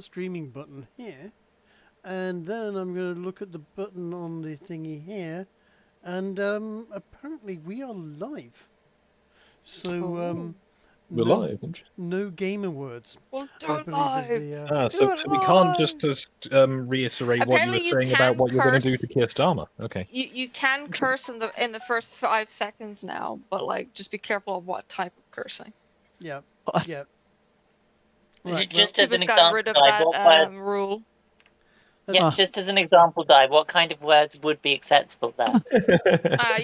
start streaming button here, and then I'm going to look at the button on the thingy here, and apparently we are live. So We're no, live. no gamer words. We'll do I it believe is live. the So we can't just reiterate what you Apparently were you saying about can what you're going to do curse. to Keir Starmer. Okay. You can curse in the first 5 seconds now, but like just be careful of what type of cursing. yeah. Yeah. Right, Well, just as an Tubas got example, rid of Di, that what words? rule. Yeah, just as an example, Di, what kind of words would be acceptable there?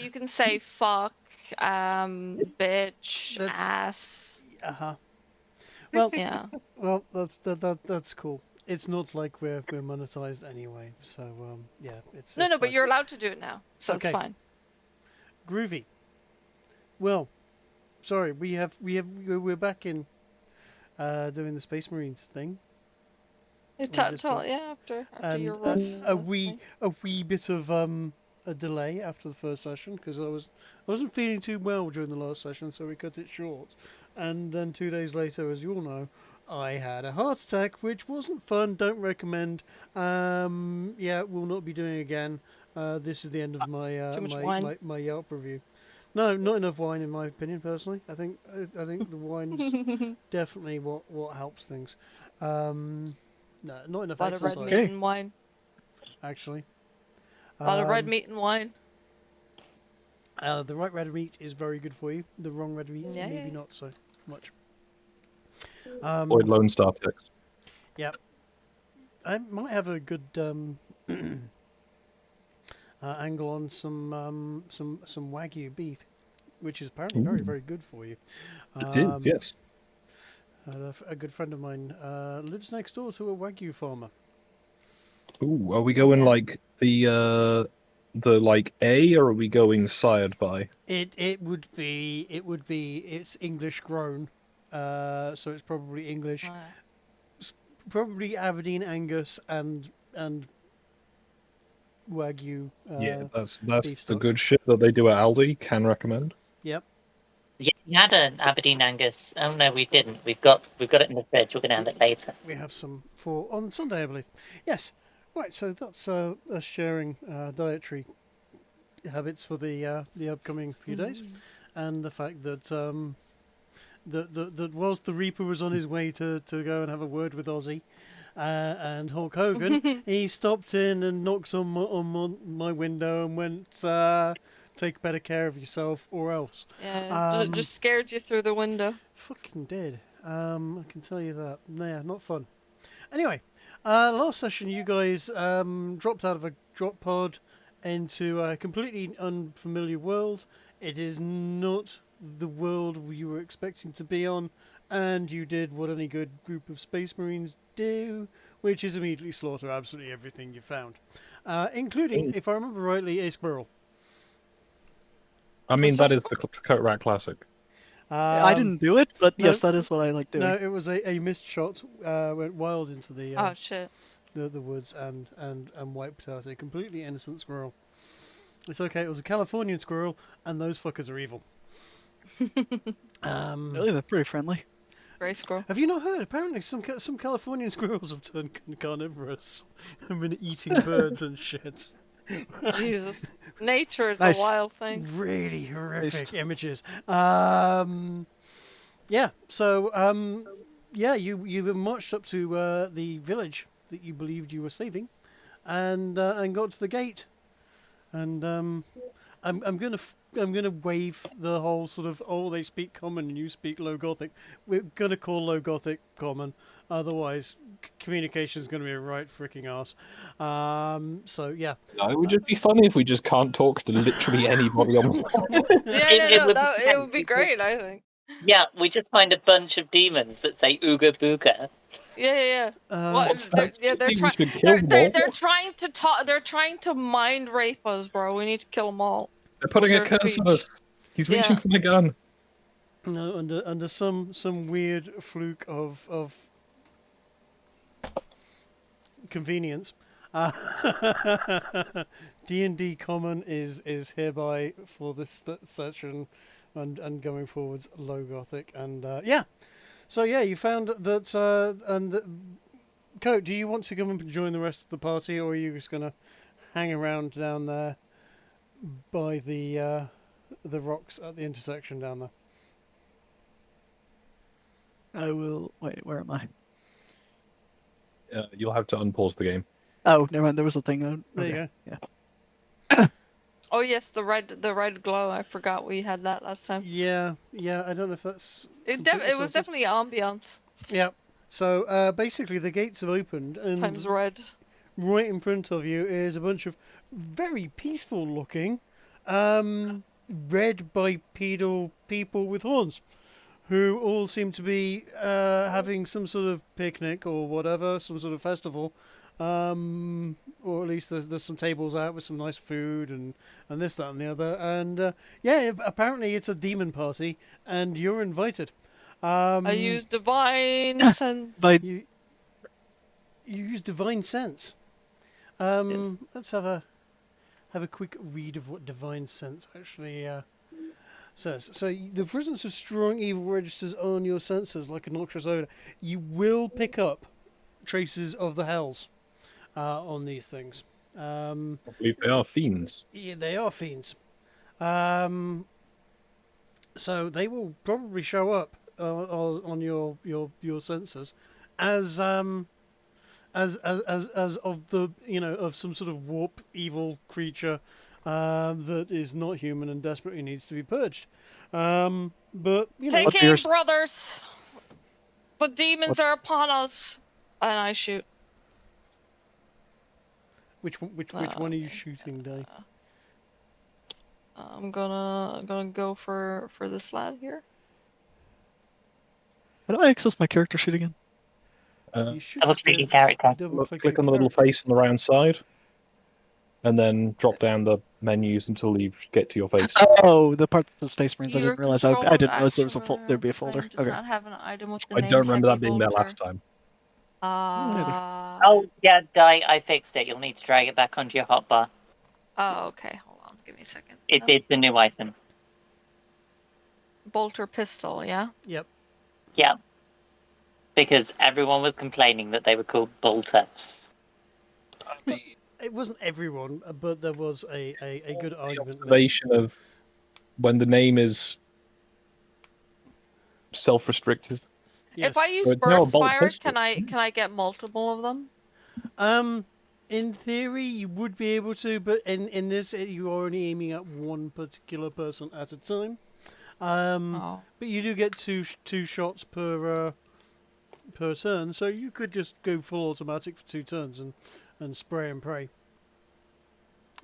You can say fuck, bitch, That's- ass. Well, Yeah. well, that's cool. It's not like we're monetized anyway, so yeah, it's No, it's but fine. you're allowed to do it now, so Okay. it's fine. Groovy. Well, sorry, we're back in doing the Space Marines thing. After And your rough a wee bit of a delay after the first session because I wasn't feeling too well during the last session, so we cut it short. And then 2 days later, as you all know, I had a heart attack, which wasn't fun. Don't recommend. Yeah, will not be doing again. This is the end of my Too much wine. my Yelp review. No, not enough wine in my opinion, personally. I think the wine's definitely what helps things. No, not enough A lot of exercise. red meat and wine. Actually, A lot of red meat and wine. the right red meat is very good for you. The wrong red meat, Yeah, maybe yeah. not so much. Avoid Lone Star ticks. Yeah, I might have a good angle on some Wagyu beef, which is apparently very, very good for you. It is, yes. A good friend of mine lives next door to a Wagyu farmer. Ooh, are we going like the like A, or are we going sired by? It would be it's English grown, so it's probably English. Probably Aberdeen Angus and Wagyu. Yeah, that's beef the stock. good shit that they do at Aldi. Can recommend. Yep. Yeah, we had an Aberdeen Angus. Oh no, we didn't. We've got it in the fridge. We're gonna have it later. We have some for on Sunday, I believe. Yes. Right. So that's us sharing dietary habits for the upcoming few days, and the fact that that whilst the Reaper was on his way to go and have a word with Ozzy and Hulk Hogan, he stopped in and knocked on my window and went, take better care of yourself or else. Yeah, just scared you through the window. Fucking did. I can tell you that. Yeah, not fun. Anyway, last session you guys dropped out of a drop pod into a completely unfamiliar world. It is not the world you were expecting to be on, and you did what any good group of Space Marines do, which is immediately slaughter absolutely everything you found, including, if I remember rightly, a squirrel. I mean, that is the Coatrack classic. I didn't do it, but yes, that is what I like doing. No, it was a missed shot. Went wild into the Oh shit. the woods and wiped out a completely innocent squirrel. It's okay. It was a Californian squirrel, and those fuckers are evil. Really, they're pretty friendly. Gray squirrel. Have you not heard? Apparently, some Californian squirrels have turned carnivorous and been eating birds and shit. Jesus, nature is Nice. a wild thing. Really horrific images. Yeah. So yeah, you marched up to the village that you believed you were saving, and got to the gate, and I'm gonna waive the whole sort of, oh, they speak common and you speak low Gothic. We're gonna call low Gothic common, otherwise communication is gonna be a right freaking arse. So yeah. No, it would just be funny if we just can't talk to literally anybody on the Yeah, it would be great, I think. Yeah, we just find a bunch of demons that say ooga booga. Yeah. They're trying to talk. They're trying to mind rape us, bro. We need to kill them all. They're putting a curse on us. He's reaching for my gun. No, under some weird fluke of convenience, D&D common is hereby for this session and going forwards low Gothic, and yeah. So yeah, you found that and Coat, do you want to come and join the rest of the party, or are you just gonna hang around down there by the rocks at the intersection down there? I will. Wait, where am I? You'll have to unpause the game. Oh, never mind. There was a thing. There Okay. you go. Yeah. Oh yes, the red glow. I forgot we had that last time. Yeah. I don't know if that's. It completely was sorted. definitely ambiance Yeah. So basically, the gates have opened, and times red. right in front of you is a bunch of very peaceful-looking, red bipedal people with horns, who all seem to be having some sort of picnic or whatever, some sort of festival, or at least there's some tables out with some nice food and this, that, and the other. And yeah, apparently it's a demon party, and you're invited. I use divine sense. You use divine sense. Let's have a quick read of what divine sense actually says. So the presence of strong evil registers on your senses like a noxious odor. You will pick up traces of the hells on these things. I believe they are fiends. Yeah, they are fiends. So they will probably show up on your sensors as of the of some sort of warp evil creature that is not human and desperately needs to be purged. But Take What's aim, yours? brothers! The demons are upon us! And I shoot. which one are you shooting, Dave? I'm gonna go for this lad here. How do I access my character sheet again? You should Double just click go your character. double-click Click your on the little character. face on the round side, and then drop down the menus until you get to your face. Oh, the part that says Space Marines. I Your didn't realize. I controlled didn't realize there was action there'd be a frame folder. does Okay. not have an item with the I name don't remember Heavy that being there Bolter. last time. Oh, yeah, I fixed it. You'll need to drag it back onto your hotbar. Oh, okay. Hold on. Give me a second. It's the new item. Bolter pistol, yeah? Yep. Yeah. Because everyone was complaining that they were called Bolter. It wasn't everyone, but there was a good argument made. Observation of when the name is self-restrictive. Yes. If I use So it's now a burst bolt fire, pistol. can I get multiple of them? In theory, you would be able to, but in this, you are only aiming at one particular person at a time. Oh. But you do get two shots per turn, so you could just go full automatic for 2 turns and spray and pray.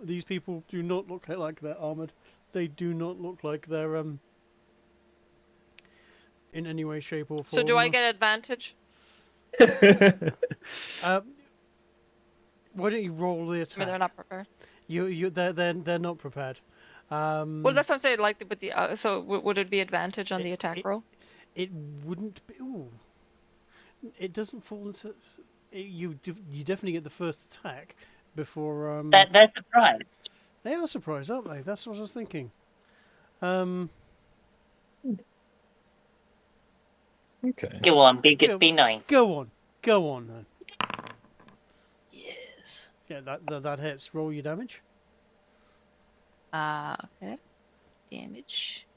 These people do not look like they're armored. They do not look like they're in any way, shape, or form. So do I get advantage? Why don't you roll the I attack? mean, they're not prepared. They're not prepared. Well, that's what I'm saying. Like, with the so would it be advantage on the attack roll? It wouldn't be. Ooh. It doesn't fall into. You definitely get the first attack before. They're surprised. They are surprised, aren't they? That's what I was thinking. Okay. Go on, be Go- good, be nice. Go on then. Yes. Yeah, that hits. Roll your damage. Okay. Damage.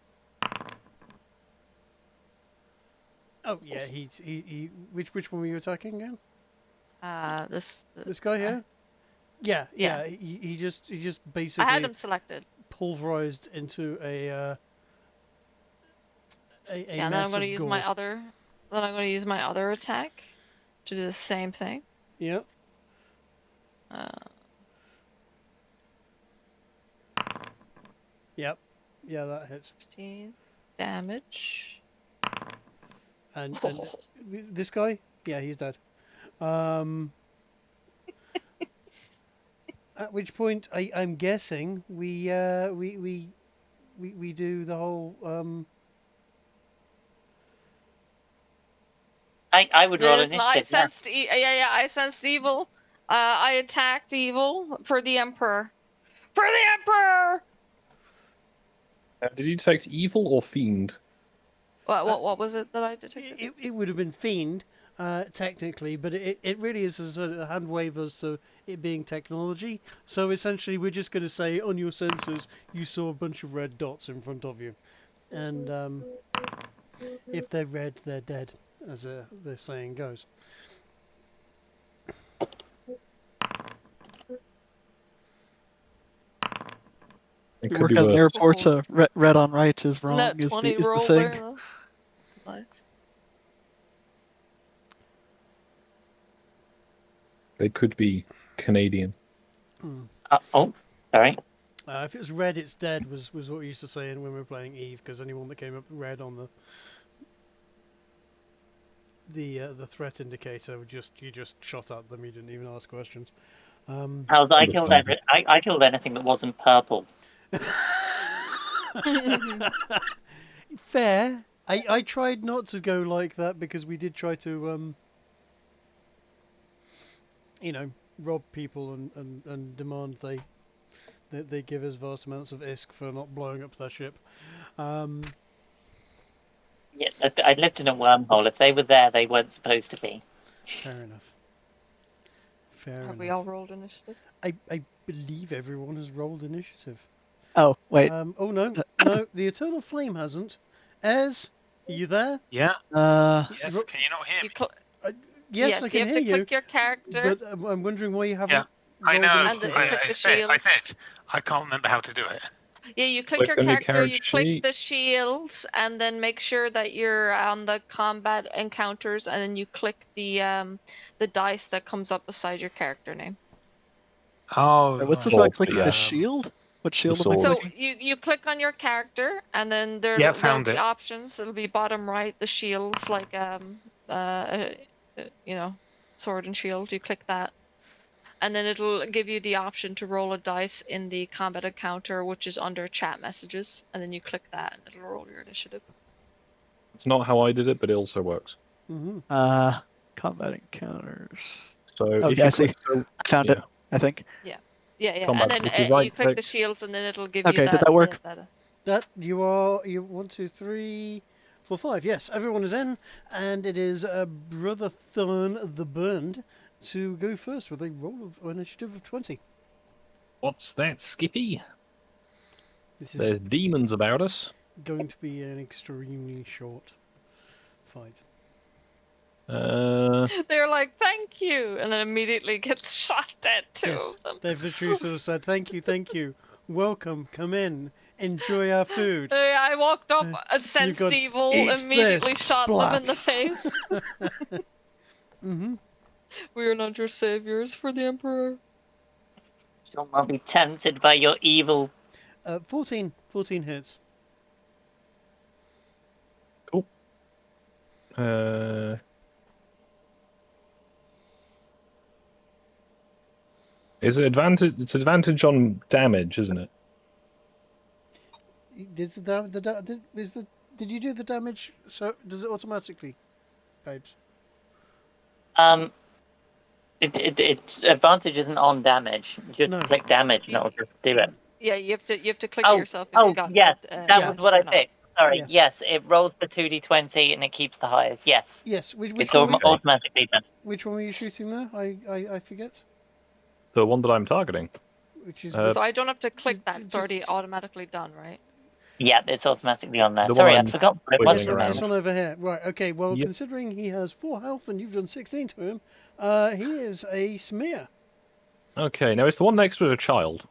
Oh yeah, he. Which one were you attacking again? This Guy here. Yeah. Yeah. He just I basically had him selected. pulverized into a Yeah, then I'm mass going to of use gore. my other. Then I'm going to use my other attack to do the same thing. Yeah. Yep. Yeah, that hits. 16 damage. And this guy, yeah, he's dead. At which point, I'm guessing we do the whole I would roll I initiative. Yeah. sensed I sensed evil. I attacked evil for the Emperor. For the Emperor! Did you detect evil or fiend? What was it that I detected? It would have been fiend, technically, but it really is a sort of hand wave as to it being technology. So essentially, we're just going to say on your sensors you saw a bunch of red dots in front of you, and if they're red, they're dead, as the saying goes. It You could work be at an worse. airport, red on right is wrong. Net Is 20 the roll saying. there. Though. Nice. They could be Canadian. Oh, sorry. If it was red, it's dead. Was what we used to say when we were playing Eve, because anyone that came up red on the threat indicator you just shot at them. You didn't even ask questions. I killed I killed anything that wasn't purple. Fair. I tried not to go like that because we did try to rob people and demand they give us vast amounts of ISK for not blowing up their ship. Yeah, I lived in a wormhole. If they were there, they weren't supposed to be. Fair enough. Fair Have enough. we all rolled initiative? I believe everyone has rolled initiative. Oh wait. Oh no, the Eternal Flame hasn't. Ez, are you there? Yeah. You Yes. Can you not hear me? Yes, I can you have hear to click your character. But I'm wondering why you haven't. I rolled know. And initiative. then you click the I shields. said I can't remember how to do it. Yeah, you click Click your on your character, you character click sheet. the shields, and then make sure that you're on the combat encounters, and then you click the dice that comes up beside your character name. Oh. What's this Sword, about clicking yeah. the shield? What shield am I sword. So clicking? you click on your character, and then there'll found be it. options. It'll be bottom right, the shields, like sword and shield. You click that, and then it'll give you the option to roll a dice in the combat encounter, which is under chat messages, and then you click that, and it'll roll your initiative. It's not how I did it, but it also works. Mm-hmm. Combat encounters. So Okay, if you I see. click, so, I found it. I think. Yeah, Combat, and then if you you right click the click- shields, and then it'll give Okay, you that. did that work? That you 1, 2, 3, 4, 5. Yes, everyone is in, and it is Brother Thorn the Burned to go first with a roll of initiative of 20. What's that, Skippy? This is There's demons about us. going to be an extremely short fight. They're like, "Thank you," and then immediately gets shot dead two Yes, of them. they've literally sort of said, "Thank you, welcome, come in, enjoy our food." I walked up and sensed got, evil, "Eat immediately this, shot them in the splat." face. Mm-hmm. We are not your saviors for the Emperor. You'll not be tempted by your evil. 14 hits. Cool. Is it advantage? It's advantage on damage, isn't it? Did you do the damage? So does it automatically, babes? Its advantage isn't on damage. Just No. click damage and it'll just do it. Yeah, you have to click it yourself. If Oh you got yes, that that was what I fixed. Sorry, Yeah. yes, it rolls the 2d20 and it keeps the highest. Yes, Yes. Which it's one? automatically done. Which one were you shooting there? I forget. The one that I'm targeting. Which is So I don't have to click that. It's just- already automatically done, right? Yeah, it's automatically on there. The Sorry, one I I'm forgot what it was. wiggling for a around. this moment. one over here. Right. Okay. Well, Yep. considering he has 4 health and you've done 16 to him, he is a smear. Okay, now it's the one next to a child.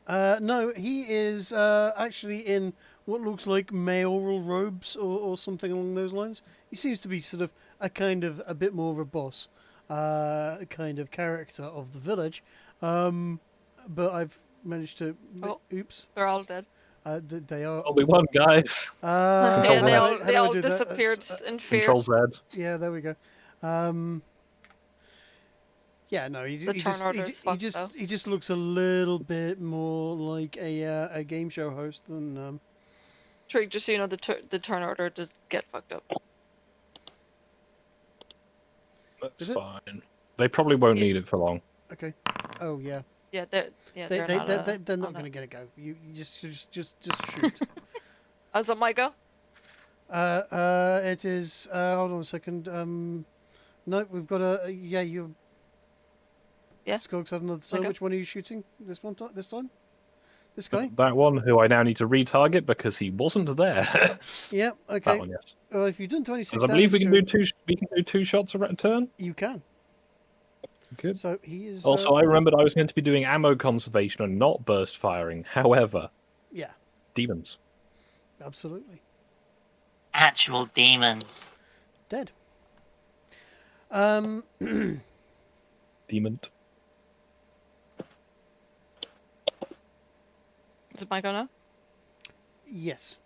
No, he is actually in what looks like mayoral robes or something along those lines. He seems to be sort of a bit more of a boss, kind of character of the village. But I've managed to. Oh. Oops. They're all dead. They are. Only one, guys. Yeah, Control they Z. all how do I do that? disappeared in fear. Control Z. Yeah, there we go. Yeah, no, he The turn order's fucked, though. he just looks a little bit more like a game show host than Trig, just so you know, the turn order did get fucked up. That's Is it? fine. They probably won't Yeah. need it for long. Okay. Oh yeah. Yeah, they're They're not. not going to get a go. You just shoot. Is it my go? It is. Hold on a second. No, we've got a yeah. You. Yeah. Skog's had another turn. Okay. Which one are you shooting this time? This guy? That one who I now need to retarget because he wasn't there. Yeah. Okay. That one, yes. Well, if you've done 26 Because I believe damage we can to do him, two. We can do 2 shots a turn. you can. Good. So he is. Also, I remembered I was meant to be doing ammo conservation and not burst firing. However, Yeah. demons. Absolutely. Actual demons. Dead. Demon. Is it my go now? Yes.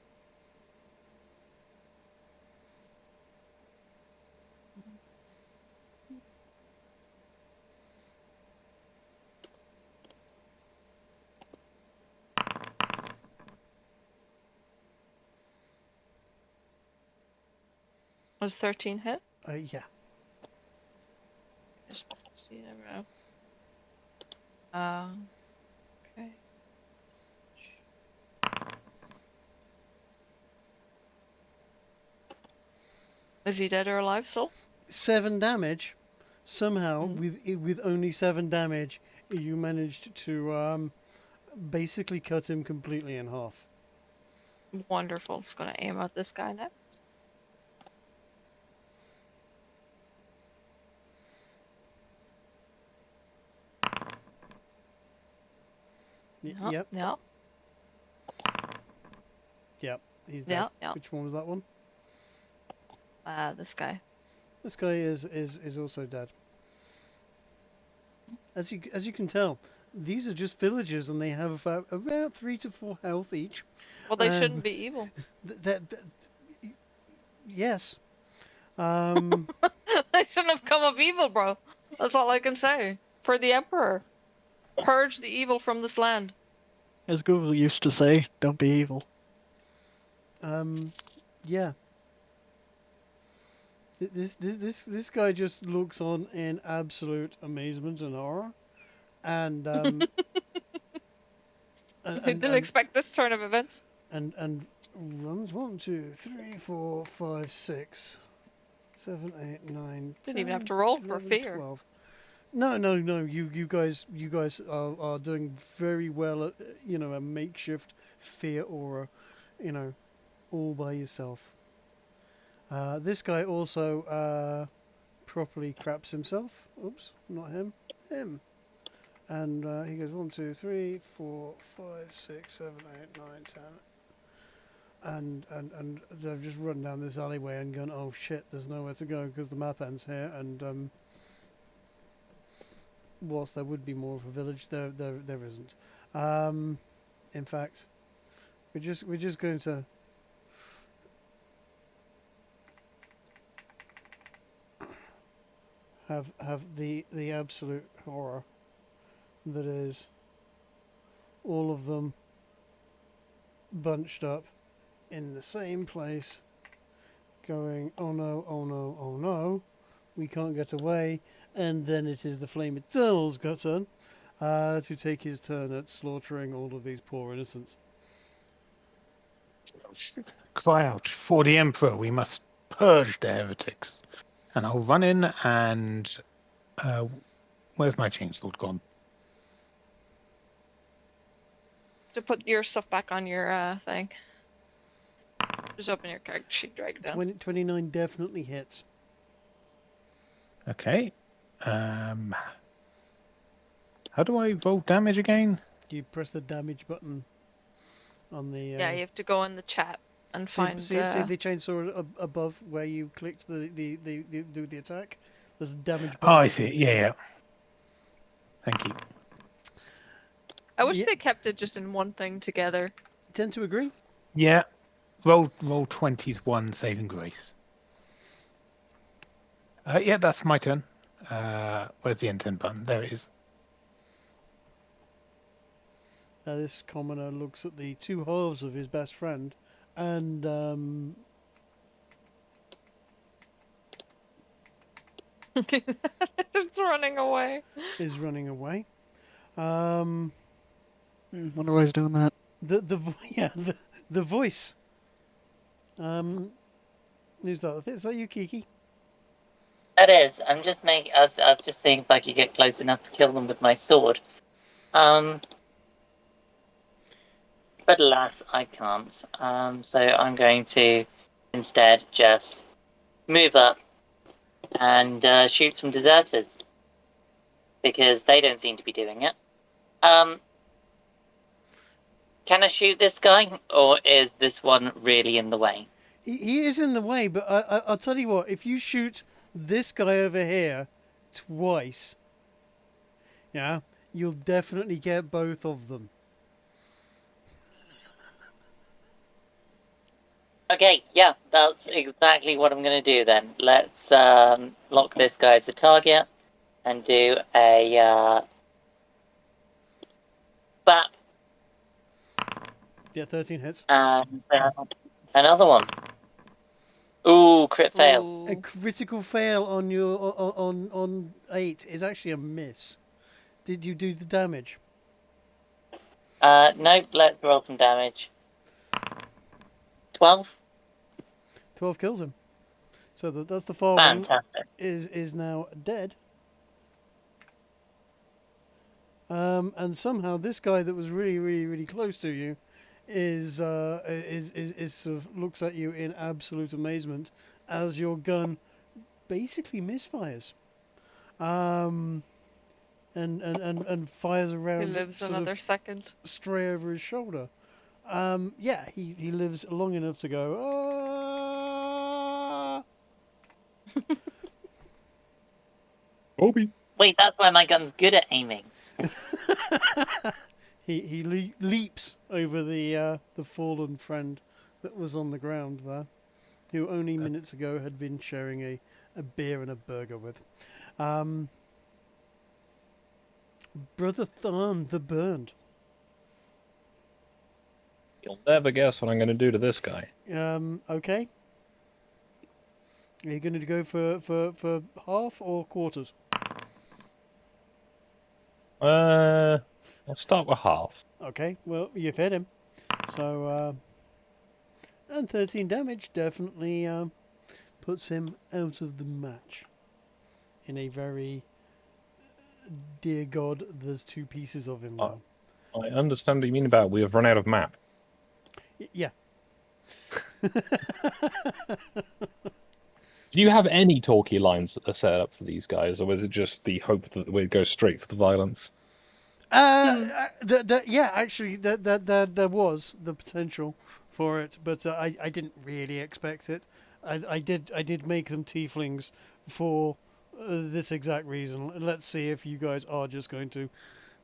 Was 13 hit? Yeah. Just, you never know. Okay. Is he dead or alive still? 7 damage. Somehow, Mhm. with only 7 damage, you managed to basically cut him completely in half. Wonderful. It's gonna aim at this guy next. Yep. Yep. Yep. He's dead. Yep. Which one was that one? This guy. This guy is also dead. As you can tell, these are just villagers, and they have about 3 to 4 health each. Well, they shouldn't be evil. Yes. They shouldn't have come of evil, bro. That's all I can say. For the Emperor. Purge the evil from this land. As Google used to say, don't be evil. Yeah. This guy just looks on in absolute amazement and horror, and I didn't expect this turn of events. and runs 1, 2, 3, 4, 5, 6, 7, 8, 9. Didn't even 10, have to roll for 11, fear. 12. No. You guys are doing very well at a makeshift fear aura, all by yourself. This guy also properly craps himself. Oops, not him. Him. And he goes 1, 2, 3, 4, 5, 6, 7, 8, 9, 10. And they've just run down this alleyway and gone, oh shit, there's nowhere to go because the map ends here. And whilst there would be more of a village, there isn't. In fact, we're just going to have the absolute horror that is all of them bunched up in the same place, going, oh no, oh no, oh no, we can't get away. And then it is the Flame Eternal's turn to take his turn at slaughtering all of these poor innocents. Cry out, for the Emperor, we must purge the heretics. And I'll run in and... where's my chainsword gone? To put your stuff back on your thing. Just open your character sheet, drag it down. 29 definitely hits. Okay. How do I roll damage again? You press the damage button on the... Yeah, you have to go in the chat and find... See the chainsaw above where you clicked do the attack? There's a damage button. Oh, I see. Yeah. Thank you. I wish they kept it just in one thing together. Tend to agree? Yeah. Roll 20's 1 saving grace. Yeah, that's my turn. Where's the intent button? There it is. This commoner looks at the 2 halves of his best friend and It's running away. is running away. Wonder why he's doing that. The voice. Who's that? Is that you, Kiki? That is. I'm just making. I was just seeing if I could get close enough to kill them with my sword. But alas, I can't. So I'm going to instead just move up and shoot some deserters because they don't seem to be doing it. Can I shoot this guy, or is this one really in the way? He is in the way, but I'll tell you what. If you shoot this guy over here twice, yeah, you'll definitely get both of them. Okay, yeah, that's exactly what I'm going to do then. Let's lock this guy as a target and do a bap. Yeah, 13 hits. And another one. Ooh, crit fail. A critical fail on your on 8 is actually a miss. Did you do the damage? Nope, let's roll some damage. 12? 12 kills him. So that's the far one Fantastic. is now dead. And somehow this guy that was really close to you is sort of looks at you in absolute amazement as your gun basically misfires. And fires around. He lives another second. Stray over his shoulder. Yeah, he lives long enough to go. Ah! Obi. Wait, that's why my gun's good at aiming. he leaps over the fallen friend that was on the ground there, who only minutes ago had been sharing a beer and a burger with. Brother Thorn the Burned. You'll never guess what I'm going to do to this guy. Okay. Are you going to go for half or quarters? I'll start with half. Okay, well, you've hit him. So, and 13 damage definitely puts him out of the match. In a very, dear God, there's 2 pieces of him now. I understand what you mean about we have run out of map. Yeah. Do you have any talkie lines set up for these guys, or was it just the hope that we'd go straight for the violence? Yeah, actually, there was the potential for it, but I didn't really expect it. I did make them tieflings for this exact reason. Let's see if you guys are just going to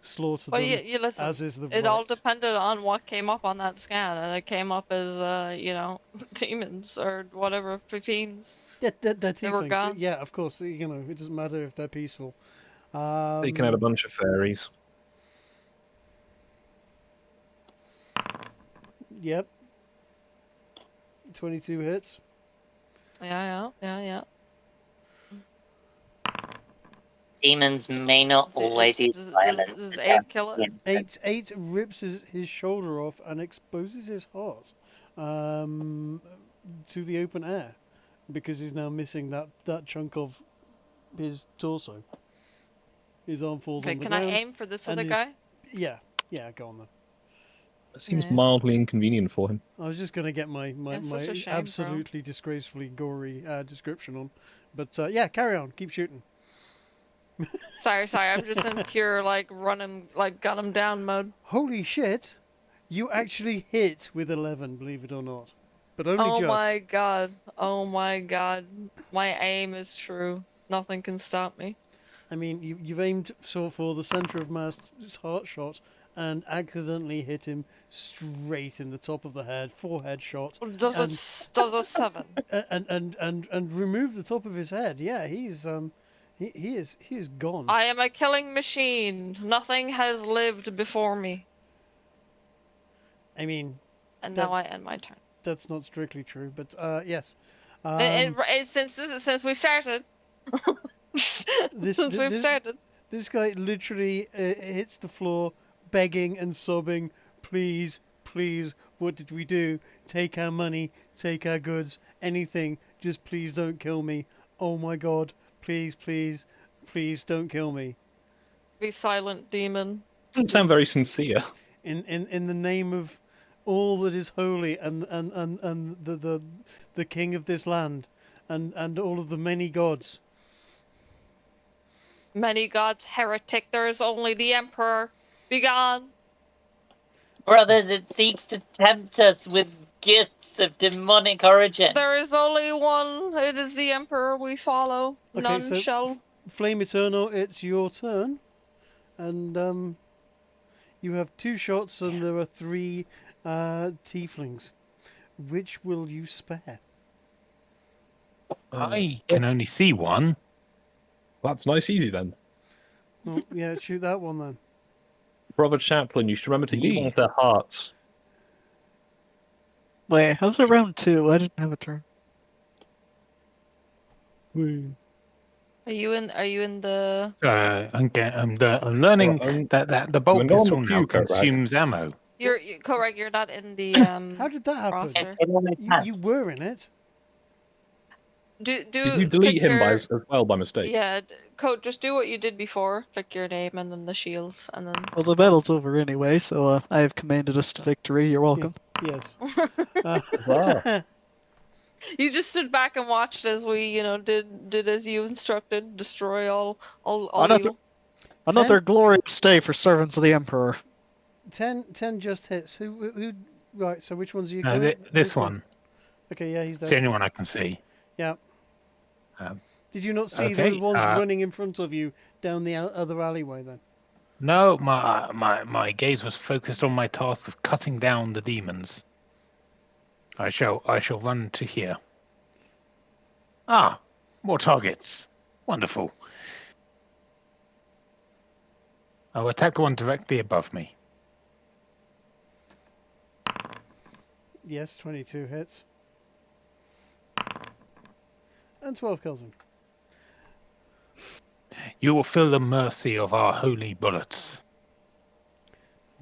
slaughter them. You listen. As is the It right. all depended on what came up on that scan, and it came up as demons or whatever fiends. They're They were tieflings. gone. Yeah, of course. You know, it doesn't matter if they're peaceful. Taking out a bunch of fairies. Yep. 22 hits. Yeah. Demons may not always use violence. Does 8 kill it? 8 rips his shoulder off and exposes his heart to the open air because he's now missing that chunk of his torso. His arm falls Okay, on the can ground. I aim for this and other his- guy? Yeah, go on then. It seems Yeah. mildly inconvenient for him. I was just going to get my It's such a shame, bro. absolutely disgracefully gory description on. But yeah, carry on. Keep shooting. Sorry, I'm just in pure running gun him down mode. Holy shit! You actually hit with 11, believe it or not. But only Oh just. my god. My aim is true. Nothing can stop me. I mean, you've aimed for the centre of mass heart shot and accidentally hit him straight in the top of the head, forehead shot. Does a 7. And remove the top of his head. Yeah, he is gone. I am a killing machine. Nothing has lived before me. I mean, And now I end my turn. that's not strictly true, but yes. Since we started. Since we've started. This guy literally hits the floor, begging and sobbing, please, what did we do? Take our money, take our goods, anything, just please don't kill me. Oh my god, please, please, please don't kill me. Be silent, demon. Doesn't sound very sincere. In the name of all that is holy and the king of this land and all of the many gods. Many gods, heretic. There is only the Emperor. Begone. Brothers, it seeks to tempt us with gifts of demonic origin. There is only one. It is the Emperor we follow. Okay, None so shall. Flame Eternal, it's your turn, and you have 2 shots, and there are 3 tieflings. Which will you spare? I can only see one. That's nice, easy then. Well, yeah, shoot that one then. Brother Chaplain, you should remember to eat one of their hearts. Wait, how's it round 2? I didn't have a turn. Are you in the? I'm learning Well, that the we're bulk not on the pistol now queue, Coatrack. consumes ammo. You're correct. You're not in the How did that happen? roster. You were in it. Did you delete him as well by mistake? Yeah, Code. Just do what you did before. Click your name and then the shields, and then. Well, the battle's over anyway, so I have commanded us to victory. You're welcome. Yes. Wow. You just stood back and watched as we, did as you instructed. Destroy all evil. Another glorious day for servants of the Emperor. 10 just hits. Who? Right. So which ones are you No, going? this one. Okay. Yeah, he's It's the there. only one I can see. Yeah. Um, Did you not see okay, those ones running in front of you down the other alleyway then? No, my gaze was focused on my task of cutting down the demons. I shall run to here. Ah, more targets. Wonderful. I'll attack the one directly above me. Yes, 22 hits. And 12 kills him. You will feel the mercy of our holy bullets.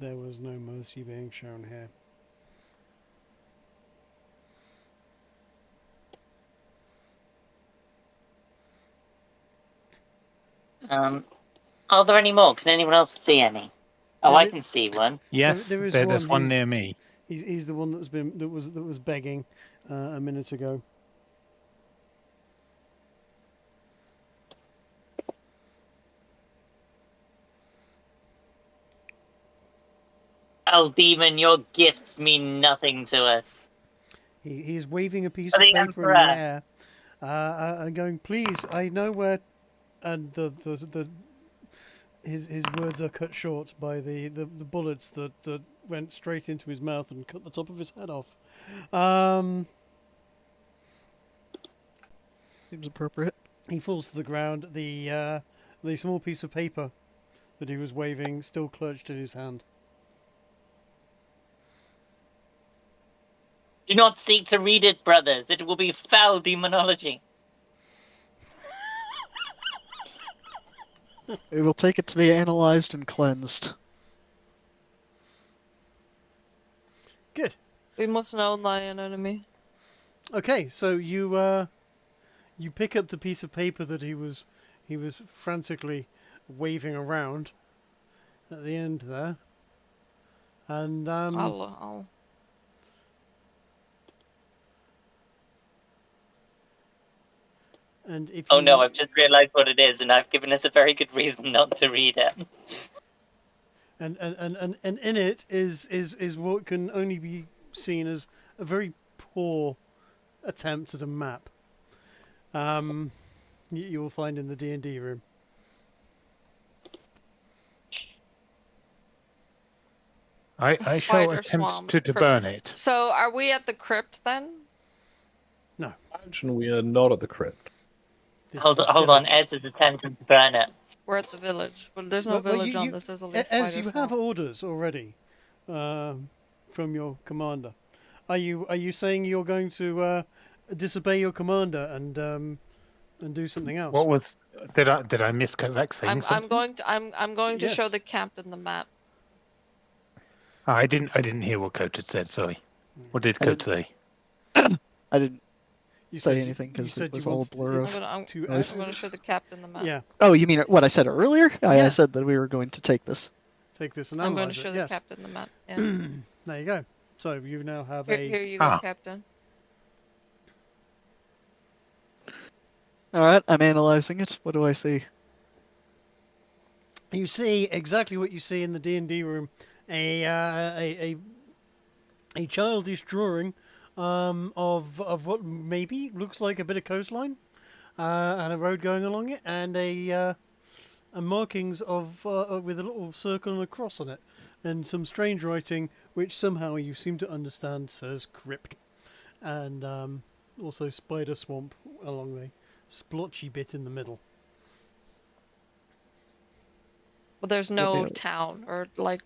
There was no mercy being shown here. Are there any more? Can anyone else see any? Oh, I can see one. Yes, there is there's one. one near me. He's the one that was begging a minute ago. Oh, demon, your gifts mean nothing to us. He's waving a piece For of the paper in Emperor. the air, and going, "Please, I know where." And his words are cut short by the bullets that went straight into his mouth and cut the top of his head off. Seems appropriate. He falls to the ground. The small piece of paper that he was waving still clutched in his hand. Do not seek to read it, brothers. It will be foul demonology. We will take it to be analyzed and cleansed. Good. We must know thy enemy. Okay, so you pick up the piece of paper that he was frantically waving around at the end there, and I'll and if Oh you, no, I've just realised what it is, and I've given us a very good reason not to read it. and in it is what can only be seen as a very poor attempt at a map. You will find in the D&D room. I shall spider attempt swamp to crypt. burn it. So, are we at the crypt then? No. Imagine we are not at the crypt. This Hold is a on, village. Ed is attempting to burn it. We're at the village. Well, there's no Well, village you- on this. There's only a As spider you swamp. have orders already from your commander, are you saying you're going to disobey your commander and do something else? What was? Did I miss Kovac saying I'm something? going to show Yes. the captain the map. Oh, I didn't hear what Coat had said. Sorry. What did I Coat say? I didn't. You say said anything you because said it was you all wanted blur I'm of. gonna I'm, to I'm gonna show the captain the map. yeah, Oh, you mean what I said earlier? I Yeah. said that we were going to take this. take this and I'm going analyze to it. show the Yes. captain the map. Yeah. There you go. So you now have Here you go, Ah. captain. All right, I'm analyzing it. What do I see? You see exactly what you see in the D&D room. A childish drawing of what maybe looks like a bit of coastline and a road going along it, and a markings of with a little circle and a cross on it, and some strange writing which somehow you seem to understand says crypt, and also spider swamp along the splotchy bit in the middle. But there's Let me- no town or like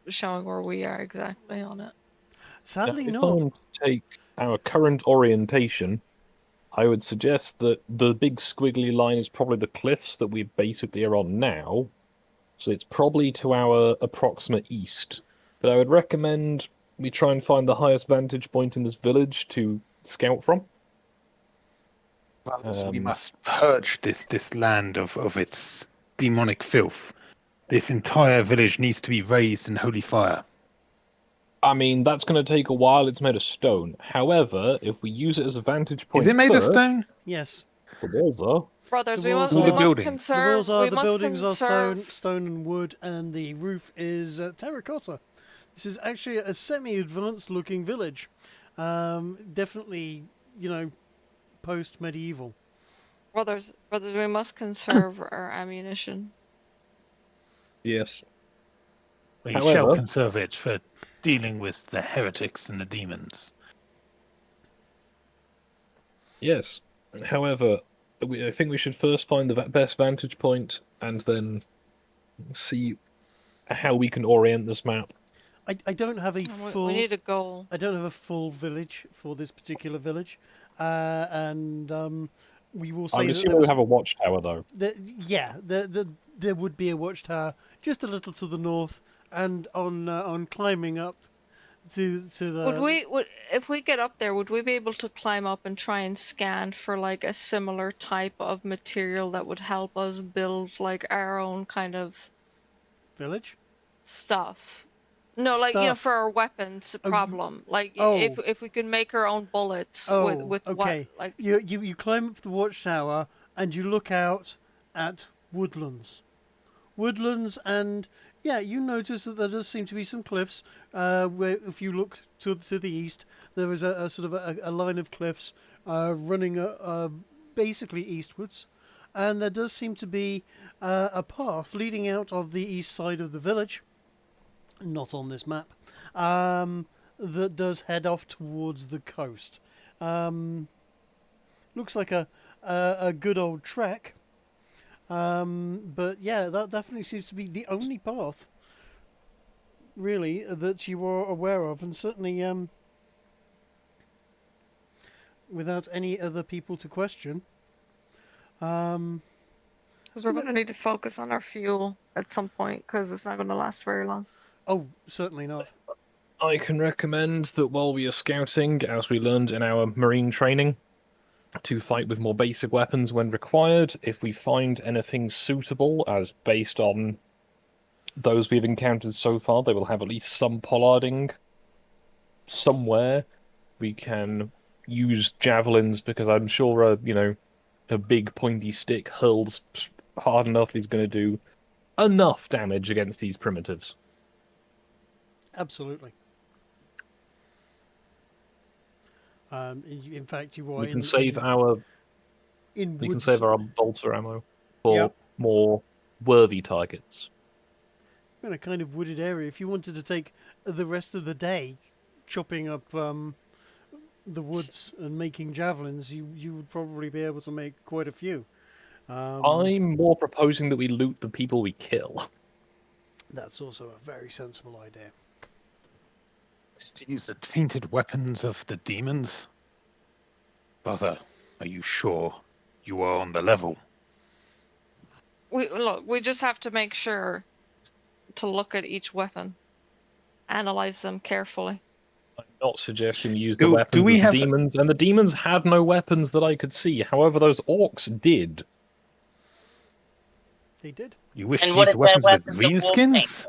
showing where we are exactly on it. Sadly, If not. I take our current orientation, I would suggest that the big squiggly line is probably the cliffs that we basically are on now. So it's probably to our approximate east. But I would recommend we try and find the highest vantage point in this village to scout from. We must purge this land of its demonic filth. This entire village needs to be raised in holy fire. I mean, that's going to take a while. It's made of stone. However, if we use it as a vantage point Is it made of first, stone? Yes. the walls are. Brothers, The walls we are- must building. conserve. The walls are, we the must buildings are conserve. stone and wood, and the roof is terracotta. This is actually a semi-advanced looking village. Definitely, post-medieval. Brothers, we must conserve our ammunition. Yes. We However- shall conserve it for dealing with the heretics and the demons. Yes. However, I think we should first find the best vantage point and then see how we can orient this map. I don't have a We full. need a goal. I don't have a full village for this particular village, and we will say I'm that assuming there we was, have a watchtower, though. there would be a watchtower just a little to the north, and on climbing up to the. If we get up there, would we be able to climb up and try and scan for like a similar type of material that would help us build like our own kind of Village? stuff? No, like Stuff. for our weapons Oh, problem. Like oh. if we could make our own bullets Oh, with okay. what like You climb up the watchtower and you look out at woodlands. Woodlands, and yeah, you notice that there does seem to be some cliffs. Where if you look to the east, there is a sort of a line of cliffs running basically eastwards, and there does seem to be a path leading out of the east side of the village. Not on this map. That does head off towards the coast. Looks like a good old trek. But yeah, that definitely seems to be the only path, really, that you are aware of, and certainly without any other people to question. because we're going to need to focus on our fuel at some point because it's not going to last very long. Oh, certainly not. I can recommend that while we are scouting, as we learned in our marine training, to fight with more basic weapons when required. If we find anything suitable, as based on those we've encountered so far, they will have at least some pollarding somewhere. We can use javelins, because I'm sure a big pointy stick hurled hard enough is going to do enough damage against these primitives. Absolutely. In fact, you are. We can save our bolter ammo for more worthy targets. In a kind of wooded area. If you wanted to take the rest of the day chopping up the woods and making javelins, you would probably be able to make quite a few. I'm more proposing that we loot the people we kill. That's also a very sensible idea. To use the tainted weapons of the demons? Brother, are you sure you are on the level? We just have to make sure to look at each weapon, analyze them carefully. I'm not suggesting you use the Do weapons we of the have- demons, and the demons had no weapons that I could see. However, those orcs did. They did. You wish And to what use the if they're weapons of the weapons of warping? greenskins?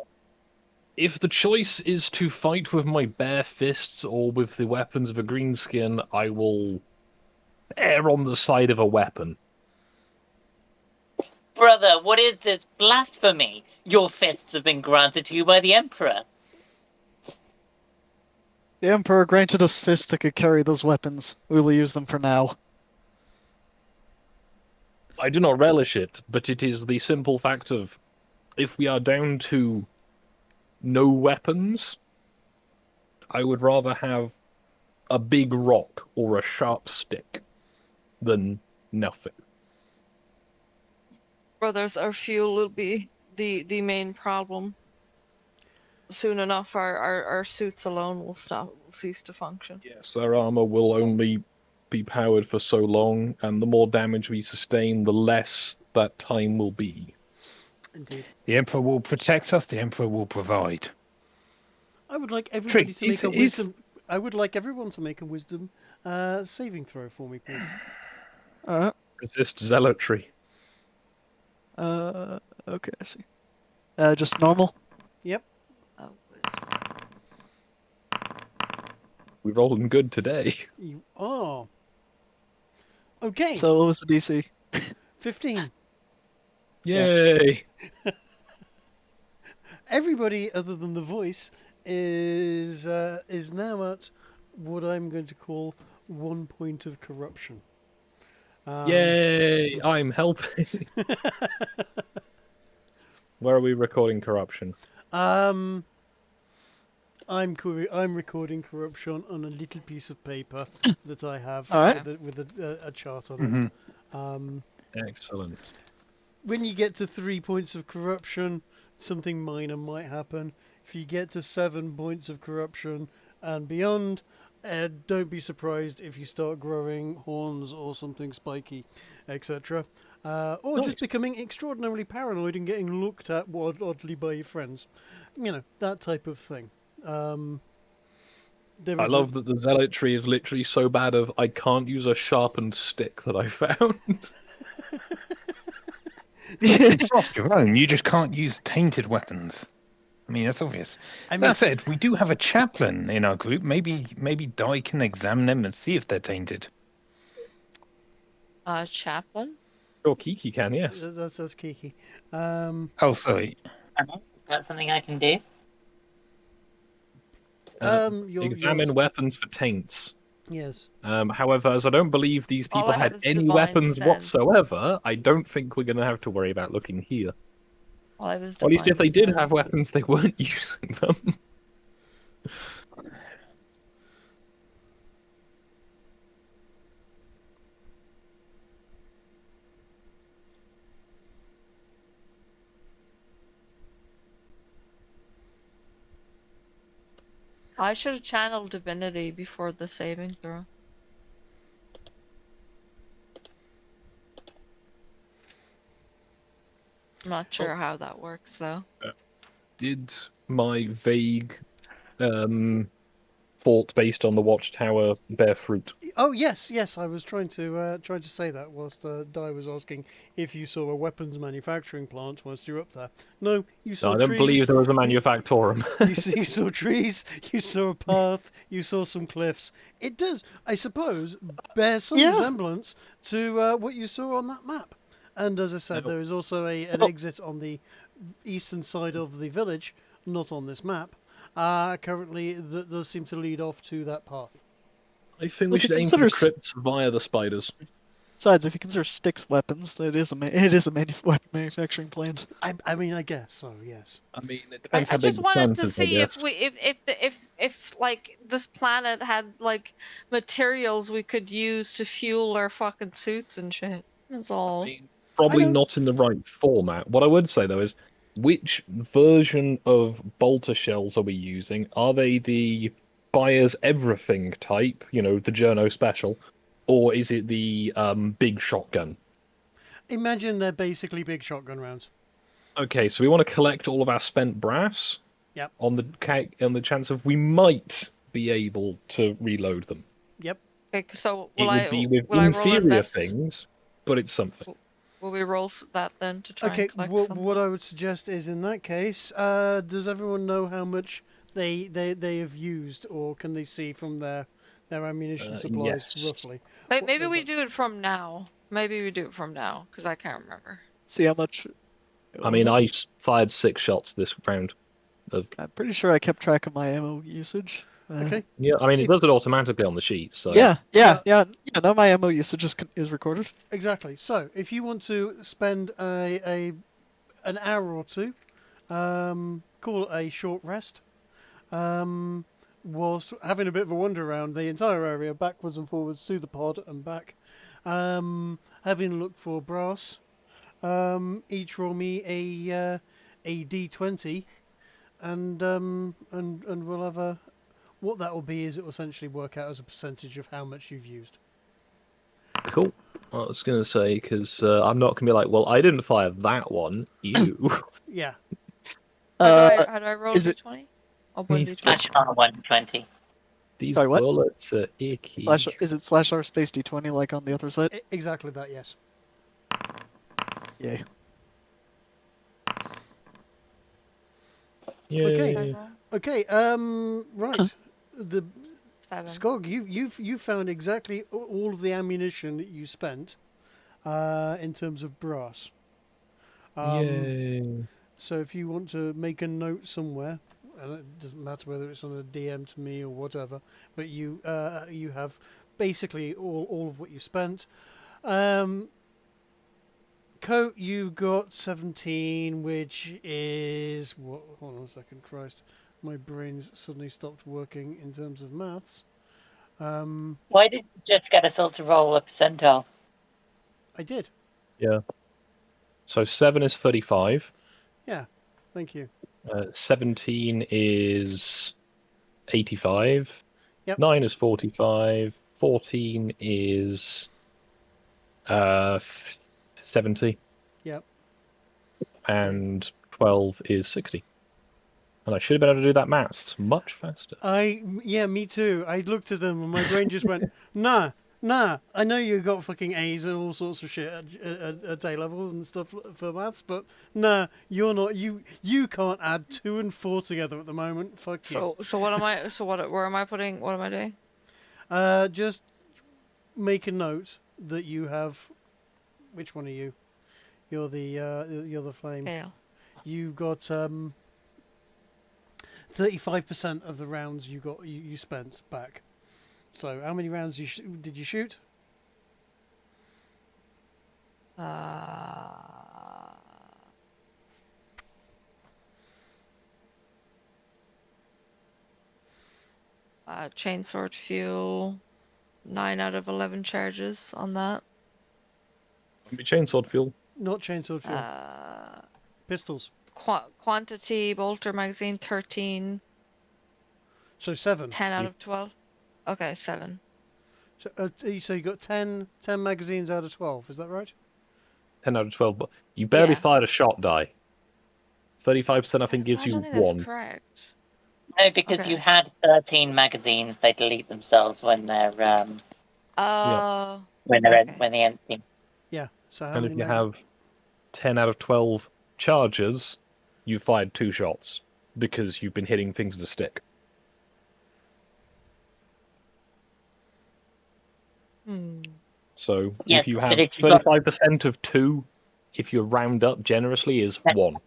If the choice is to fight with my bare fists or with the weapons of a greenskin, I will err on the side of a weapon. Brother, what is this blasphemy? Your fists have been granted to you by the Emperor. The Emperor granted us fists that could carry those weapons. We will use them for now. I do not relish it, but it is the simple fact of, if we are down to no weapons, I would rather have a big rock or a sharp stick than nothing. Brothers, our fuel will be the main problem. Soon enough, our suits alone will cease to function. Yes, our armor will only be powered for so long, and the more damage we sustain, the less that time will be. Indeed. The Emperor will protect us. The Emperor will provide. I would like everybody to make a is- wisdom. I would like everyone to make a wisdom saving throw for me, please. Alright. Resist zealotry. Okay, I see. Just normal? Oh, We're rolling good today. You are. Okay. So what was the DC? 15. Yay! Everybody other than the voice is now at what I'm going to call 1 point of corruption. Yay! I'm helping. Where are we recording corruption? I'm recording corruption on a little piece of paper that I have Alright. with a chart on it. Excellent. When you get to 3 points of corruption, something minor might happen. If you get to 7 points of corruption and beyond, don't be surprised if you start growing horns or something spiky, etc. Or just becoming extraordinarily paranoid and getting looked at oddly by your friends. You know, that type of thing. I love that the zealotry is literally so bad of I can't use a sharpened stick that I found. It's off your own. You just can't use tainted weapons. I mean, that's obvious. That said, we do have a chaplain in our group. Maybe Di can examine them and see if they're tainted. Chaplain? Sure, Kiki can, yes. That's Kiki. Oh, sorry. Is that something I can do? Examine weapons for taints. Yes. However, as I don't believe these All people I have had is any divine weapons sense. whatsoever, I don't think we're going to have to worry about looking here. Well, I was Or at least if they did divine have weapons, they weren't using them. I should have channeled divinity before the saving throw. I'm not sure how that works though. Did my vague thought based on the watchtower bear fruit? Oh yes. I was trying to say that whilst Di was asking if you saw a weapons manufacturing plant whilst you're up there. No, you saw No, I don't trees. believe there was a manufactorum. You saw trees. You saw a path. You saw some cliffs. It does, I suppose, bear some resemblance to what you saw on that map. And as I said, there is also an exit on the eastern side of the village, not on this map. Currently, that does seem to lead off to that path. I think we should aim for the crypts via the spiders. Besides, if you consider sticks weapons, it is a weapon manufacturing plant. I mean, I guess so. Yes. I mean, it depends I how big just the wanted plant to is, I see guess. if like this planet had like materials we could use to fuel our fucking suits and shit. That's all. I mean, probably not in the right format. What I would say though is, which version of bolter shells are we using? Are they the buyer's everything type, you know, the Journo special, or is it the big shotgun? Imagine they're basically big shotgun rounds. Okay, so we want to collect all of our spent brass. Yep. On the chance of we might be able to reload them. Yep. Okay, so It would be with will I roll inferior invest? things, but it's something. Will we roll that then to try Okay, and collect some? what I would suggest is in that case, does everyone know how much they have used, or can they see from their ammunition supplies Yes. roughly? Maybe they've we got? do it from now. Maybe we do it from now, because I can't remember. See how much. I mean, I fired 6 shots this round. I'm pretty sure I kept track of my ammo usage. Okay. Yeah, I mean, it If- does it automatically on the sheet, so... Yeah. No, my ammo usage is recorded. Exactly. So, if you want to spend an hour or two, call it a short rest, whilst having a bit of a wander around the entire area, backwards and forwards to the pod and back, having a look for brass, each roll me a d20, and we'll have a. What that will be is it will essentially work out as a percentage of how much you've used. Cool. I was going to say, because I'm not going to be like, well, I didn't fire that one. You. Yeah. How do I roll is it- d20? Oh, Me 1d20. Slash R120. These Sorry, what? bullets are icky. Is it /r space d20 like on the other side? Exactly that. Yes. Yay. Yay. Okay. Right. The 7. Skog, you found exactly all of the ammunition that you spent, in terms of brass. Yay. So if you want to make a note somewhere, and it doesn't matter whether it's on a DM to me or whatever, but you have basically all of what you spent. Coat, you got 17, which is what? Hold on a second, Christ, my brain's suddenly stopped working in terms of maths. Why did you just get us all to roll a percentile? I did. Yeah. So 7 is 35. Yeah. Thank you. 17 is 85. Yep. 9 is 45. 14 is 70. Yep. And 12 is 60. And I should have been able to do that maths much faster. Yeah, me too. I looked at them and my brain just went, nah. I know you got fucking A's and all sorts of shit at A level and stuff for maths, but nah, you're not. You can't add 2 and 4 together at the moment. Fuck you. So what am I? So what? Where am I putting? What am I doing? Just make a note that you have. Which one are you? You're the flame. Kale. You got 35% of the rounds you spent back. So how many rounds did you shoot? Chainsword fuel. 9 out of 11 charges on that. Chainsword fuel. Not chainsword fuel. Pistols. Quantity bolter magazine 13. So 7. 10 out of 12. Okay, 7. So you got 10 magazines out of 12. Is that right? 10 out of 12, but you barely Yeah. fired a shot die. 35% I think gives I you don't think 1. that's correct. No, because Okay. you had 13 magazines. They delete themselves when they're Oh. when they empty. Yeah. So how And many if you mags? have 10 out of 12 charges, you fired 2 shots because you've been hitting things with a stick. So Yes, if you but have if you've got- 35% of 2, if you round up generously, is 1.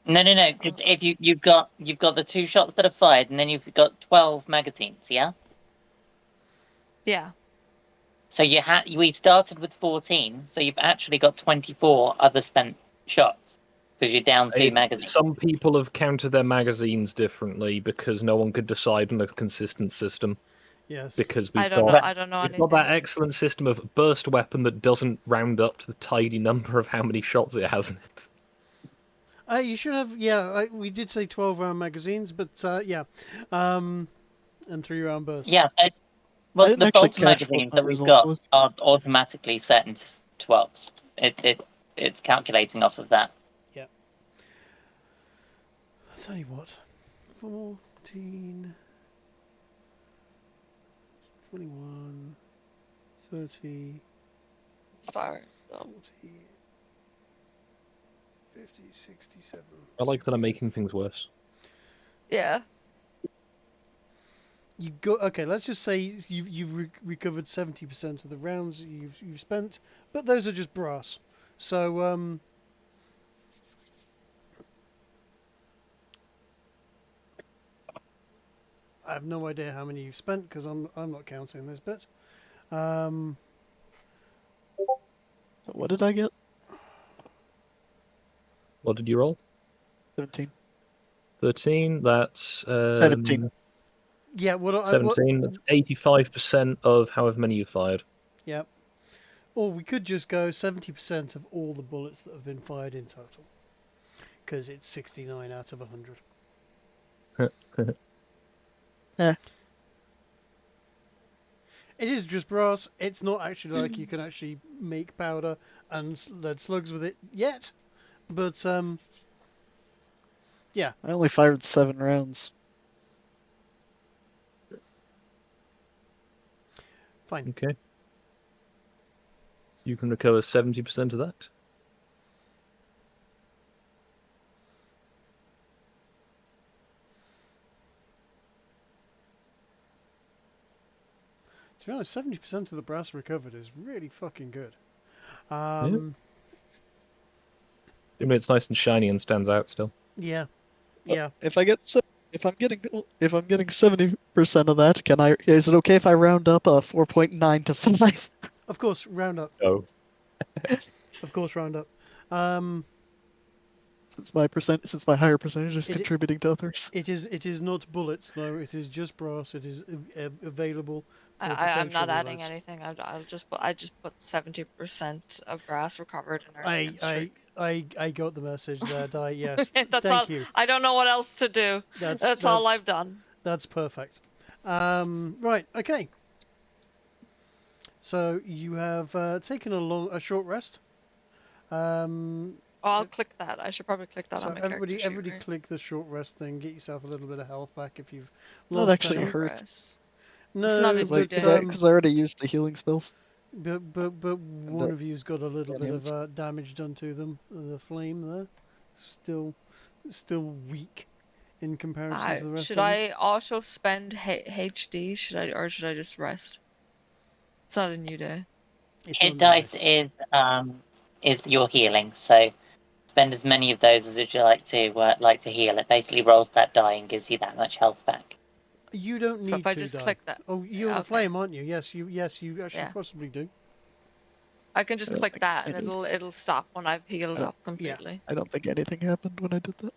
No. Because if you've got the 2 shots that are fired, and then you've got 12 magazines. Yeah. Yeah. So we started with 14, so you've actually got 24 other spent shots because you're down 2 magazines. Some people have counted their magazines differently because no one could decide on a consistent system. Yes. Because we've I don't know we've anything. got that excellent system of burst weapon that doesn't round up to the tidy number of how many shots it has in it. You should have. Yeah, we did say 12-round magazines, but yeah, and 3-round bursts. Yeah. I Well, didn't the actually bolter catch what magazines my that we've result got was. are automatically set into 12s. It's calculating off of that. Yeah. I'll tell you what. 14. 21, 30, Fire. 40, 50, 67. I like that I'm 67. making things worse. Yeah. You go okay. Let's just say you've recovered 70% of the rounds you've spent, but those are just brass. So I have no idea how many you've spent because I'm not counting this bit. So what did I get? What did you roll? 17. 13. That's 17. Yeah. What? 17. That's 85% of however many you fired. Yeah. Or we could just go 70% of all the bullets that have been fired in total, because it's 69 out of 100. Yeah. It is just brass. It's not actually like you can actually make powder and lead slugs with it yet, but yeah. I only fired 7 rounds. Fine. Okay. You can recover 70% of that. To be honest, 70% of the brass recovered is really fucking good. I mean, it's nice and shiny and stands out still. Yeah. Yeah. If I'm getting 70% of that, is it okay if I round up 4.9 to 5? Of course, round up. Oh. Of course, round up. Since my higher percentage is contributing to others. It is not bullets though. It is just brass. It is available. For I'm not potential adding reloads. anything. I just put 70% of brass recovered in our I got the message there, Di. Yes. That's Thank all. you. I don't know what else to do. That's all I've done. That's perfect. Right. Okay. So you have taken a short rest. I'll click that. I should probably click that So on my character sheet, everybody right? click the short rest thing. Get yourself a little bit of health back if you've That lost actually any. Short hurt. rest. No, not a Because new day. I already used the healing spells. but one of you's got a little bit damage. of damage done to them. The flame there, still weak in comparison to the rest Should of them. I also spend HD? Should I just rest? It's not a new day. It's Hit not a new dice is your healing, so spend as many of those as would you like to heal. It basically rolls that die and gives you that much health back. day. You don't So need if I to just die. click that, Oh, you're yeah, the okay. flame, aren't you? Yes, you actually Yeah. possibly do. I can just I don't click think that I and need- it'll stop when I've healed I- up completely. I don't think anything happened when I did that.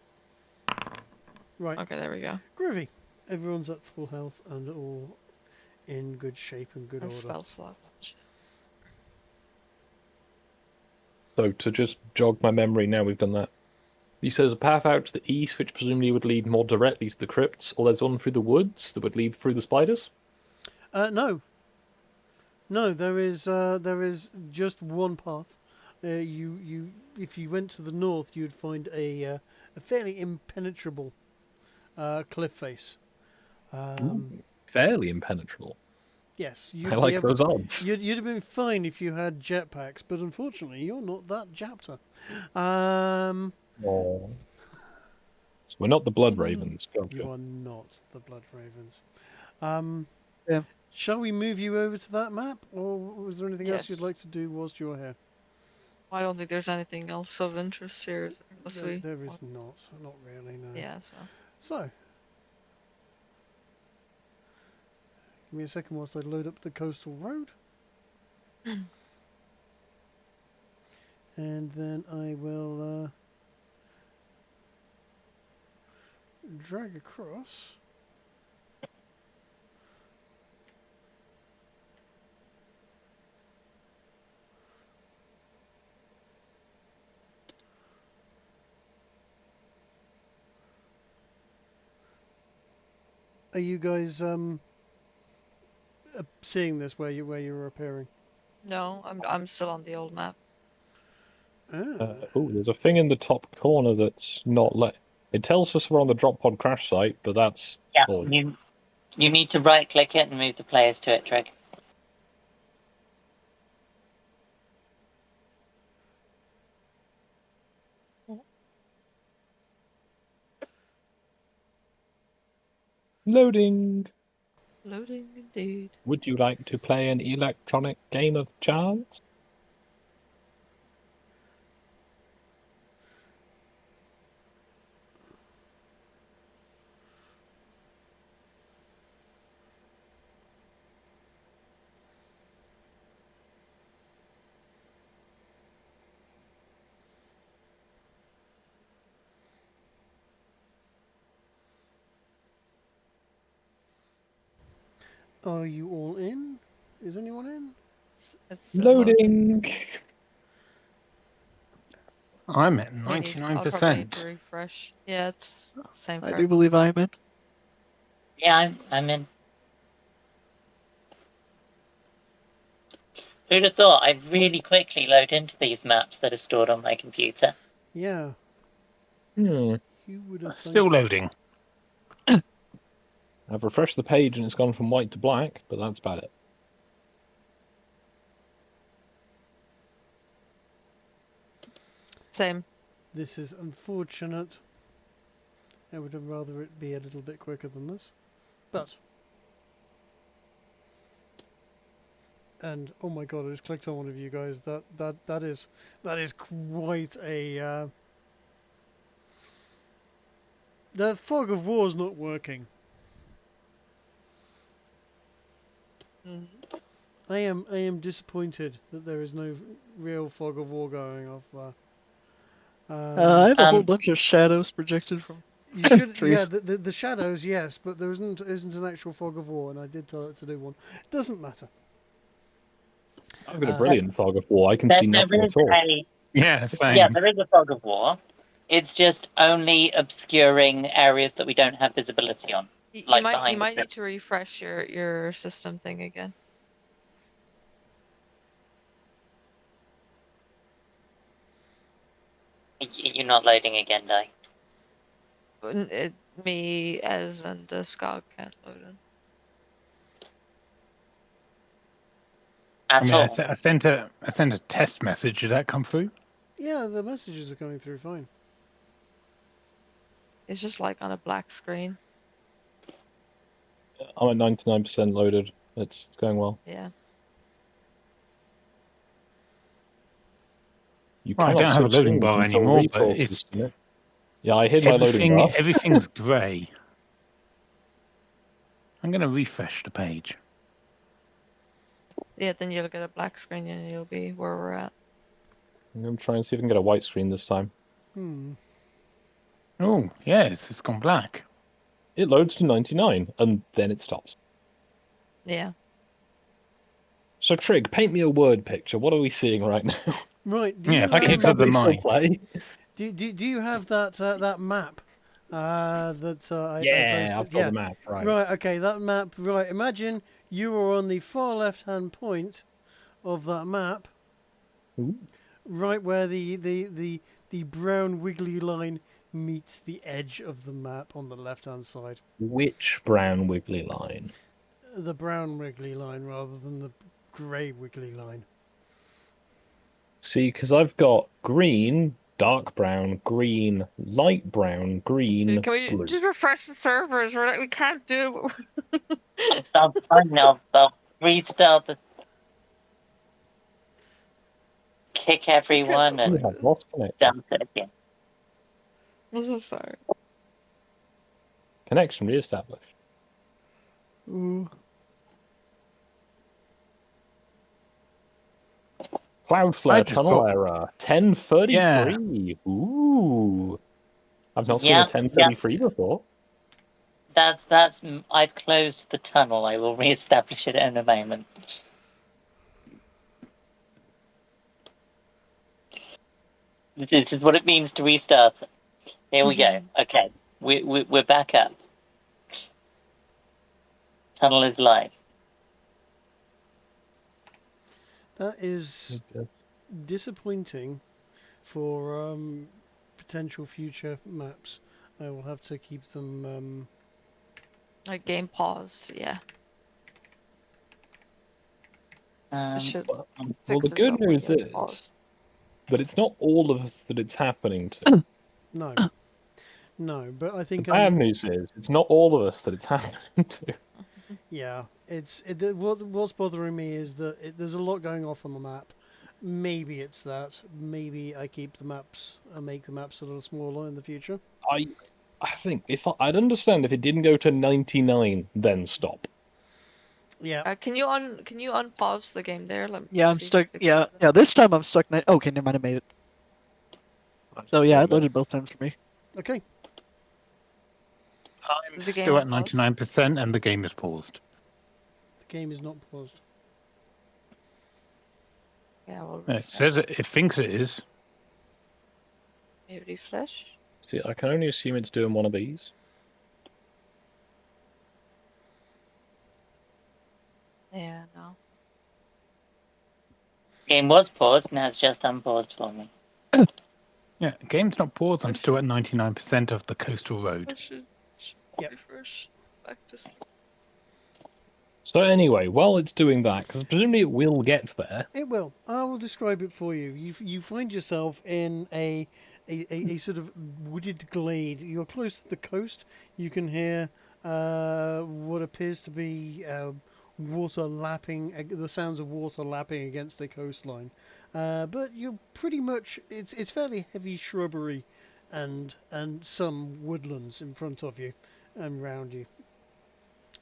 Right. Okay, there we go. Groovy. Everyone's at full health and all in good shape and good And order. spell slots and shit. So to just jog my memory, now we've done that. You said there's a path out to the east, which presumably would lead more directly to the crypts, or there's one through the woods that would lead through the spiders? No, there is just one path. If you went to the north, you'd find a fairly impenetrable cliff face. Fairly impenetrable. Yes, I like those odds. You'd have been fine if you had jetpacks, but unfortunately, you're not that japter. Oh. So we're not the Blood Ravens. Gotcha. You are not the Blood Ravens. Yeah. Shall we move you over to that map, or was there anything else you'd Yes. like to do whilst you're here? I don't think there's anything else of interest here, unless we. There is not really, no. Yeah, so. So, give me a second whilst I load up the coastal road. And then I will drag across. Are you guys seeing this where you're appearing? No, I'm still on the old map. Ah. Oh, there's a thing in the top corner that's not let. It tells us we're on the drop pod crash site, but that's Yeah, odd. You need to right-click it and move the players to it, Trig. Loading. Loading indeed. Would you like to play an electronic game of chance? Are you all in? Is anyone in? It's loading. Loading. I'm at I'll probably need to 99%. refresh. Yeah, it's the same for I do everyone. believe I'm in. Yeah, I'm in. Who'd have thought I'd really quickly load into these maps that are stored on my computer? Yeah. Hmm. You would have Still thunk it. loading. I've refreshed the page and it's gone from white to black, but that's about it. Same. This is unfortunate. I would have rather it be a little bit quicker than this. But... And oh my god, I just clicked on one of you guys. That is quite a the fog of war is not working. Mm-hmm. I am disappointed that there is no real fog of war going off there. I have a whole Um, bunch of shadows projected from You should, trees. yeah, the shadows, yes, but there isn't an actual fog of war, and I did tell it to do one. Doesn't matter. I've got a brilliant fog of war. I can there, see nothing there at is all. Yeah, same. yeah, there is a fog of war. It's just only obscuring areas that we don't have visibility on. You Like might behind the need to refresh your system thing again. You're not loading again, though. Me as and Skog can't load in. I At mean, all. I sent a test message. Did that come through? Yeah, the messages are coming through fine. It's just like on a black screen. I'm at 99% loaded. It's going well. Yeah. You Well, I cannot don't have a switch loading screens bar until anymore, but resources submit. Yeah, I hid my loading bar. everything's grey. I'm going to refresh the page. Yeah, then you'll get a black screen and you'll be where we're at. I'm going to try and see if I can get a white screen this time. Oh, yes, it's gone black. It loads to 99, and then it stops. Yeah. So, Trig, paint me a word picture. What are we seeing right now? Right. Yeah, Do you picture have, of the Still mind. play? do you have that map I Yeah, posted? I've got the map, right. Right. Okay, that map. Right. Imagine you are on the far left-hand point of that map, Ooh. right where the brown wiggly line meets the edge of the map on the left-hand side. Which brown wiggly line? The brown wiggly line rather than the grey wiggly line. See, because I've got green, dark brown, green, light brown, green, Can we blue. just refresh the servers? We can't do it. That's fine now. They'll restart the. Kick everyone We and have lost connection. dump it again. I'm so sorry. Connection reestablished. Ooh. Cloudflare tunnel error. 1033. Yeah. Ooh. I've not seen a Yeah, 1033 before. That's. I've closed the tunnel. I will reestablish it in a moment. This is what it means to restart it. Here we go. Okay, we're back up. Tunnel is live. That is disappointing for potential future maps. I will have to keep them Like game paused, yeah. It should Well, fix the this good up when news you is pause. that it's not all of us that it's happening to. No, no, but I The think bad news is it's not all of us that it's happening to. yeah, what's bothering me is that there's a lot going off on the map. Maybe it's that. Maybe I keep the maps and make the maps a little smaller in the future. I think I'd understand if it didn't go to 99, then stop. Yeah, Can you unpause the game there? Let me Yeah, I'm see if stuck. it fixes Yeah, it. yeah. This time I'm stuck. Okay, never mind. I made it. So yeah, it loaded both times for me. okay. I'm Is the game still at unpaused? 99% and the game is paused. The game is not paused. Yeah, we'll It refresh. says it thinks it is. Maybe refresh. See, I can only assume it's doing one of these. Yeah, no. Game was paused and has just unpaused for me. Yeah, game's not paused. I'm still at 99% of the coastal road. I should Yep. refresh back to So anyway, while it's doing that, because presumably it will get there. It will. I will describe it for you. You find yourself in a sort of wooded glade. You're close to the coast. You can hear what appears to be water lapping, the sounds of water lapping against the coastline. But you're pretty much it's fairly heavy shrubbery and some woodlands in front of you and round you.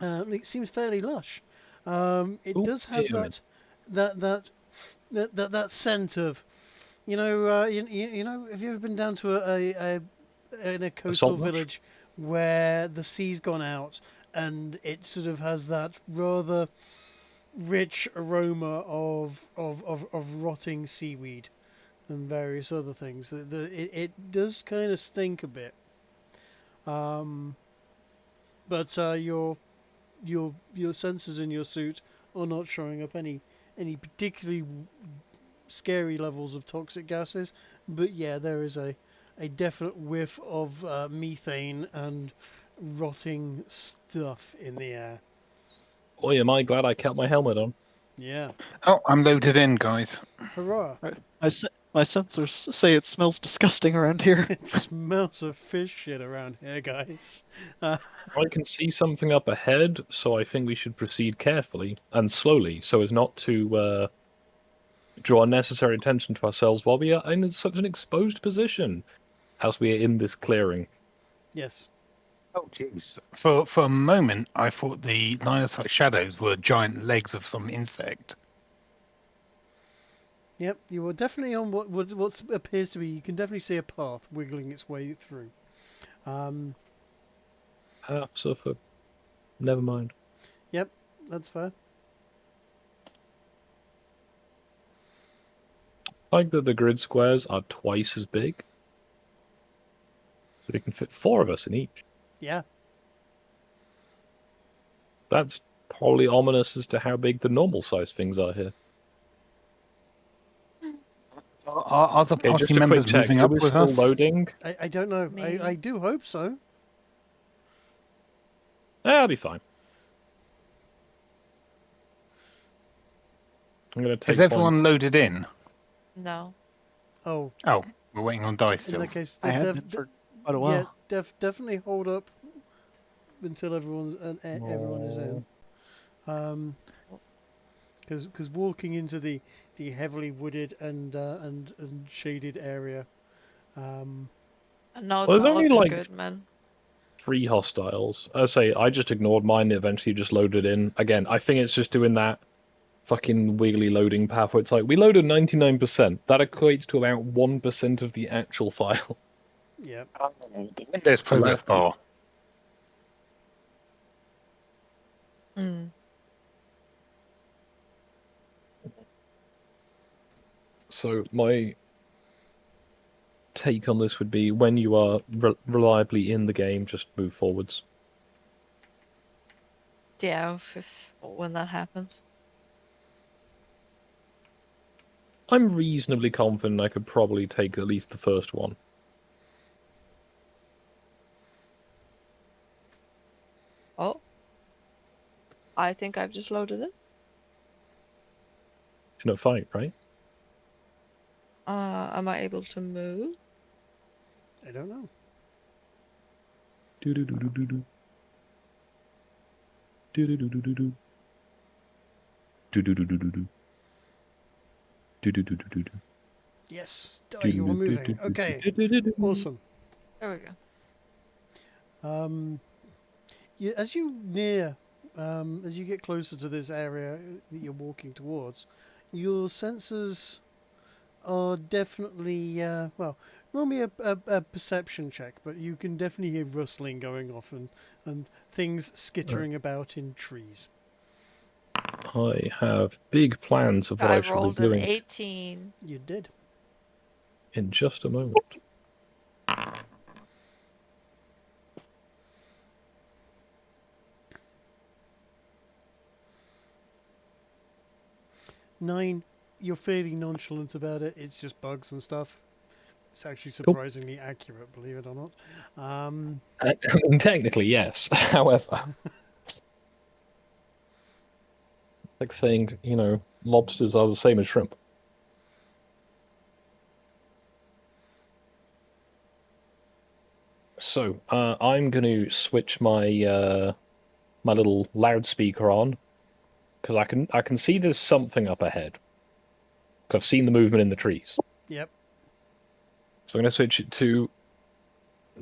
It seems fairly lush. It Ooh, does have damn that scent of, you know, have you ever been down to in a coastal salt marsh? village where the sea's gone out and it sort of has that rather rich aroma of rotting seaweed and various other things. It does kind of stink a bit. But your sensors in your suit are not showing up any particularly scary levels of toxic gases, but yeah, there is a definite whiff of methane and rotting stuff in the air. Boy, am I glad I kept my helmet on. Yeah, Oh, I'm loaded in, guys. hurrah! My sensors say it smells disgusting around here. It smells of fish shit around here, guys. I can see something up ahead, so I think we should proceed carefully and slowly, so as not to draw unnecessary attention to ourselves while we are in such an exposed position as we are in this clearing. Yes. Oh, jeez. For a moment, I thought the line of sight shadows were giant legs of some insect. Yep, you are definitely on what appears to be. You can definitely see a path wiggling its way through. So for never mind. Yep, that's fair. I like that the grid squares are twice as big, so they can fit 4 of us in each. Yeah. That's probably ominous as to how big the normal size things are here. Are the Okay, party just a quick members check. moving Who up is with still us? loading? I don't know. Me. I do hope so. I'll be fine. I'm going to take Is everyone loaded in? No. Oh, Oh, we're waiting on dice in still. that case, I have been for quite a while. yeah, definitely hold up until everyone is in. Because walking into the heavily wooded and shaded area. No, it's Well, there's not only, looking like, good, man. 3 hostiles. I just ignored mine. It eventually just loaded in. Again, I think it's just doing that fucking wiggly loading path where it's like, we loaded 99%. That equates to about 1% of the actual file. Yeah. The Windows progress bar. Hmm. So my take on this would be, when you are reliably in the game, just move forwards. Yeah, when that happens. I'm reasonably confident I could probably take at least the first one. Oh, I think I've just loaded it. In a fight, right? Am I able to move? I don't know. Do-do-do-do-do-do. Do-do-do-do-do-do. Do-do-do-do-do-do. Do-do-do-do-do-do. Yes, you are moving. Okay, awesome. There we go. As you get closer to this area that you're walking towards, your senses are definitely well. Roll me a perception check, but you can definitely hear rustling going off and things skittering about in trees. I have big plans of what I shall be rolled an doing 18. You did. in just a moment. Nine, you're fairly nonchalant about it. It's just bugs and stuff. It's actually surprisingly accurate, believe it or not. I mean, technically, yes. However, it's like saying, lobsters are the same as shrimp. So, I'm going to switch my my little loudspeaker on, because I can see there's something up ahead. Because I've seen the movement in the trees. Yep. So I'm going to switch it to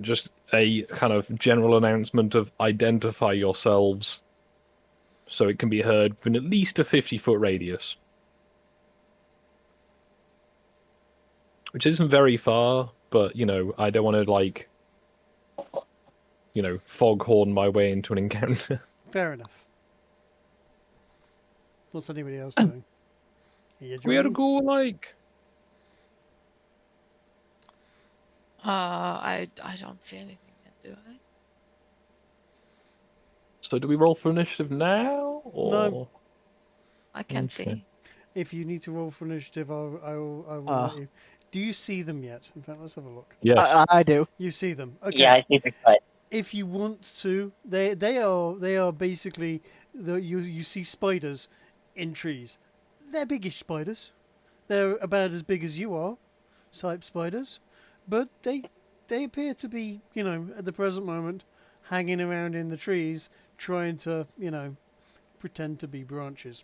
just a kind of general announcement of identify yourselves, so it can be heard within at least a 50-foot radius. Which isn't very far, but, I don't want to, foghorn my way into an encounter. Fair enough. What's anybody else doing? We had to go, I don't see anything yet, do I? So do we roll for initiative now? Or... No. I can't Okay. see. If you need to roll for initiative, I will let you. Do you see them yet? In fact, let's have a look. Yes. I do. You see them. Okay. Yeah, I see the cut. If you want to, they are basically you see spiders in trees. They're biggish spiders. They're about as big as you are, type spiders, but they appear to be, at the present moment, hanging around in the trees, trying to, pretend to be branches.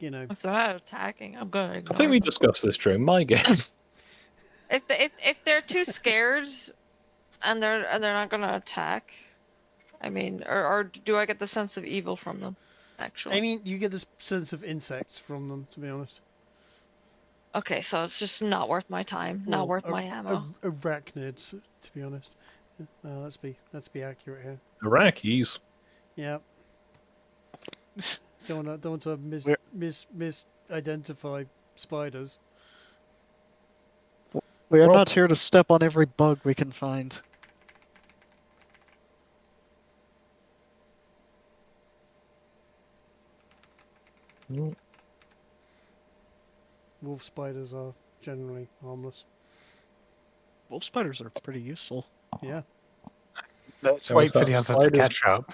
If they're not attacking, I'm gonna ignore I think we them. discussed this during my game. If they're too scared and they're not gonna attack, I mean, or do I get the sense of evil from them? Actually, I mean, you get this sense of insects from them, to be honest. okay, so it's just not worth my time, not worth my ammo. Arachnids, to be honest. Let's be accurate here. Iraqis. Yeah. Don't want to misidentify spiders. We are Well- not here to step on every bug we can find. Wolf spiders are generally harmless. Wolf spiders are pretty useful. Yeah. Let's So wait what's for the that, others to spiders? catch up.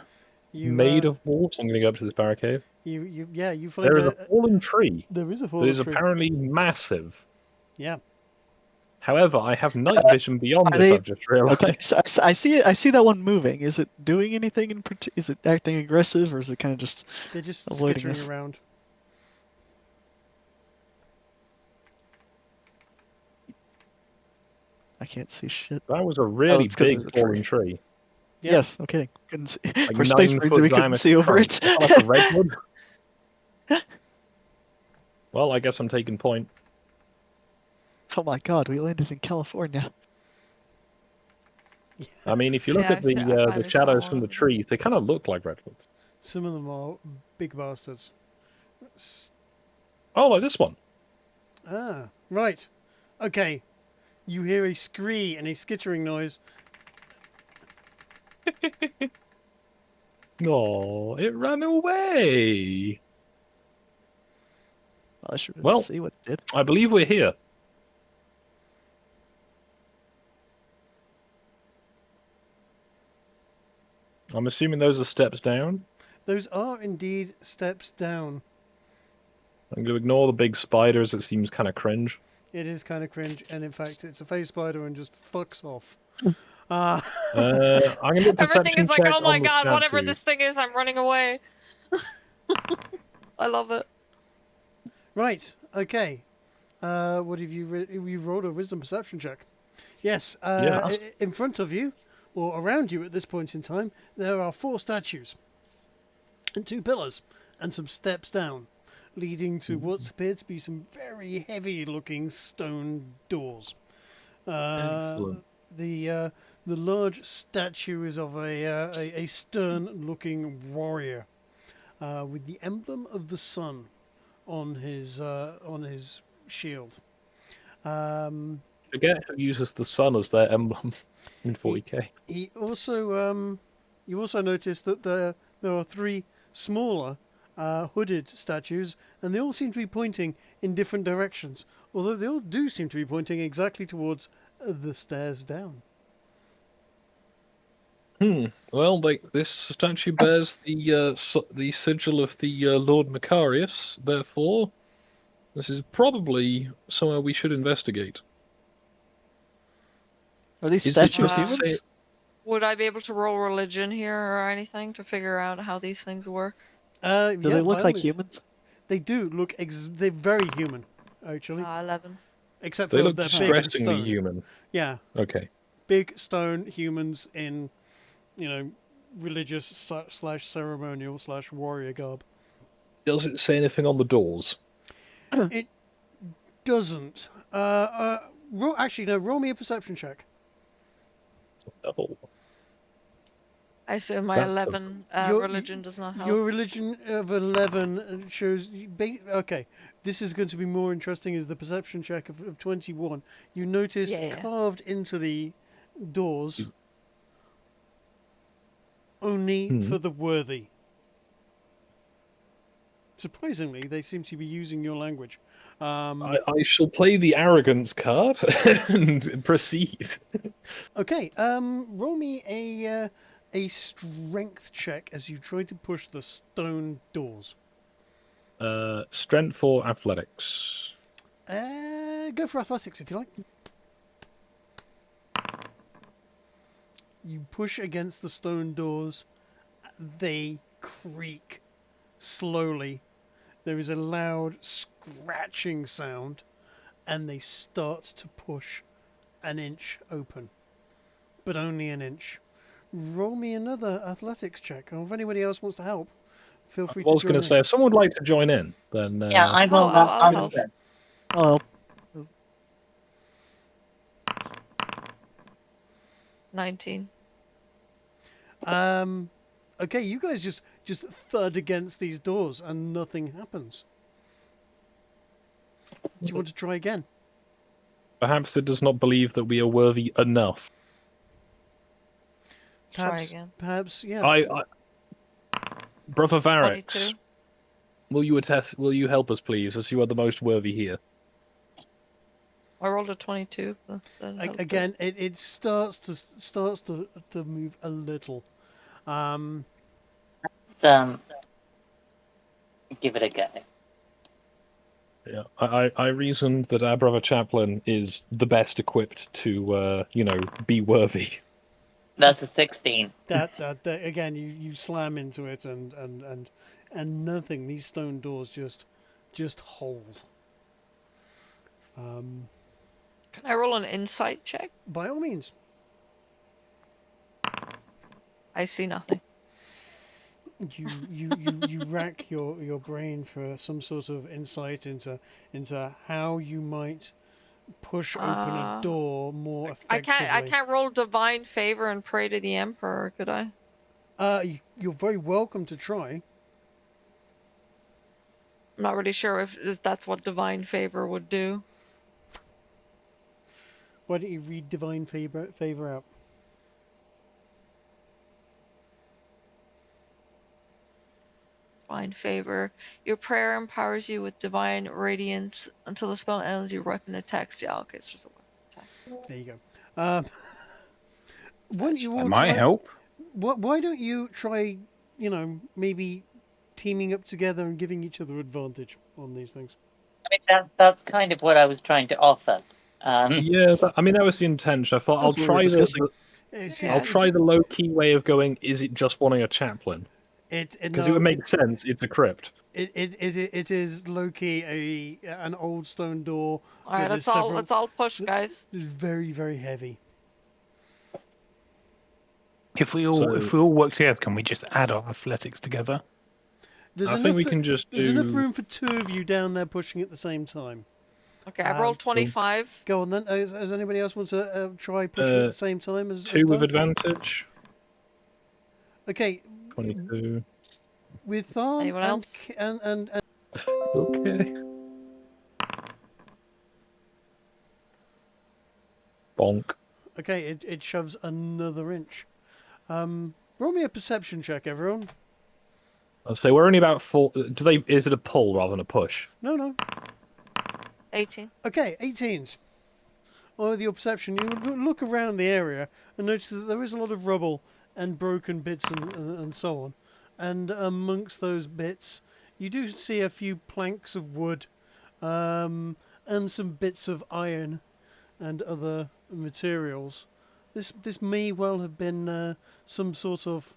You Made of wolves. I'm going to go up to this barricade. you find There is a fallen tree there is a that fallen is tree. apparently massive. Yeah. However, I have night vision beyond Are this, they- I've just realized. Okay, so I see it. I see that one moving. Is it doing anything in particular? Is it acting aggressive, or is it kind of just? They're just avoiding skittering us. around. I can't see shit. That was a really it's 'cause big there's a tree. fallen tree. Yeah. Yes. Okay. Couldn't see. Like For space 9 marines, foot we couldn't diameter see over trunk. it. It's like a redwood. Well, I guess I'm taking point. Oh my God, we landed in California. I mean, if you look Yeah, at I see- I the finally saw shadows one from the over there. trees, they kind of look like redwoods. Some of them are big bastards. Oh, like this one. Ah, right. Okay. You hear a scree and a skittering noise. No, it ran away. I should Well- see what it did. I believe we're here. I'm assuming those are steps down. Those are indeed steps down. I'm going to ignore the big spiders. It seems kind of cringe. It is kind of cringe, and in fact, it's a face spider and just fucks off. I'm going to do a Everything perception is like, check oh my on the god, whatever statue. this thing is, I'm running away. I love it. Right. Okay. What have you rolled a wisdom perception check? Yes. Yes. In front of you, or around you at this point in time, there are 4 statues and 2 pillars and some steps down, leading to what appear to be some very heavy-looking stone doors. Excellent. The large statue is of a stern-looking warrior with the emblem of the sun on his shield. Forget who uses the sun as their emblem in 40k. He also you also notice that there are 3 smaller hooded statues, and they all seem to be pointing in different directions. Although they all do seem to be pointing exactly towards the stairs down. Well, this statue bears the sigil of the Lord Macarius. Therefore, this is probably somewhere we should investigate. Are these Is it statues just humans? Would I be able to roll religion here or anything to figure out how these things work? Do they look like humans? They do look. They're very human, actually. 11. Except They for look they're big and distressingly stone. human. Yeah, Okay. big stone humans in, religious / ceremonial / warrior garb. Does it say anything on the doors? It doesn't. Actually, no. Roll me a perception check. Oh. I assume my That's 11 Your- religion does not help. Your religion of 11 shows. Okay, this is going to be more interesting. Is the perception check of 21? You noticed Yeah. carved into the doors only for the worthy. Surprisingly, they seem to be using your language. I shall play the arrogance card and proceed. Okay, roll me a strength check as you try to push the stone doors. Strength or athletics? Go for athletics if you like. You push against the stone doors. They creak slowly. There is a loud scratching sound, and they start to push an inch open, but only an inch. Roll me another athletics check, or if anybody else wants to help, feel free I was to going join to say, if someone would like to join in, then... Yeah, I will. I'll I'll help. do it. Oh, 19. Okay, you guys just thud against these doors and nothing happens. Do you want to try again? Perhaps it does not believe that we are worthy enough. Try again. Perhaps, yeah. I Brother Varix, 22. will you attest? Will you help us, please, as you are the most worthy here? I rolled a 22. Again, it starts to move a little. Let's give it a go. Yeah, I reasoned that our brother Chaplain is the best equipped to, be worthy. That's a 16. That again, you slam into it and nothing. These stone doors just hold. Can I roll an insight check? By all means. I see nothing. You rack your brain for some sort of insight into how you might push open a door more effectively. I can't roll divine favor and pray to the emperor, could I? You're very welcome to try. I'm not really sure if that's what divine favor would do. Why don't you read divine favor out? Divine favor. Your prayer empowers you with divine radiance until the spell ends. Your weapon attacks. Yeah, okay, it's just a weapon attack. There you go. Wouldn't you all That might try, help. why don't you try, maybe teaming up together and giving each other advantage on these things? I mean, that's kind of what I was trying to offer. Yeah, I mean that was the intention. I thought That's what we're discussing. I'll try the low key way of going. Is it just wanting a chaplain? Because it would make sense. It's a crypt. It is low key an old stone door. All right, let's all push, guys. It's very, very heavy. If we all work together, can we just add our athletics together? I think we can just There's enough room for two of you down there pushing at the same time. Okay, I rolled 25. Go on then. Does anybody else want to try pushing at the same time as two with Thar? advantage? Okay. 22. With Thar Anyone else? and Okay. Bonk. okay, it shoves another inch. Roll me a perception check, everyone. I'll say we're only about 4. Is it a pull rather than a push? No. 18. Okay, 18s. With your perception, you look around the area and notice that there is a lot of rubble and broken bits and so on. And amongst those bits, you do see a few planks of wood and some bits of iron and other materials. This may well have been some sort of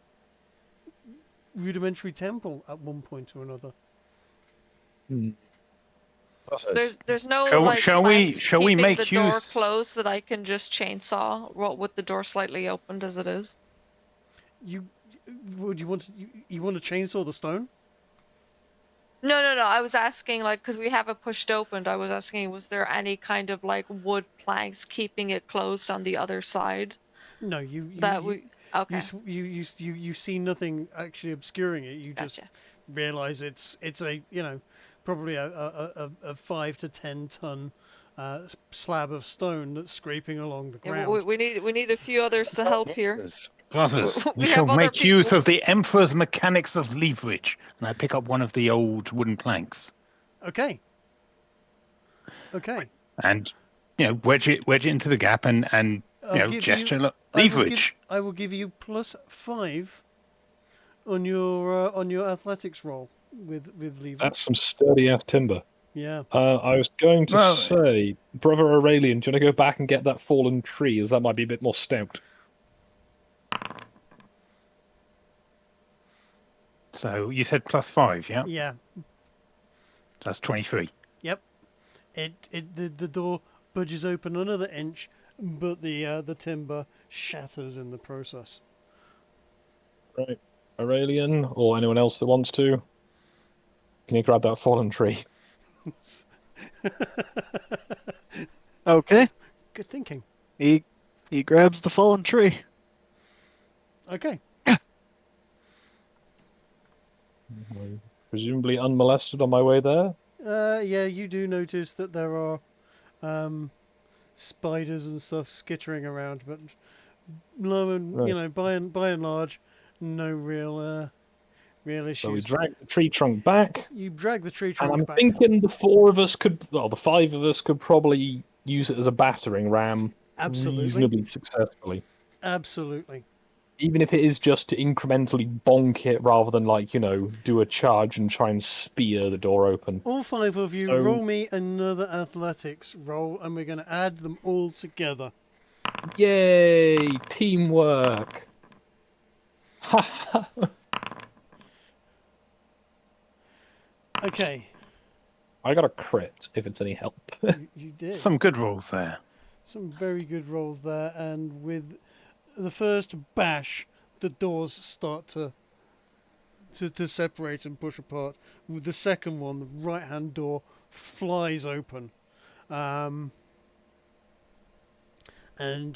rudimentary temple at one point or another. There's no Shall we keeping make the door use? closed that I can just chainsaw with the door slightly opened as it is? You want to chainsaw the stone? No. I was asking, because we have it pushed open. I was asking, was there any kind of wood planks keeping it closed on the other side? No, Okay. You see nothing actually obscuring it. You just realize it's a probably a 5 to 10 ton slab of stone that's scraping along the ground. Yeah, we need a few others to help here. Brothers, we We shall have other make use peoples. of the Emperor's mechanics of leverage. And I pick up one of the old wooden planks. Okay. And, wedge it into the gap and gesture leverage. I will give you +5 on your athletics roll with leverage. That's some sturdy ass timber. Yeah. I was going to say, Brother Aurelian, do you want to go back and get that fallen tree, as that might be a bit more stout? So you said +5, yeah? Yeah. That's 23. Yep. The door budges open another inch, but the timber shatters in the process. Right. Aurelian, or anyone else that wants to, can you grab that fallen tree? Okay. Good thinking. He grabs the fallen tree. Okay. Presumably unmolested on my way there. Yeah, you do notice that there are spiders and stuff skittering around, but by and large, no real issues. So we drag the tree trunk back. You drag the tree trunk and I'm back. thinking the 5 of us could probably use it as a battering ram. Absolutely. Reasonably successfully. Absolutely. Even if it is just to incrementally bonk it rather than do a charge and try and spear the door open. All 5 of you roll me another athletics roll, and we're going to add them all together. Yay! Teamwork! Okay. I got a crit, if it's any help. You did. Some good rolls there. Some very good rolls there, and with the first bash, the doors start to separate and push apart. With the second one, the right-hand door flies open, and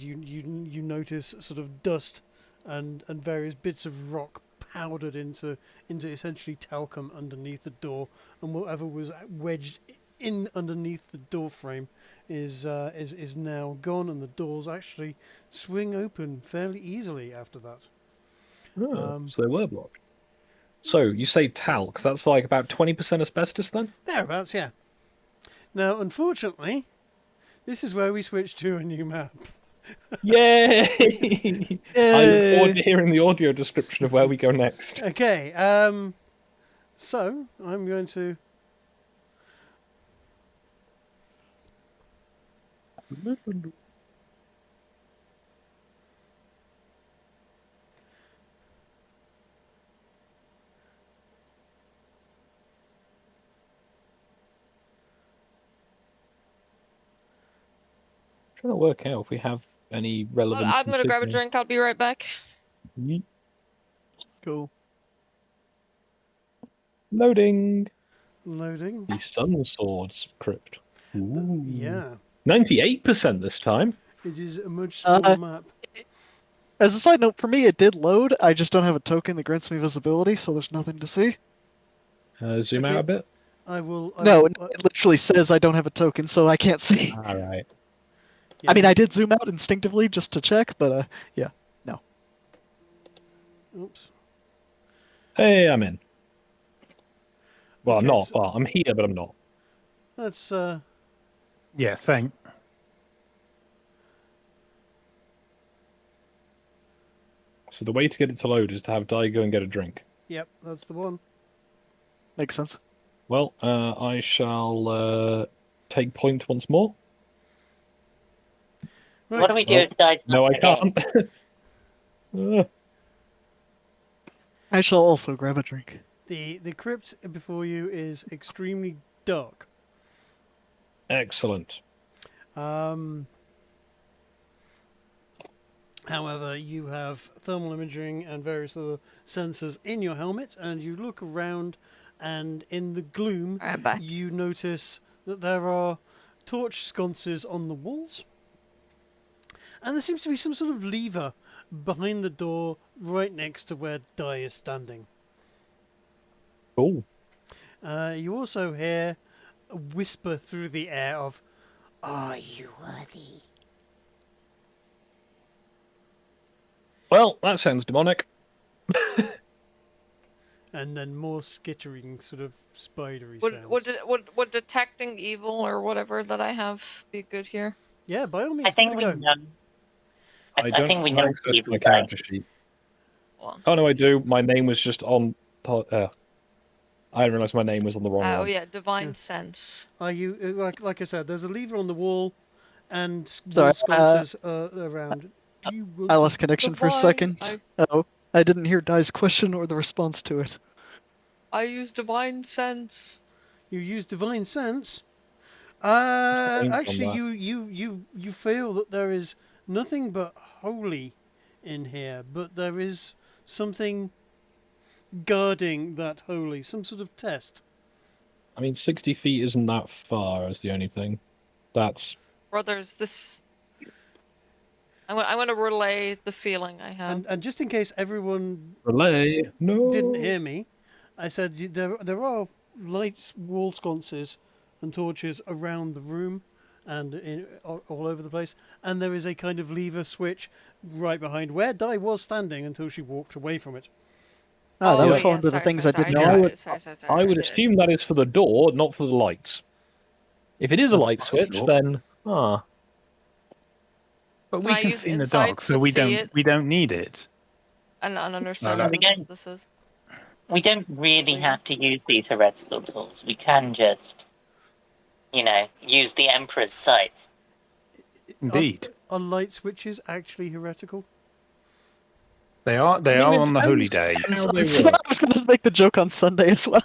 you notice sort of dust and various bits of rock powdered into essentially talcum underneath the door, and whatever was wedged in underneath the door frame is now gone, and the doors actually swing open fairly easily after that. So they were blocked. So you say talc, that's like about 20% asbestos then? Thereabouts, yeah. Now, unfortunately, this is where we switch to a new map. Yay! I look forward to Yay. hearing the audio description of where we go next. Okay, so I'm going to. Trying to work out if we have any relevant. I'm gonna grab a drink. I'll be right back. Cool. Loading. Loading. The Sun Swords crypt. Ooh. Yeah, 98% this time. it is a much smaller map. As a side note, for me, it did load. I just don't have a token that grants me visibility, so there's nothing to see. Zoom Okay. out a bit. I will. No, it literally says I don't have a token, so I can't see. All right. yeah. I mean, I did zoom out instinctively just to check, but yeah. Oops. Hey, I'm in. Well, I'm Okay, not. so- Well, I'm here, but I'm not. That's Yeah, same. So the way to get it to load is to have Dai go and get a drink. Yep, that's the one. Makes sense. Well, I shall take point once more. Right. What do we do Well, if Dice No, I not again? can't. I shall also grab a drink. The crypt before you is extremely dark. Excellent. However, you have thermal imaging and various other sensors in your helmet, and you look around, and in the gloom, All right, back. you notice that there are torch sconces on the walls, and there seems to be some sort of lever behind the door right next to where Dai is standing. Cool. You also hear a whisper through the air of, "Are you worthy?" Well, that sounds demonic. And then more skittering, sort of spidery sounds. Would detecting evil or whatever that I have be good here? Yeah, by all means, I think give we it a go. know. I don't think we have know. access to my Evil character sheet. Well, Oh no, I do. My name was just on. I didn't realize my name was on the wrong oh one. yeah, divine Yeah. sense. Are you like I said? There's a lever on the wall, and Sorry, wall sconces around. Do you want I to- lost connection for a Divine- second. Oh, I didn't hear Dai's question or the response to it. I use divine sense. You use divine sense. Names on Actually, that. you feel that there is nothing but holy in here, but there is something guarding that holy, some sort of test. I mean, 60 feet isn't that far. Is the only thing. That's Brothers, this. I'm gonna relay the feeling I have. And just in case everyone relay. No. didn't hear me, I said there are lights, wall sconces, and torches around the room, and all over the place. And there is a kind of lever switch right behind where Dai was standing until she walked away from it. Ah, that Oh, would yeah, fall under the sorry, things sorry, I didn't sorry, know. I did would- sorry, I would did- assume that is for the door, not for the lights. If it is a That's light what I switch, thought. then But Can we I can use see in the insight dark, so to we see it? don't need it. And understand No, what we don't. this is. We don't really Sweet. have to use these heretical tools. We can just, use the Emperor's sight. Indeed, Are light switches actually heretical? they are. They I mean, are it on the holy depends. day. How they So work. I was going to make the joke on Sunday as well.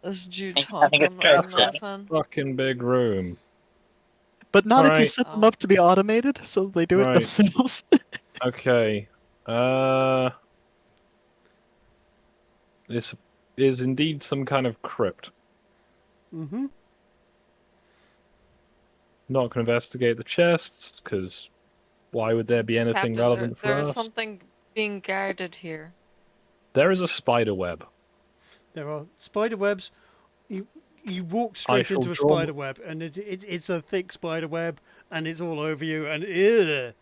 This Jew I talk, think it's I'm not true. a fan. Fucking big room. But not if you Alright. set them up to be automated, so they do it Right. themselves. Okay. This is indeed some kind of crypt. Mm-hmm. Not going to investigate the chests, because why would there be anything Captain, relevant for there's us? something being guarded here. There is a spider web. There are spider webs. You walk straight shall into a draw- spider web, and it's a thick spider web, and it's all over you, and ugh,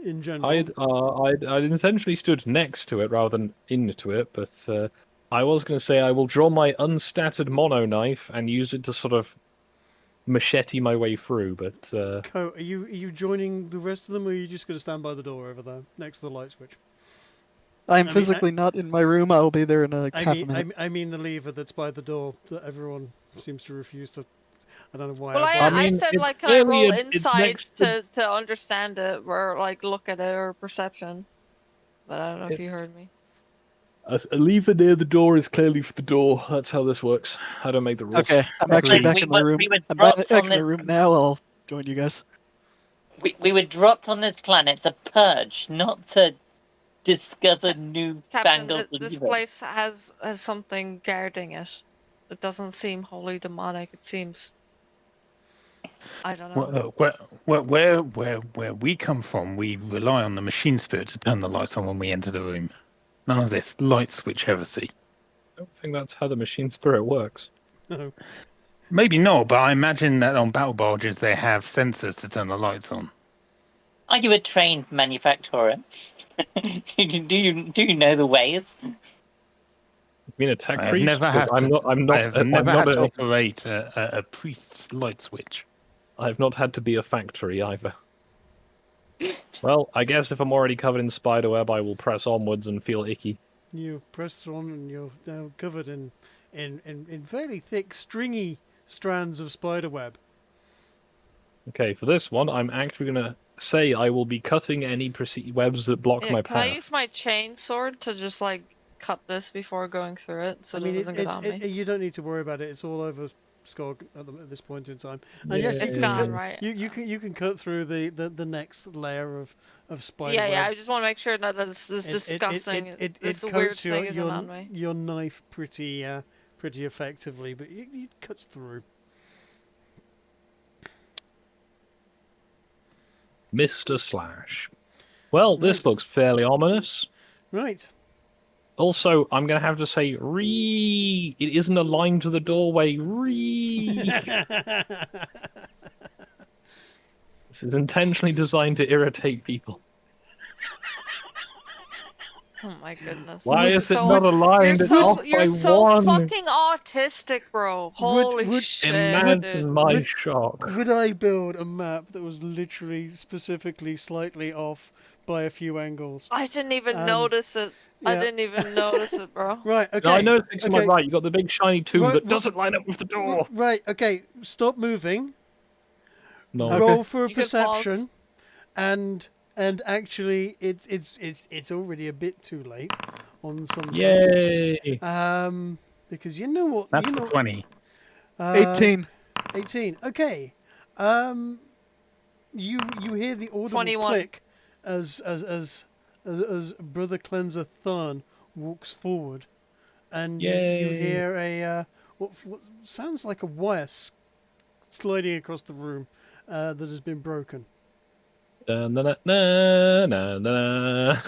in general. I'd intentionally stood next to it rather than into it, but I was going to say I will draw my unstatted mono knife and use it to sort of machete my way through, but Co, are you joining the rest of them, or are you just going to stand by the door over there next to the light switch? I'm I mean, physically not in my room. I'll be there in a half a minute. I mean the lever that's by the door that everyone seems to refuse to. I don't know why. Well, I I mean, said it's like, can I clearly roll it's insight next to- to understand it, or like look at it or perception? But I don't know if you heard me. A lever near the door is clearly for the door. That's how this works. I don't make the rules. Okay, I'm actually Like, back in the room. we were I'm back dropped in on the this. room now. I'll join you guys. We were dropped on this planet to purge, not to discover new Captain, fangled this levers. place has something guarding it. It doesn't seem wholly demonic. It seems. I don't know. Where we come from, we rely on the machine spirit to turn the lights on when we enter the room. None of this light switch heresy. I don't think that's how the machine spirit works. No. Maybe not, but I imagine that on battle barges they have sensors to turn the lights on. Are you a trained manufacturer? do you know the ways? You mean a tech I have priest? never had I'm to. not. I'm not. I have I'm never not had to a- operate a priest's light switch. I've not had to be a factory either. Well, I guess if I'm already covered in spiderweb, I will press onwards and feel icky. You press on, and you're now covered in fairly thick, stringy strands of spiderweb. Okay, for this one, I'm actually going to say I will be cutting any webs that block Yeah, my can I path. use my chain sword to just like cut this before going through it, so I mean, it doesn't get on me? you don't need to worry about it. It's all over Skog at this point in time. And Yeah. yes, It's you can gone, cut, right? you can cut through the next layer of spider Yeah, web. I just want to make sure that this disgusting, this weird coats thing isn't on me. your knife pretty effectively, but it cuts through. Mr. Slash. Well, this Right. looks fairly ominous. Right. Also, I'm going to have to say, it isn't aligned to the doorway. This is intentionally designed to irritate people. Oh my goodness. Why is it So- not aligned? It's off You're by so one. fucking autistic, bro. Holy would- shit, Imagine dude. my shock. Would I build a map that was literally specifically slightly off by a few angles? I didn't even Um, notice it. I yeah. didn't even notice it, bro. Right. Okay. No, I know it's to my okay. right. You've got the big shiny tomb Right, that doesn't line up with the door. Right. Okay. Stop moving. No. Okay. Roll for a You can pause. perception, and actually, it's already a bit too late on some. fronts. Yay! Because you know what? That's you for know, 20. 18. 18. Okay. You hear the audible 21. click as Brother Cleanser Thurn walks forward, and you Yay. hear a what sounds like a wire sliding across the room that has been broken. Na, na, na, na, na.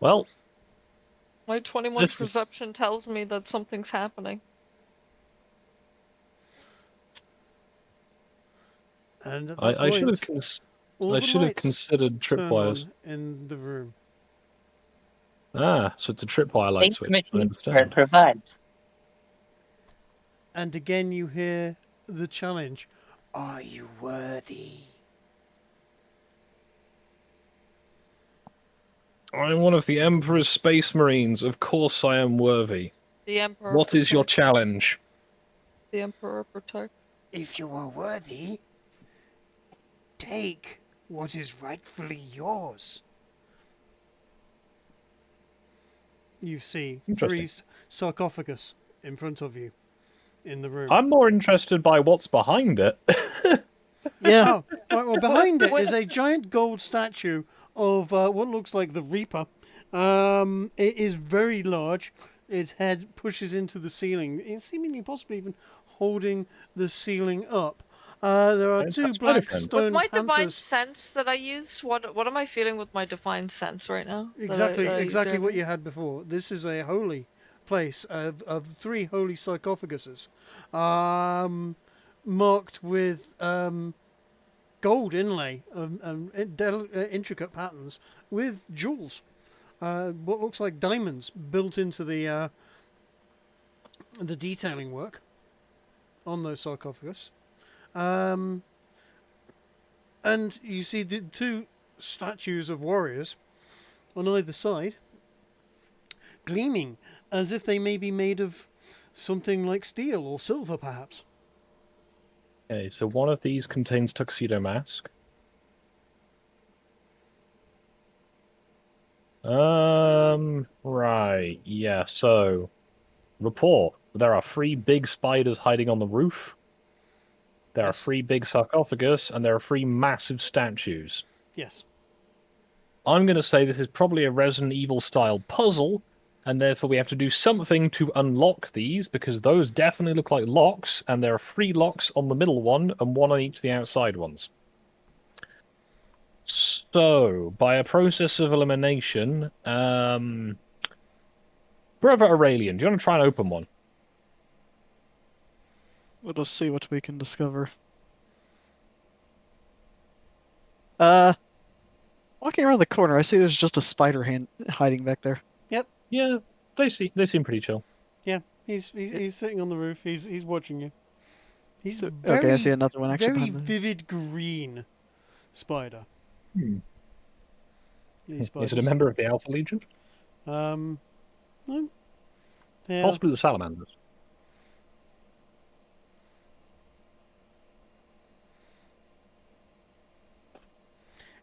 Well, My 21 This is- perception tells me that something's happening. And at that I should have point, all I the should have lights considered turn tripwires. on in the room. Ah, so it's a tripwire light Think switch. the I machine spirit understand. provides. And again, you hear the challenge: "Are you worthy?" I'm one of the Emperor's Space Marines. Of course I am worthy. The Emperor. What is your protect. challenge? The Emperor protect. If you are worthy, take what is rightfully yours. You see Interesting. three sarcophagus in front of you in the room. I'm more interested by what's behind it. Yeah. Oh, well, behind it Wait. is a giant gold statue of what looks like the Reaper. It is very large. Its head pushes into the ceiling, seemingly possibly even holding the ceiling up. There are Right, two that's black Spider-Friend. stone With my divine panthers. sense that I used, what am I feeling with my divine sense right now? Exactly, that I used exactly what earlier? you had before. This is a holy place of three holy sarcophaguses, marked with gold inlay, intricate patterns with jewels. what looks like diamonds built into the detailing work on those sarcophagus. And you see the two statues of warriors on either side, gleaming as if they may be made of something like steel or silver, perhaps. Okay, so one of these contains tuxedo mask. Right, yeah, so report. There are 3 big spiders hiding on the roof. There are Yes. 3 big sarcophagus, and there are 3 massive statues. Yes. I'm going to say this is probably a Resident Evil style puzzle, and therefore we have to do something to unlock these, because those definitely look like locks, and there are 3 locks on the middle one, and 1 on each of the outside ones. So, by a process of elimination, Brother Aurelian, do you want to try and open one? Let us see what we can discover. Walking around the corner, I see there's just a spider hand hiding back there. Yeah, they seem pretty chill. Yeah, he's sitting on the roof. He's watching you. He's So- very, okay, I see another one actually very behind the... vivid green spider. These Is spiders. it a member of the Alpha Legion? No. Yeah. Possibly the Salamanders.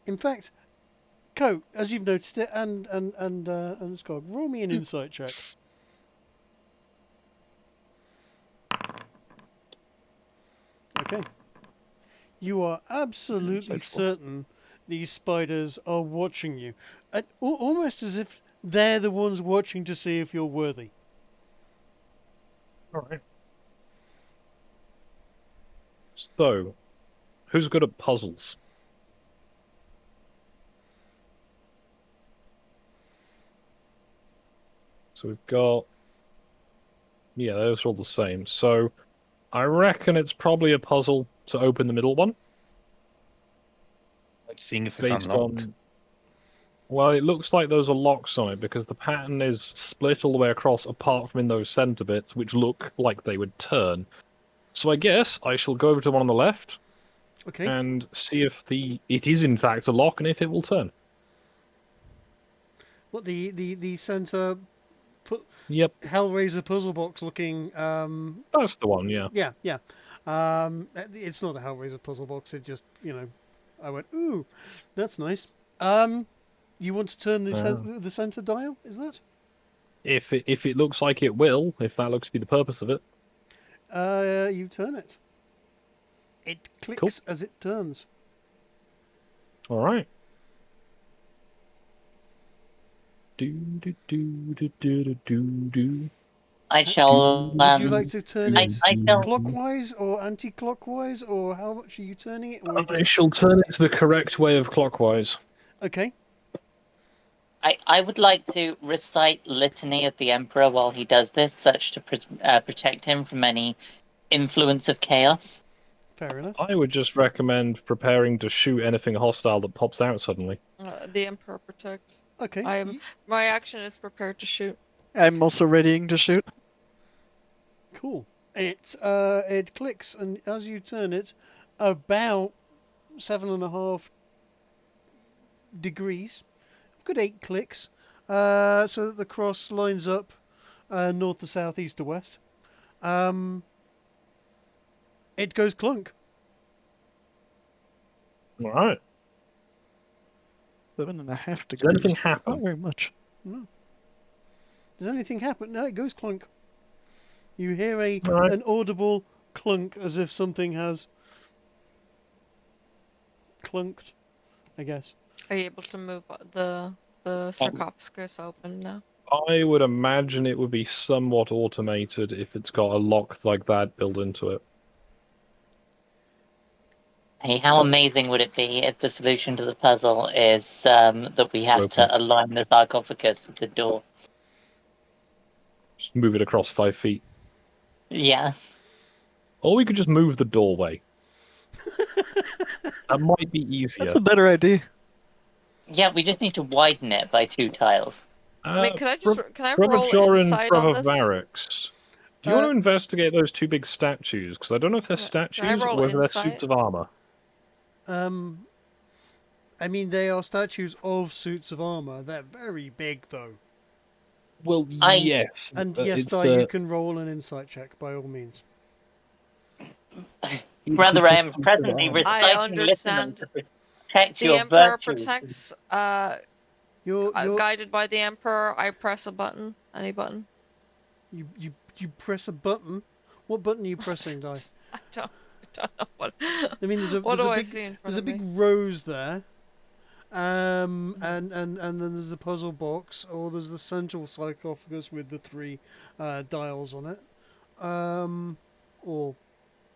In fact, Coat, as you've noticed it, and Skog, roll me an insight check. Okay. You are absolutely Insightful. certain these spiders are watching you, almost as if they're the ones watching to see if you're worthy. Alright. So, who's good at puzzles? So we've got... Yeah, those are all the same. So, I reckon it's probably a puzzle to open the middle one. Like seeing if it's Based unlocked. on... Well, it looks like those are locks on it, because the pattern is split all the way across, apart from in those center bits, which look like they would turn. So I guess I shall go over to the one on the left, Okay. and see if it is in fact a lock, and if it will turn. What the center Yep, Hellraiser puzzle box looking that's the one, yeah. yeah. It's not a Hellraiser puzzle box. It just, I went, ooh, that's nice. You want to turn the center dial? Is that? If it looks like it will, if that looks to be the purpose of it. You turn it. It clicks as it turns. Alright. Do. I shall. Would you like to turn I it shall. clockwise or anti-clockwise, or how much are you turning it? Or I shall turn it the correct way of clockwise. Okay. I would like to recite Litany of the Emperor while he does this, such to protect him from any influence of chaos. Fair enough. I would just recommend preparing to shoot anything hostile that pops out suddenly. The Emperor protects. Okay. My action is prepared to shoot. I'm also readying to shoot. Cool. It clicks, and as you turn it, about 7.5 degrees. Good 8 clicks, so that the cross lines up north to south, east to west. It goes clunk. Alright. 7.5 degrees. Does anything happen? Not very much. No. Does anything happen? No, it goes clunk. You hear Alright. an audible clunk, as if something has clunked, I guess. Are you able to move the sarcophagus open now? I would imagine it would be somewhat automated if it's got a lock like that built into it. Hey, how amazing would it be if the solution to the puzzle is that we have to align the sarcophagus with the door? Just move it across 5 feet. Yeah. Or we could just move the doorway. That might be easier. That's a better idea. Yeah, we just need to widen it by 2 tiles. I mean, can I Brother roll Joran, insight Brother on this? Varix, do you want to investigate those 2 big statues? Because I don't know if they're Can I statues roll or whether they're insight? suits of armor. I mean, they are statues of suits of armor. They're very big, though. Well, I- yes. And but yes, it's Di, you can roll an insight check by all means. Brother, I am suits of presently armor. I reciting litany understand. to protect The your Emperor virtues. protects. You're Guided by the Emperor, I press a button. Any button. you press a button. What button are you pressing, Di? I don't know what. I mean, there's a what there's do a I big see in front there's a of me? big rose there. And then there's a puzzle box, or there's the central sarcophagus with the 3 dials on it, or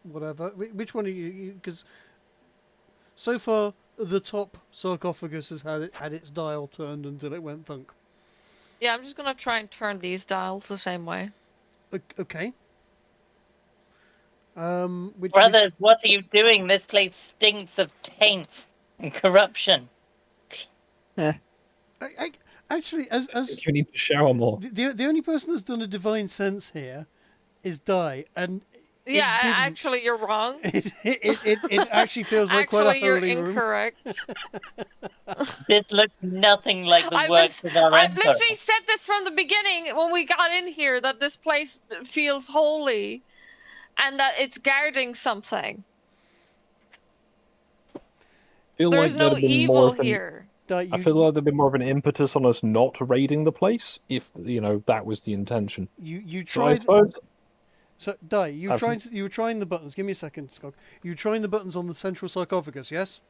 whatever. Which one are you? Because so far the top sarcophagus has had its dial turned until it went thunk. Yeah, I'm just gonna try and turn these dials the same way. Okay. Brothers, what are you doing? This place stinks of taint and corruption. Actually, as You need to shower more. the only person that's done a divine sense here is Di, and Yeah, didn't. actually, you're wrong. It actually feels like quite a Actually, you're holy room. incorrect. This looks nothing like the I've works of our I've emperor. literally said this from the beginning when we got in here, that this place feels holy and that it's guarding something. Feel There's like there'd no have been more evil of an- here. Di, I feel like there'd be more of an impetus on us not raiding the place if that was the intention. you So I tried. suppose So Di, you were Absolutely. you were trying the buttons. Give me a second, Skog. You were trying the buttons on the central sarcophagus, yes?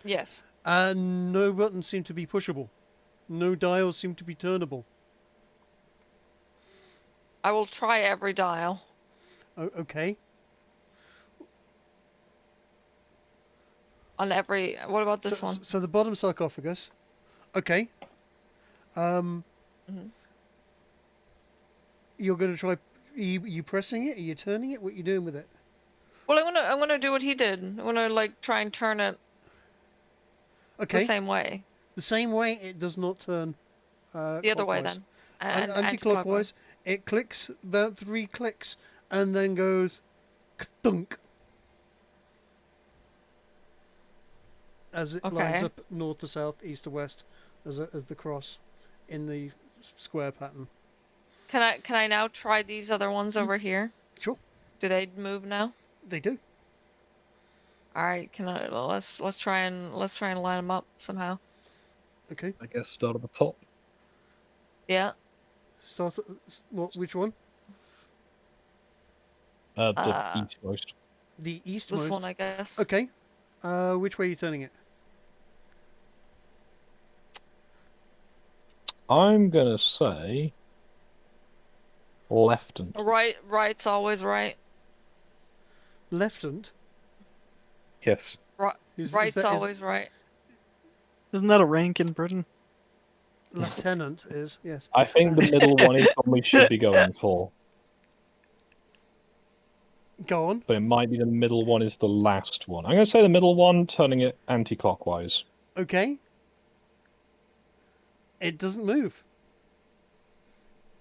Yes. And no buttons seem to be pushable. No dials seem to be turnable. I will try every dial. Okay. On every. What about this one? So the bottom sarcophagus. Okay. You're going to try. Are you pressing it? Are you turning it? What are you doing with it? Well, I'm gonna do what he did. I'm gonna try and turn it Okay. the same way. The same way it does not turn. The other way clockwise. then. And Anti-clockwise. It clicks about 3 clicks and then goes thunk as it lines Okay. up north to south, east to west as the cross in the square pattern. Can I now try these other ones over here? Sure, Do they move now? they do. All right. Let's try and line them up somehow. Okay. I guess start at the top. Yeah. Start at which one? The eastmost. The eastmost. This one, I guess. Okay. Which way are you turning it? I'm gonna say left-hand. Right's always right. Left-hand. Yes. Right's always right. Isn't that a rank in Britain? Lieutenant is, yes. I think the middle one is one we should be going for, Go on. but it might be the middle one is the last one. I'm gonna say the middle one, turning it anti-clockwise. Okay. It doesn't move.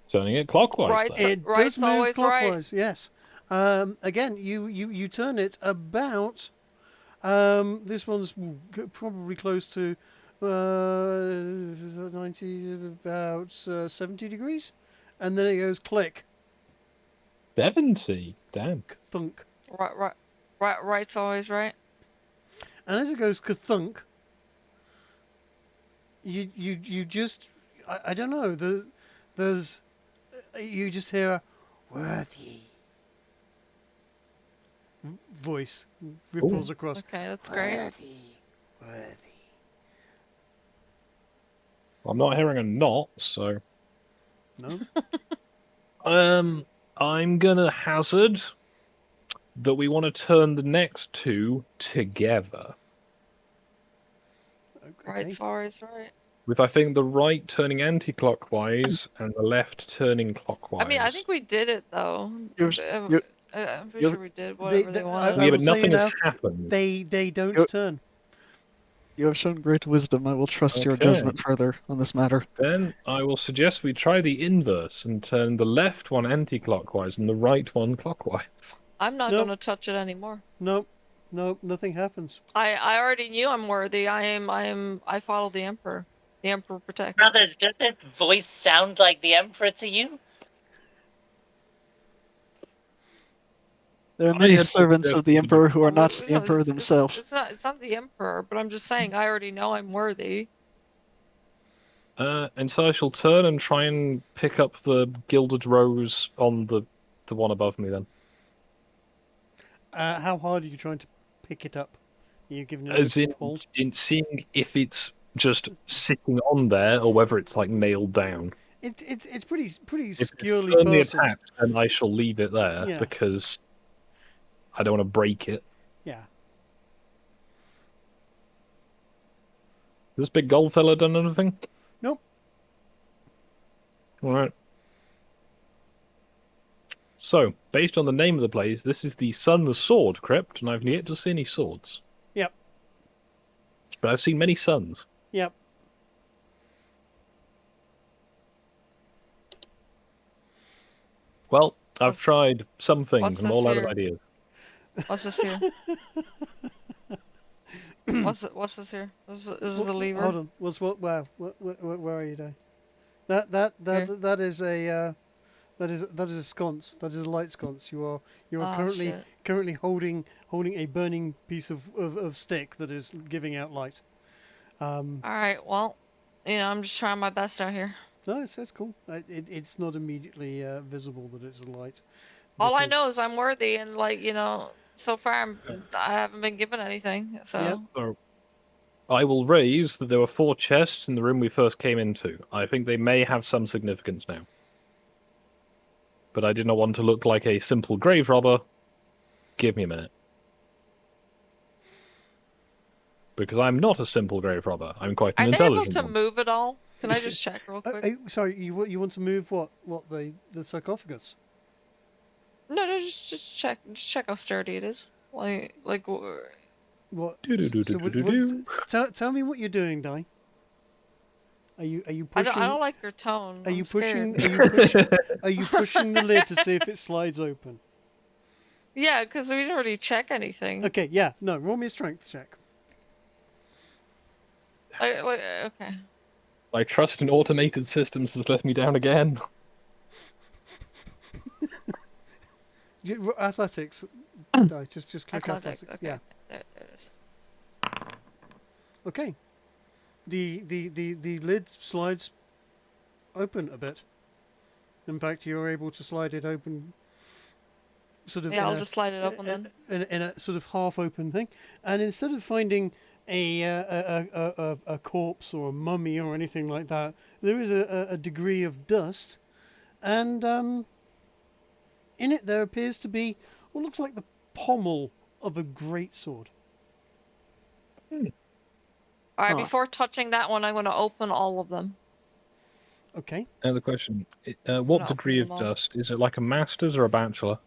Turning it clockwise. Right. then. It Right's does move always right. clockwise, yes. Again, you turn it about. This one's probably close to 90, about 70 degrees, and then it goes click, 70. Damn. thunk, Right's always right. and as it goes thunk, you just I don't know. There's you just hear a worthy voice ripples across. Okay, that's great. Worthy. I'm not hearing a knot, so No. I'm gonna hazard that we want to turn the next 2 together. Okay. Right's always right. With I think the right turning anti-clockwise and the left turning clockwise. I mean, I think we did it though. You're- I'm pretty you're- sure we did whatever they I wanted. yeah, will but say nothing has now, happened. They don't You're- turn. You have shown great wisdom. I will trust your Okay. judgment further on this matter. Then I will suggest we try the inverse and turn the left one anti-clockwise and the right one clockwise. I'm not Nope. gonna touch it anymore. Nope. Nope. Nothing happens. I already knew I'm worthy. I follow the Emperor. The Emperor protects. Brothers, does its voice sound like the Emperor to you? There are I many had servants of the suggested- Emperor who are Well, not no, the Emperor themselves. It's not the Emperor, but I'm just saying I already know I'm worthy. And so I shall turn and try and pick up the gilded rose on the one above me then. How hard are you trying to pick it up? Are you giving it As a in, pull? in seeing if it's just sitting on there or whether it's like nailed down. It's pretty If it's securely firmly fastened. attached, then I shall leave it there Yeah. because I don't want to break it. Yeah. This big gold fella done anything? Nope. Alright. So, based on the name of the place, this is the Sun's Sword Crypt, and I've yet to see any swords. Yep. But I've seen many suns. Yep. Well, I've What's- tried some things, what's and I'm all this out of here? ideas. What's this here? What's this here? This is the lever. Hold on. Where are you, Dave? Here. That is a sconce. That is a light sconce. You are Oh, currently shit. holding a burning piece of stick that is giving out light. All right. Well, I'm just trying my best out here. No, it's cool. It's not immediately visible that it's a light. All I because- know is I'm worthy, and so far I haven't been given anything. So Yep. So, I will raise that there were 4 chests in the room we first came into. I think they may have some significance now. But I did not want to look like a simple grave robber. Give me a minute. Because I'm not a simple grave robber. I'm quite an are they able intelligent to one. move at all? Can I Is it- just check real quick? sorry, you want to move what the sarcophagus? No, just check. Just check how sturdy it is. What? Do-do-do-do-do-do-do. Tell me what you're doing, Di. Are you I pushing? don't like your tone. Are you I'm pushing? scared. Are you pushing the lid to see if it slides open? Yeah, because we didn't really check anything. Okay, yeah, no. Roll me a strength check. Okay. My trust in automated systems has let me down again. Athletics. Di, just click Athletics. athletics. Okay. Yeah. There it is. Okay. The lid slides open a bit. In fact, you're able to slide it open. Sort of. Yeah, I'll just slide it open then. In a sort of half-open thing, and instead of finding a corpse or a mummy or anything like that, there is a degree of dust, and in it there appears to be what looks like the pommel of a greatsword. All right, Huh. before touching that one, I'm going to open all of them. Okay. Another question. What No, degree of come on. dust? Is it like a master's or a bachelor?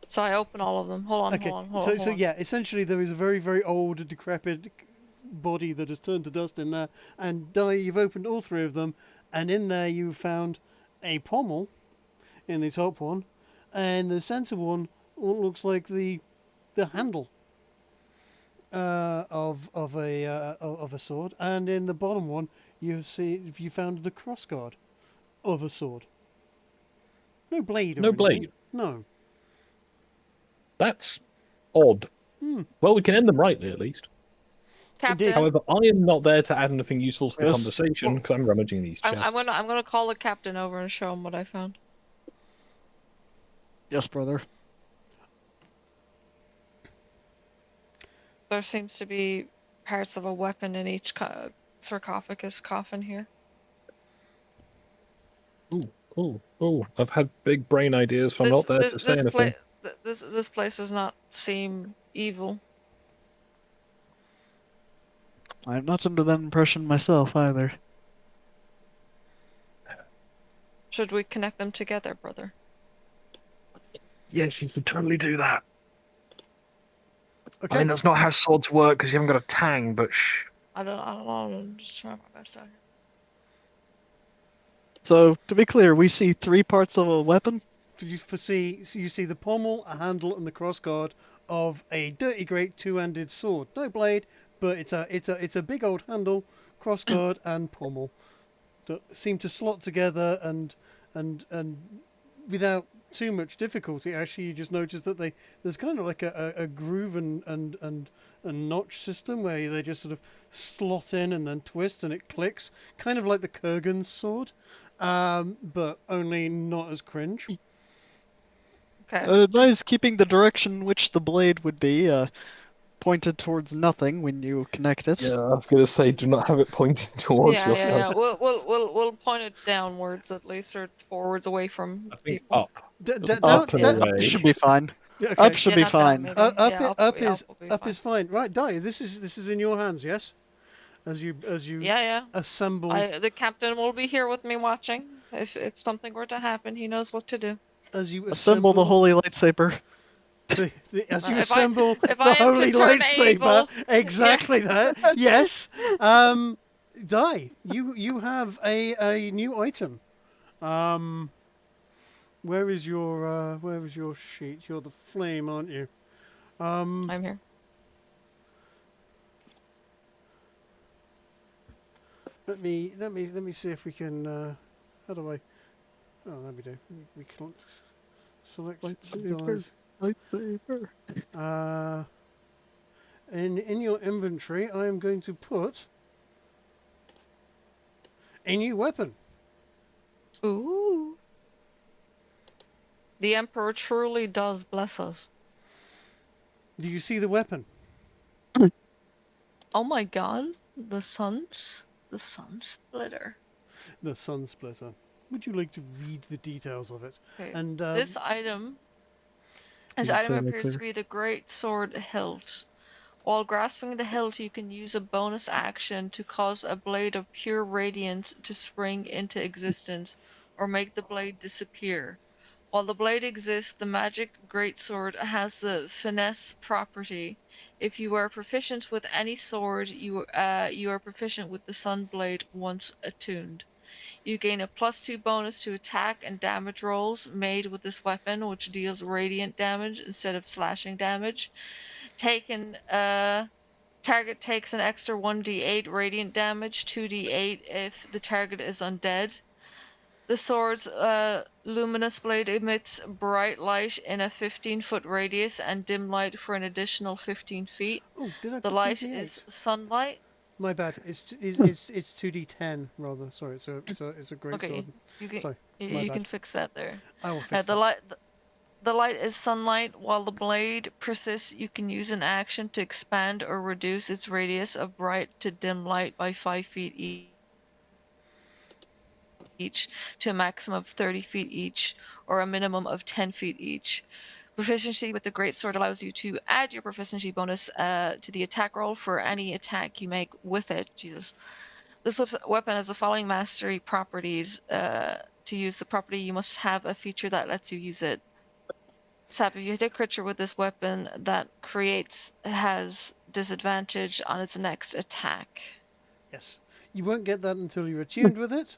So I open all of them. Hold on, Okay. hold on. So yeah, essentially there is a very, very old, decrepit body that has turned to dust in there, and Di, you've opened all 3 of them, and in there you found a pommel in the top one, and the center one looks like the handle of a sword, and in the bottom one you found the crossguard of a sword. No blade. Or No anything. blade? No. That's odd. Hmm. Well, we can end them rightly, at least. Captain, However, I am not there to add anything useful to the Yes. conversation because I'm rummaging these chests. I'm gonna call the captain over and show him what I found. Yes, brother. There seems to be parts of a weapon in each sarcophagus coffin here. Oh, I've had big brain ideas, but I'm not there to say anything. This place does not seem evil. I'm not under that impression myself either. Should we connect them together, brother? Yes, you should totally do that. Okay. I mean, that's not how swords work because you haven't got a tang, but shh. I don't know. I'm just trying my best out here. So, to be clear, we see 3 parts of a weapon. You see the pommel, a handle, and the crossguard of a dirty great two-handed sword. No blade, but it's a big old handle, crossguard, and pommel that seem to slot together and without too much difficulty. Actually, you just notice that there's kind of like a groove and notch system where they just sort of slot in and then twist and it clicks, kind of like the Kurgan's sword, but only not as cringe. Okay. I'd advise keeping the direction which the blade would be pointed towards nothing when you connect it. Yeah, I was going to say, do not have it pointing towards Yeah. yourself. We'll point it downwards at least, or forwards away from I think people. up. Up, and yeah, away. up should be fine. Okay. Up should Yeah, be not down, fine. maybe. Up Yeah, is will be fine. fine. Right, Di, this is in your hands, yes? As you Yeah. assemble. The captain will be here with me watching. If something were to happen, he knows what to do. As you Assemble the holy lightsaber. as you If I- assemble if the I am to holy turn lightsaber, evil- exactly that. Yes. Di, you have a new item. Where is your sheet? You're the flame, aren't you? I'm here. Let me see if we can. How do I? Oh, there we do. We can't select Lightsaber. dies. Lightsaber. In your inventory, I am going to put a new weapon. Ooh. The Emperor truly does bless us. Do you see the weapon? Oh my god, the sun splitter. The Sun Splitter. Would you like to read the details of it? Okay. And This item Lightsaber, appears to lightsaber. be the great sword hilt. While grasping the hilt, you can use a bonus action to cause a blade of pure radiance to spring into existence, or make the blade disappear. While the blade exists, the magic greatsword has the finesse property. If you are proficient with any sword, you are proficient with the sun blade once attuned. You gain a +2 bonus to attack and damage rolls made with this weapon, which deals radiant damage instead of slashing damage. Target takes an extra 1d8 radiant damage, 2d8 if the target is undead. The sword's luminous blade emits bright light in a 15-foot radius and dim light for an additional 15 feet. oh, did I The put light 2d8? is sunlight. My bad. It's 2d10 rather. Sorry, it's a great Okay, sword. you can Sorry, my you bad. can fix that there. I will fix The that. light. The light is sunlight. While the blade persists, you can use an action to expand or reduce its radius of bright to dim light by 5 feet each, to a maximum of 30 feet each, or a minimum of 10 feet each. Proficiency with the greatsword allows you to add your proficiency bonus to the attack roll for any attack you make with it. Jesus. This weapon has the following mastery properties. To use the property, you must have a feature that lets you use it. Sap, if you hit a creature with this weapon, that has disadvantage on its next attack. Yes. You won't get that until you're attuned with it.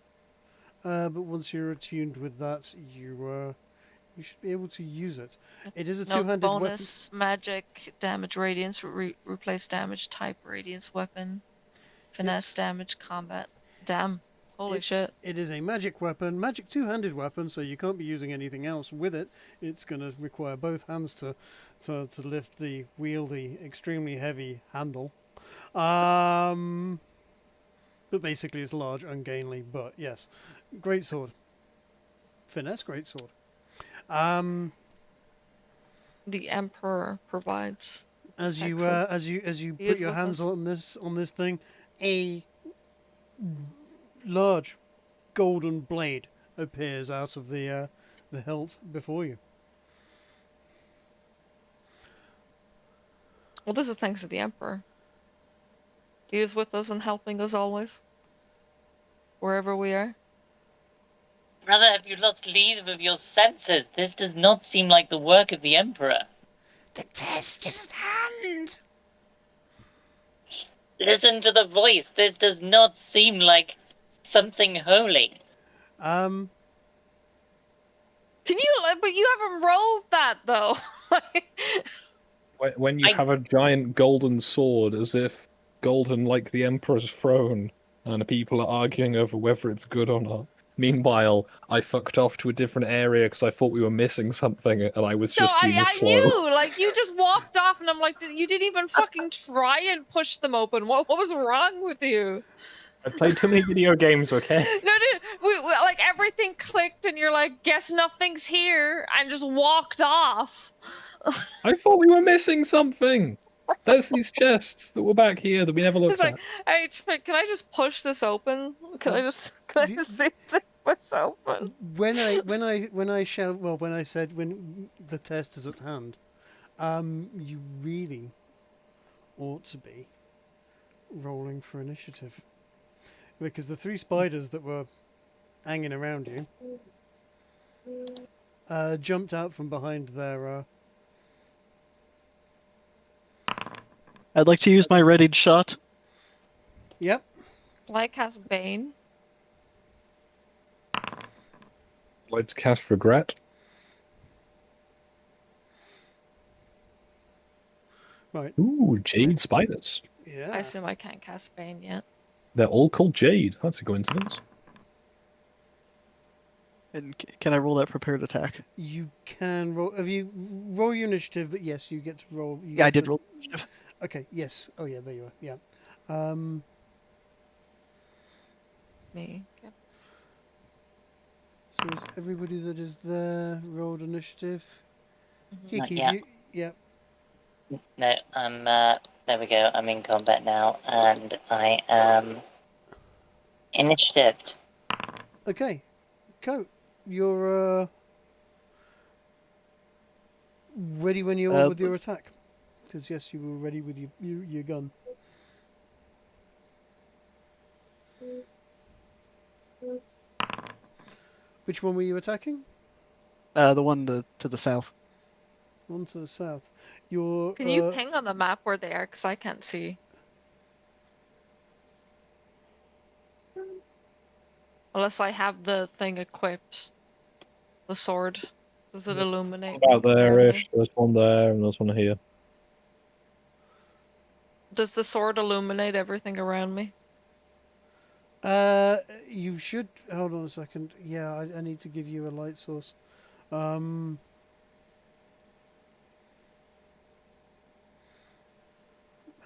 But once you're attuned with that, you should be able to use it. It is a No, it's two-handed weapon. bonus magic damage radiance, replace damage type radiance weapon, finesse damage combat. Damn. Holy shit. It is a magic weapon, magic two-handed weapon, so you can't be using anything else with it. It's going to require both hands to lift the extremely heavy handle. But basically it's large, ungainly, but yes. Great sword. Finesse, great sword. The Emperor provides. As you He put is your with hands us. on this thing, a large golden blade appears out of the hilt before you. Well, this is thanks to the Emperor. He is with us and helping us always. Wherever we are. Brother, have you lost leave of your senses? This does not seem like the work of the Emperor. The test is at hand. Listen to the voice. This does not seem like something holy. Can you? But you haven't rolled that though. When you have a giant golden sword, as if golden like the Emperor's throne, and people are arguing over whether it's good or not. Meanwhile, I fucked off to a different area because I thought we were missing something, and I was No, just being I slow. knew. Like you just walked off, and I'm like, you didn't even fucking try and push them open. What was wrong with you? I played too many video games, okay? No, dude, we like everything clicked, and you're like, guess nothing's here, and just walked off. I thought we were missing something. There's these chests that were back here that we never looked It's like, at. hey, can I just push this open? Can I just see the push open? When I said when the test is at hand, you really ought to be rolling for initiative, because the 3 spiders that were hanging around you jumped out from behind their. I'd like to use my readied shot. Yep. Like has Bane. Like to cast regret. Right. Ooh, jade spiders. Yeah. I assume I can't cast Bane yet. They're all called jade. That's a coincidence. And can I roll that prepared attack? You can roll. Have you roll your initiative? But yes, you get to roll. Yeah, I did roll initiative. Okay. Yes. Oh yeah. There you are. Yeah. Me. Okay. So is everybody that is there rolled initiative? Mhm. Not Kiki, yet. yeah. No, I'm. There we go. I'm in combat now, and I am initiative. Okay. Coat, you're ready when you are with your attack. Because yes, you were ready with your gun. Which one were you attacking? The one to the south. One to the south. Your Can you ping on the map where they are? Because I can't see. Unless I have the thing equipped. The sword. Does it illuminate About around there-ish. me? There's one there and there's one here. Does the sword illuminate everything around me? you should hold on a second. Yeah, I need to give you a light source. How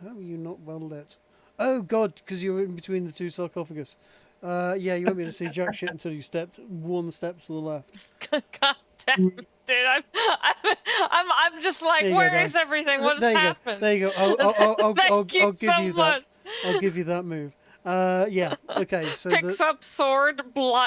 are you not well lit? Oh god, because you're in between the 2 sarcophagus. Yeah, you won't be able to see jack shit until you stepped 1 step to the left. God damn it, dude! I'm just like, There you go, where Dan. is everything? What There has you go. happened? There you go. I'll Thank you give so you much. that. I'll give you that move. Yeah. Okay. So Picks up sword,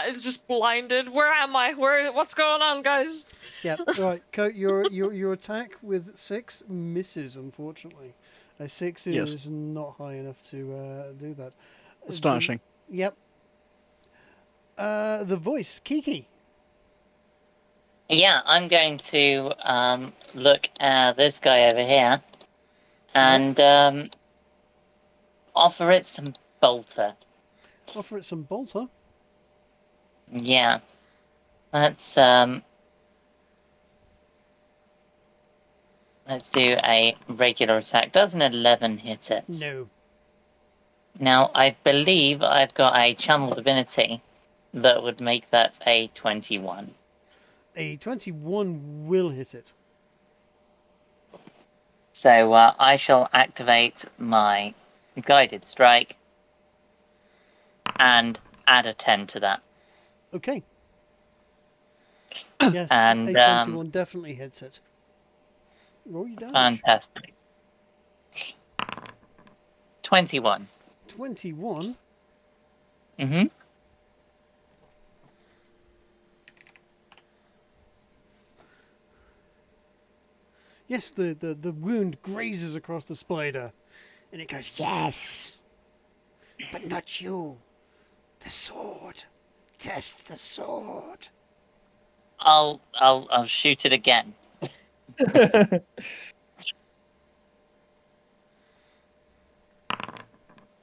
is just blinded. Where am I? What's going on, guys? yeah. Right. Your attack with 6 misses, unfortunately. A 6 Yes. is not high enough to do that. Astonishing. Yep. The voice, Kiki. Yeah, I'm going to look at this guy over here and offer it some bolter. Offer it some bolter. Yeah, let's do a regular attack. Does an 11 hit it? No. Now, I believe I've got a channel divinity that would make that a 21. A 21 will hit it. So I shall activate my guided strike and add a 10 to that. Okay. Yes, And, a 21 definitely hits it. Roll your damage. Fantastic. 21. 21. Mm-hmm. Yes, the wound grazes across the spider, and it goes, yes, but not you. The sword. Test the sword. I'll shoot it again.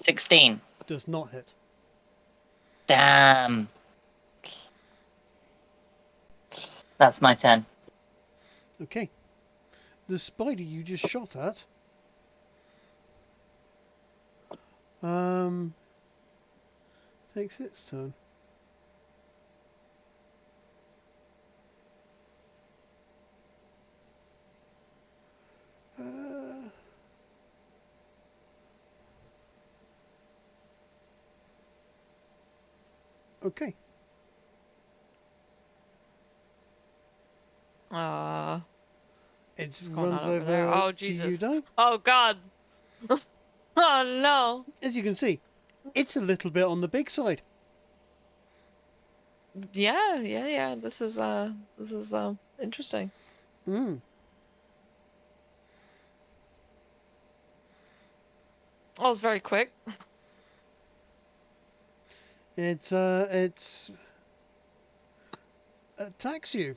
16. Does not hit. Damn. That's my turn. Okay. The spider you just shot at takes its turn. Okay. It What's going runs on over there? over Oh, to you, Jesus. Di. Oh, God. Oh, no. As you can see, it's a little bit on the big side. Yeah. This is interesting. Mm. Oh, it's very quick. It attacks you.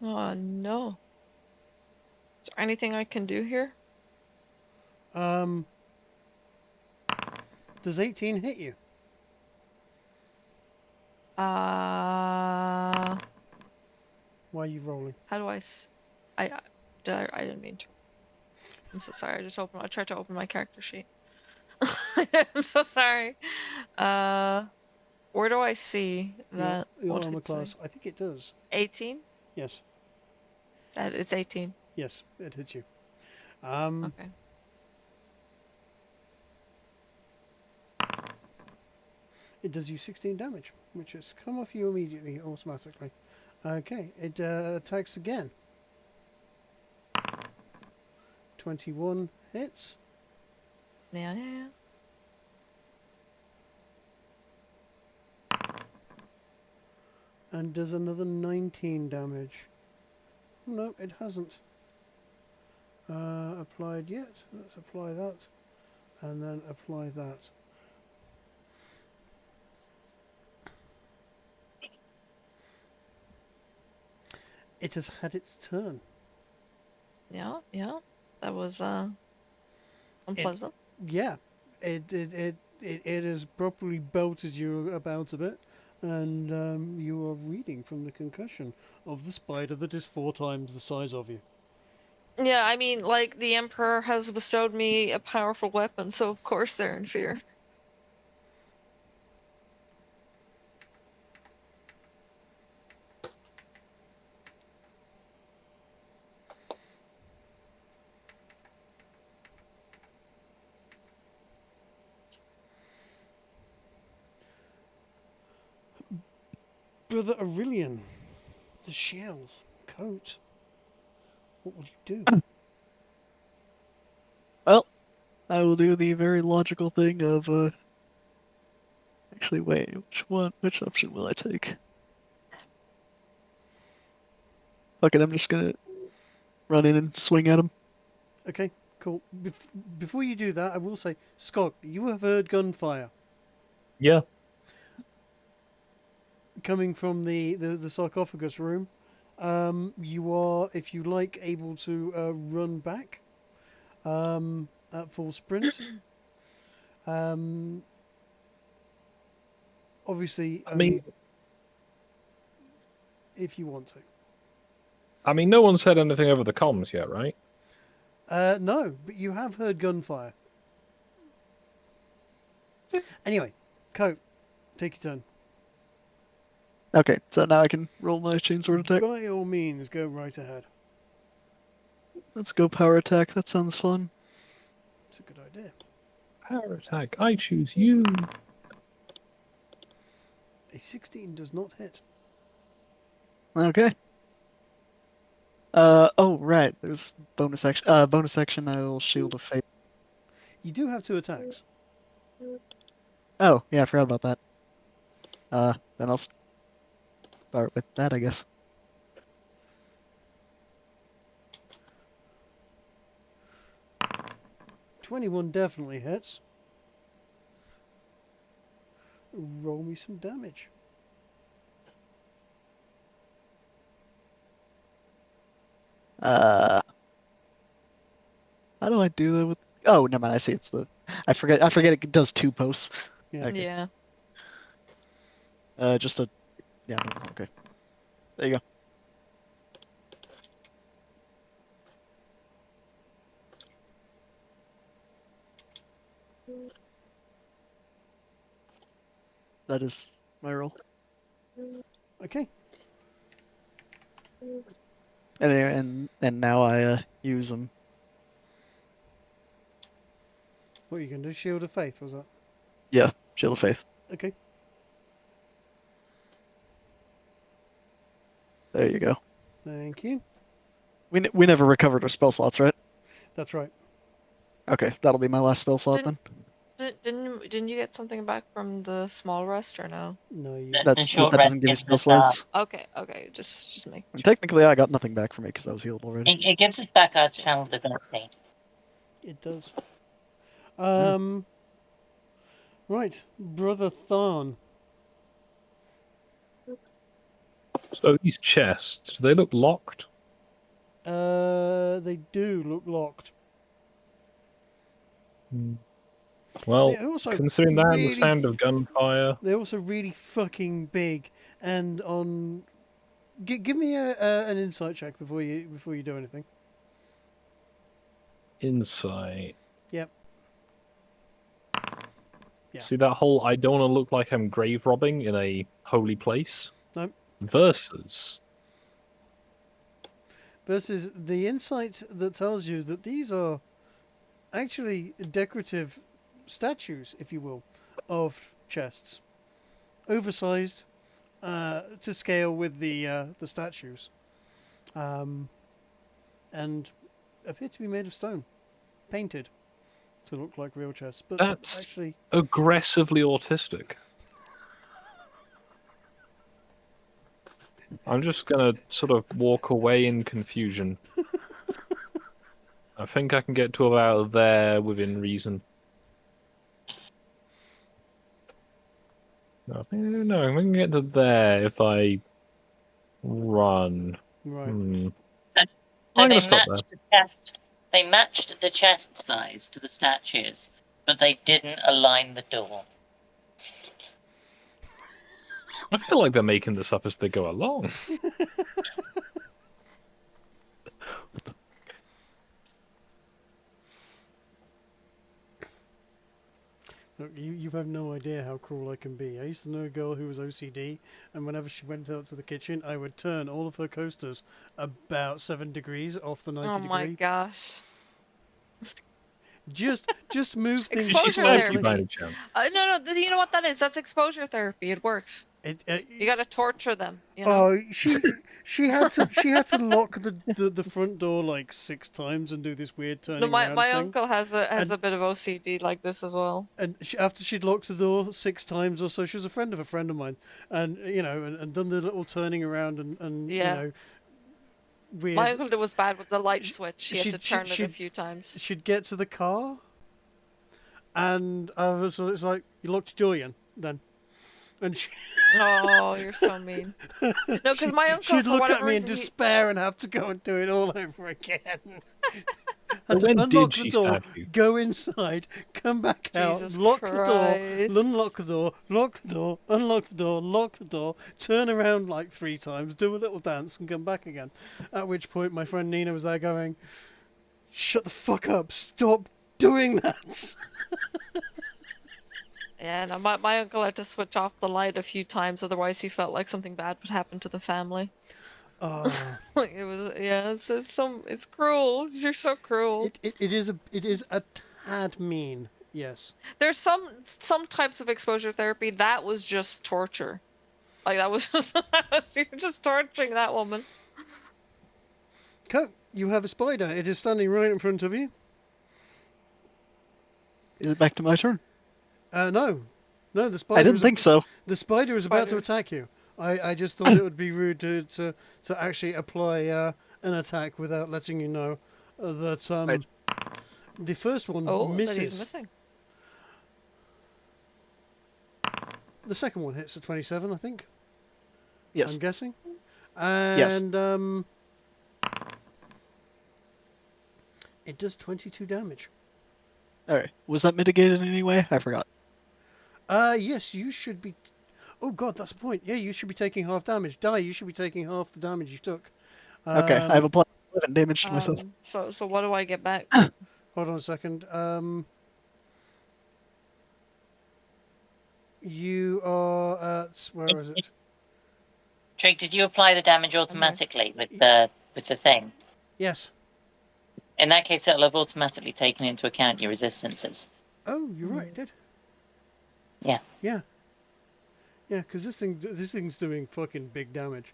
Oh, no. Is there anything I can do here? Does 18 hit you? Uh, Why are you rolling? how do I didn't mean to. I'm so sorry. I tried to open my character sheet. I'm so sorry. Where do I see that? Your What armor it's class. I think it does. 18? Yes. It's 18. Yes, it hits you. Okay. It does you 16 damage, which has come off you immediately, automatically. Okay, it attacks again. 21 hits. Yeah. And does another 19 damage. Oh, no, it hasn't. Applied yet. Let's apply that. And then apply that. It has had its turn. Yeah. That was unpleasant. Yeah, it has properly belted you about a bit, and you are reading from the concussion of the spider that is 4 times the size of you. Yeah, I mean, like, the Emperor has bestowed me a powerful weapon, so of course they're in fear. Brother Aurelian, the shells, coat. What would you do? Well, I will do the very logical thing of actually wait, which option will I take? Fuck it, I'm just gonna run in and swing at him. Okay, cool. Before you do that, I will say, Skog, you have heard gunfire Yeah. coming from the sarcophagus room. You are, if you like, able to run back at full sprint. Obviously, I mean, if you want to. no one said anything over the comms yet, right? No, but you have heard gunfire. Anyway, Coat, take your turn. Okay, so now I can roll my chainsword attack. By all means, go right ahead. Let's go power attack. That sounds fun. It's a good idea. Power attack. I choose you. A 16 does not hit. Okay. Oh right, there's bonus action. Bonus action. I will shield of fate. You do have 2 attacks. Oh yeah, I forgot about that. Then I'll start with that, I guess. '21 definitely hits. Roll me some damage. How do I do that with Oh, never mind. I see. It's the. I forget. It does 2 posts. Yeah. Okay. Yeah. Just a. Yeah. Okay. There you go. That is my roll. Okay. And now I use them. What are you going to do? Shield of Faith, was that? Yeah, Shield of Faith. Okay. There you go. Thank you. We never recovered our spell slots, right? That's right. Okay, that'll be my last spell slot then. Didn't you get something back from the small rest or no? No, you. The That short doesn't rest give me gives spell us, slots. Okay, just make And sure. technically, I got nothing back from it because I was healed already. it gives us back our channel diversity. It does. Hmm. Right, Brother Tharn. So these chests, do they look locked? They do look locked. Well, They're also considering that and the really sound of gunfire, They're also really fucking big. And on, give me an insight check before you do anything. insight. Yep. Yeah. See that whole I don't want to look like I'm grave robbing in a holy place? Nope. Versus. Versus the insight that tells you that these are actually decorative statues, if you will, of chests, oversized to scale with the statues, and appear to be made of stone, painted to look like real chests. But That's actually, aggressively autistic. I'm just gonna sort of walk away in confusion. I think I can get to about there within reason. No, I can get to there if I run. right. So I'm they gonna stop matched the chest. They matched the chest size to the statues, but they didn't align the door. I feel like they're making this up as they go along. Look, you have no idea how cruel I can be. I used to know a girl who was OCD, and whenever she went out to the kitchen, I would turn all of her coasters about 7 degrees off the 90 Oh degree. my gosh. Just move things Did she Exposure smoke you therapy. by any chance? No, you know what that is? That's exposure therapy. It works. You gotta torture them, you know? Oh, she had to lock the front door like 6 times and do this weird turning No, around my thing. uncle has a And- bit of OCD like this as well. And after she'd locked the door 6 times or so, she was a friend of mine, and and done the little turning around and Yeah. weird. My uncle was bad with the light She- switch. He had to turn it a few times. She'd get to the car, and I was like, "You locked your door again, then?" And she, Oh, you're so mean. No, because my uncle, she'd for look whatever at me in reason, he- despair and have to go and do it all over again. Well, Had to when unlock did the she door, stab you? go inside, come back out, Jesus lock the Christ. door, unlock the door, lock the door, unlock the door, lock the door, turn around like 3 times, do a little dance, and come back again. At which point, my friend Nina was there going, "Shut the fuck up! Stop doing that!" Yeah, no, my uncle had to switch off the light a few times, otherwise he felt like something bad would happen to the family. Oh, Like it was, yeah, it's cruel. You're so cruel. it is a tad mean, yes. There's some types of exposure therapy that was just torture. Like that was you're just torturing that woman. Coat, you have a spider. It is standing right in front of you. Is it back to my turn? No, the spider. I didn't think so. The spider is about to Spider. attack you. I just thought it would be rude to actually apply an attack without letting you know that Right. the first one Oh, that he's misses. missing. The second one hits at 27, I think. Yes. I'm guessing. And it does 22 damage. Alright. Was that mitigated in any way? I forgot. Yes, you should be. Oh God, that's the point. Yeah, you should be taking half damage. You should be taking half the damage you took. Okay, I have a plus 11 damage to myself. So what do I get back? Hold on a second. You are at, where is it? Trig, did you apply the damage automatically with the thing? Yes. In that case, it'll have automatically taken into account your resistances. Oh, you're right, it did. Yeah. Yeah. Yeah, because this thing's doing fucking big damage.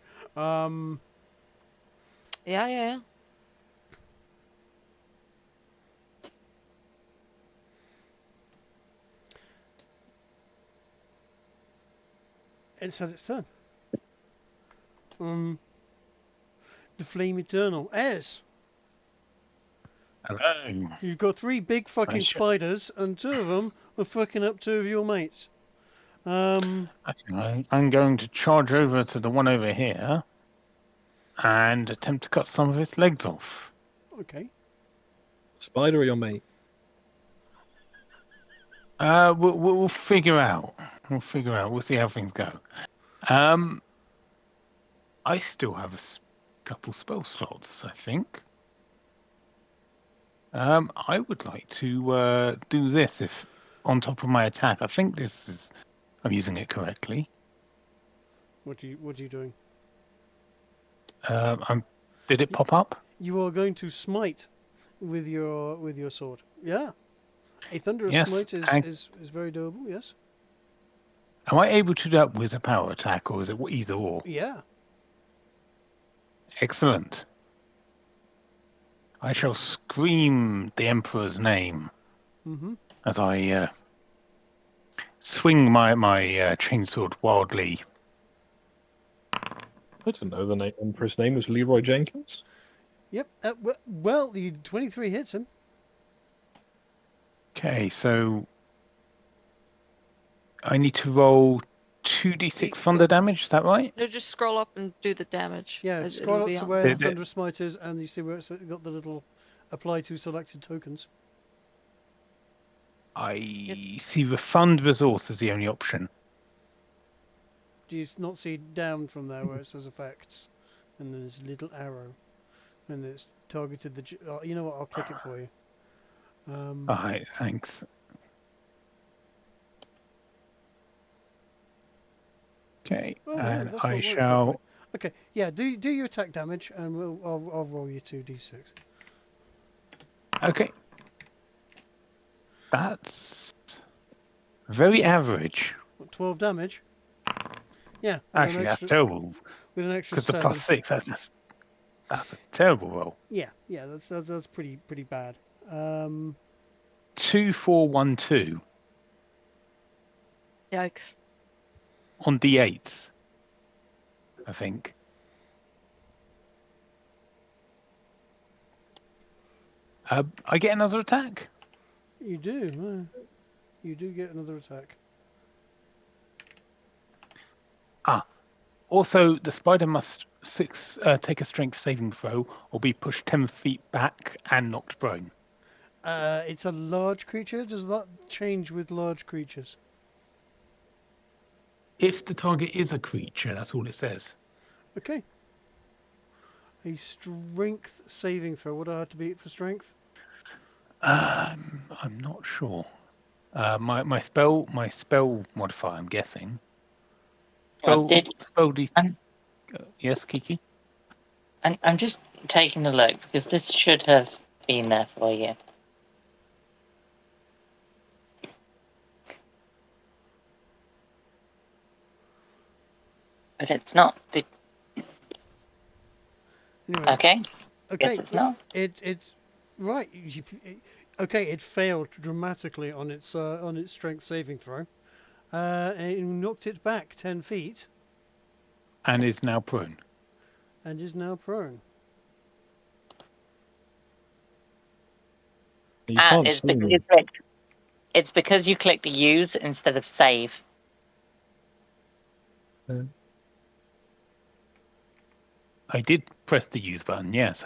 Yeah. It's had its turn. The Flame Eternal. Ez! Hello. You've got 3 big fucking spiders, and 2 of them are fucking up 2 of your mates. I think I'm going to charge over to the one over here and attempt to cut some of its legs off. Okay. Spider or your mate? We'll figure out. We'll see how things go. I still have a couple spell slots, I think. I would like to do this if on top of my attack. I think I'm using it correctly. What are you doing? Did it pop up? You are going to smite with your sword. Yeah. A thunderous Yes, smite is very doable. Yes. Am I able to do that with a power attack, or is it either or? Yeah. Excellent. I shall scream the Emperor's name as I swing my chainsword wildly. I didn't know the Emperor's name was Leroy Jenkins. Yep. Well, the 23 hits him. Okay, so I need to roll 2d6 thunder damage. Is that right? No, just scroll up and do the damage. Yeah. It'll Scroll up be to on. where the thunderous smite is, and you see where it's got the little apply to selected tokens. I see the fund resource as the only option. Do you not see down from there where it says effects, and there's a little arrow, and it's targeted the. You know what? I'll click it for you. Alright, thanks. Okay, Oh, no, and that's not I working shall. properly. Okay, yeah. Do your attack damage, and I'll roll you 2d6. Okay. That's very average. What, 12 damage? Yeah. Actually, that's terrible. With an extra Because the 7. +6, that's a terrible roll. Yeah, that's pretty bad. 2, 4, 1, 2 Yikes. on D8, I think. I get another attack. You do. You do get another attack. Also, the spider must take a strength saving throw or be pushed 10 feet back and knocked prone. It's a large creature. Does that change with large creatures? If the target is a creature, that's all it says. Okay. A strength saving throw. What do I have to beat for strength? I'm not sure. My spell modifier, I'm guessing. Yes, Kiki? I'm just taking a look because this should have been there for you. But it's not. Anyway, Okay. okay. Yes, it's not. It's right. Okay, it failed dramatically on its strength saving throw. And it knocked it back 10 feet. And is now prone. And is now prone. You can't It's see because them. it's because you clicked use instead of save. I did press the use button, yes.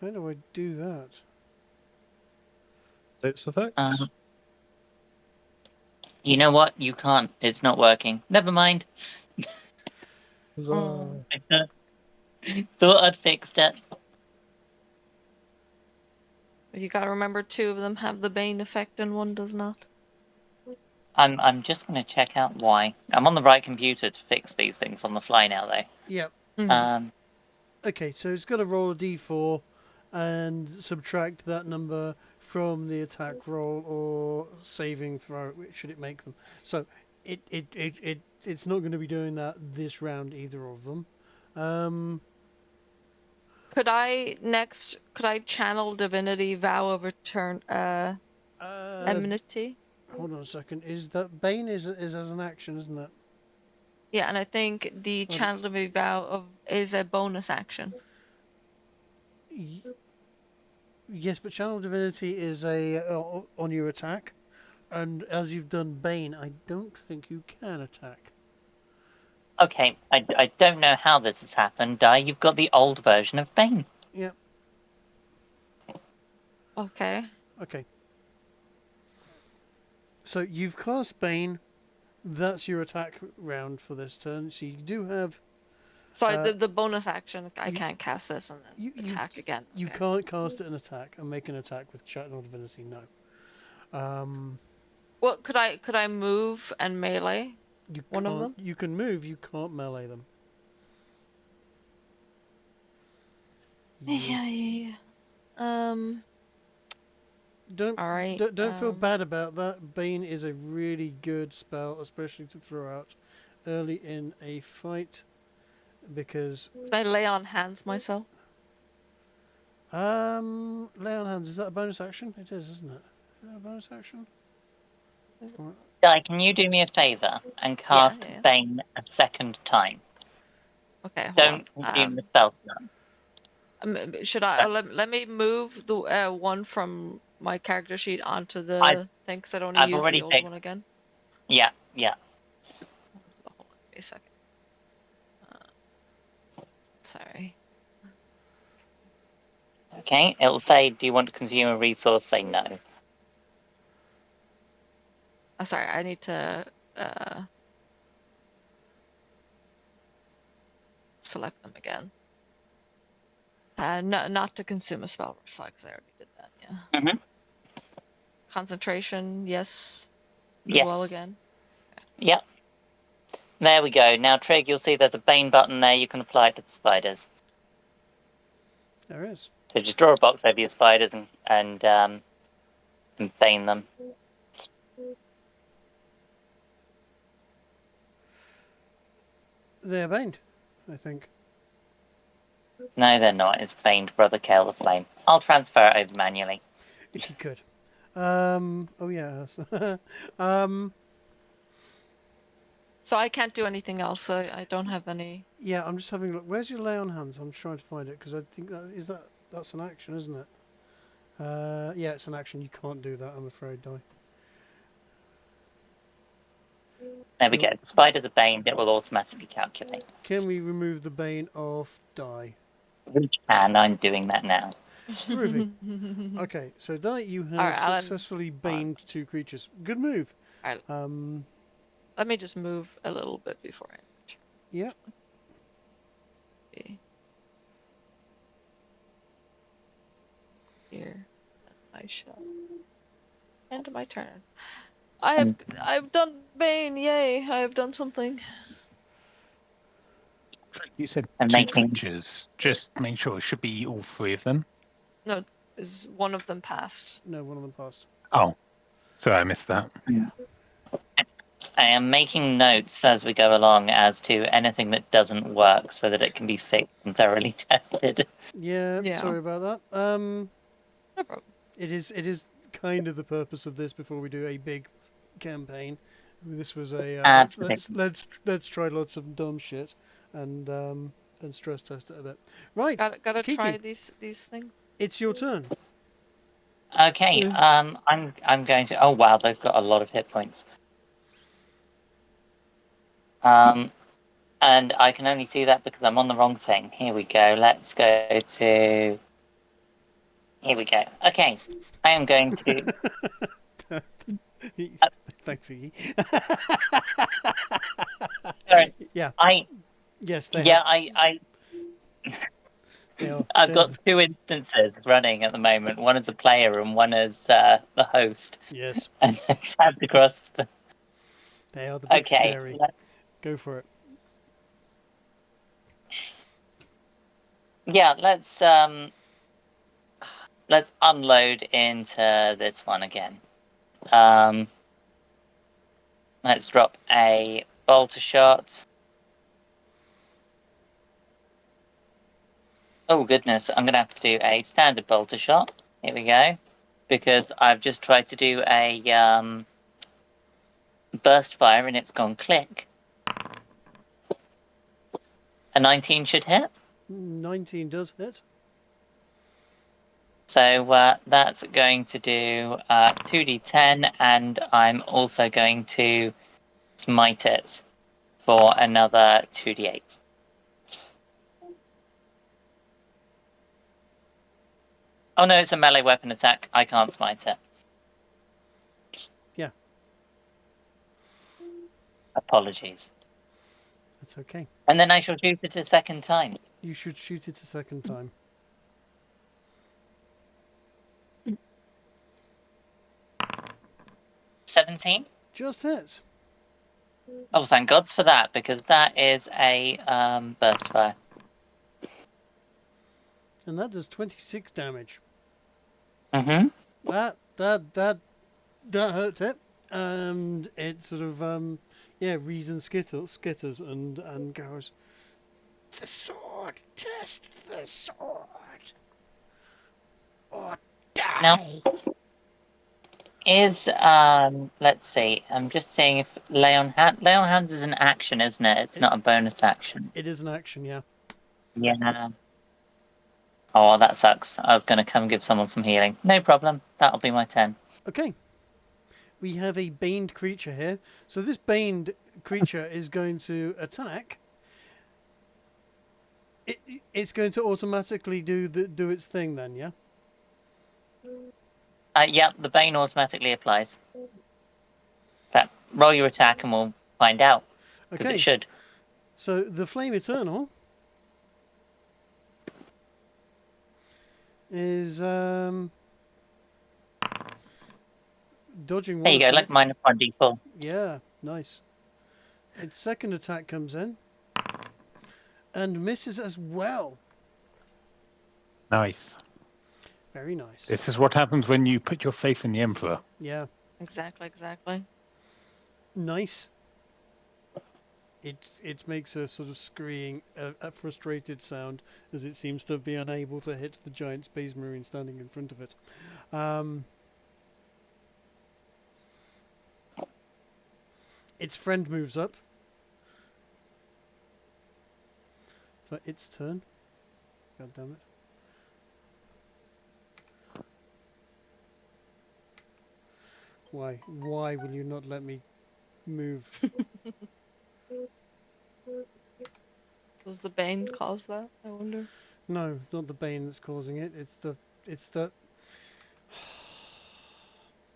How do I do that? Status effects. You know what? You can't. It's not working. Never mind. Oh. Thought I'd fixed it. You gotta remember 2 of them have the Bane effect and 1 does not. I'm just gonna check out why. I'm on the right computer to fix these things on the fly now, though. Yep. Mhm. Okay, so it's got to roll a d4 and subtract that number from the attack roll or saving throw, should it make them. So it's not going to be doing that this round, either of them. Could I channel Divinity Vow of Return Enmity? Hold on a second. Is that Bane is as an action, isn't it? Yeah, and I think the Well, channel Divinity Vow is a bonus action. Yes, but Channel Divinity is a on your attack, and as you've done Bane, I don't think you can attack. Okay, I don't know how this has happened. You've got the old version of Bane. Yep. Okay. Okay. So you've cast Bane. That's your attack round for this turn. So you do have. So the bonus action, I can't cast this and then You attack again. You Okay. can't cast it an attack and make an attack with Channel Divinity. No. Well, could I move and melee You one of can't. them? You can move. You can't melee them. Yeah. Don't All right. don't feel bad about that. Bane is a really good spell, especially to throw out early in a fight, because Can I lay on hands myself? lay on hands, is that a bonus action? It is, isn't it? Is that a bonus action? Or- Guy, can you do me a favour and cast Yeah. Bane a second time? Okay. Hold Don't on. consume the spell slot. Should I let me move the one from my character sheet onto the thing because I don't want to I've use already the old picked- one again. Yeah. So hold on, give me a second. Sorry. Okay, it'll say, do you want to consume a resource? Say no. Oh, sorry, I need to select them again. Not to consume a spell slot because I already did that. Yeah. Mhm. Concentration, yes. Yes. As well again. Yep. There we go. Now, Trig, you'll see there's a Bane button there. You can apply it to the spiders. There is. So just draw a box over your spiders and bane them. They're baned, I think. No, they're not. It's baned Brother Kale the Flame. I'll transfer it over manually. If you could. Oh yeah. So I can't do anything else. So I don't have any. Yeah, I'm just having a look. Where's your lay on hands? I'm trying to find it because I think that's an action, isn't it? Yeah, it's an action. You can't do that, I'm afraid, Di. There we go. The spiders are baned. It will automatically calculate. Can we remove the bane off Di? We can. I'm doing that now. Groovy. Okay, so Di, you have Alright, Alan. successfully baned 2 creatures. Good move. Alright. Um, Let me just move a little bit before I return. yeah. Okay. Here, I shall end my turn. I've done Bane, yay! I have done something. You said And two making- creatures. Just make sure it should be all 3 of them. No, is one of them passed? No, one of them passed. Oh, sorry, I missed that. I am making notes as we go along as to anything that doesn't work so that it can be fixed and thoroughly tested. Yeah, Yeah. sorry about that. No problem. It is kind of the purpose of this before we do a big campaign. This was a Absolutely. let's try lots of dumb shit and stress test it a bit. Right, Gotta Kiki. try these things. it's your turn. Okay, I'm going to. Oh wow, they've got a lot of hit points. And I can only see that because I'm on the wrong thing. Here we go. Let's go to Here we go. Okay, I am going to. Thanks, Kiki. Sorry, Yeah. I Yes, they yeah, have. They are. I've They got are. two instances running at the moment. One as a player and one as the host. Yes, And I tabbed across. they are the big Okay, scary. Go for it. yeah. Let's unload into this one again. Let's drop a bolter shot. Oh goodness, I'm gonna have to do a standard bolter shot. Here we go, because I've just tried to do a burst fire and it's gone click. A 19 should hit. 19 does hit. So that's going to do 2d10, and I'm also going to smite it for another 2d8. Oh no, it's a melee weapon attack. I can't smite it. Yeah. Apologies. That's okay. And then I shall shoot it a second time. You should shoot it a second time. $17. Just hits. Oh, thank gods for that, because that is a burst fire. And that does 26 damage. Mm-hmm. That hurts it. And it sort of reason skitters and goes, the sword, just the sword. Or die. Now, is let's see. I'm just seeing if lay on hands is an action, isn't it? It's not a bonus action. It is an action, yeah. Yeah. Oh, that sucks. I was gonna come give someone some healing. No problem. That'll be my 10. Okay. We have a baned creature here. So this baned creature is going to attack. It's going to automatically do its thing then, yeah? Yep, the bane automatically applies. But roll your attack and we'll find out. Because Okay. it should. So the Flame Eternal is dodging one There you go, attack. like -1d4. Yeah, nice. Its second attack comes in and misses as well. Nice. Very nice. This is what happens when you put your faith in the Emperor. Yeah, Exactly. nice. It makes a sort of screeing, a frustrated sound as it seems to be unable to hit the giant space marine standing in front of it. Its friend moves up for its turn. God damn it. Why will you not let me move? Does the Bane cause that, I wonder? No, not the Bane that's causing it. It's the.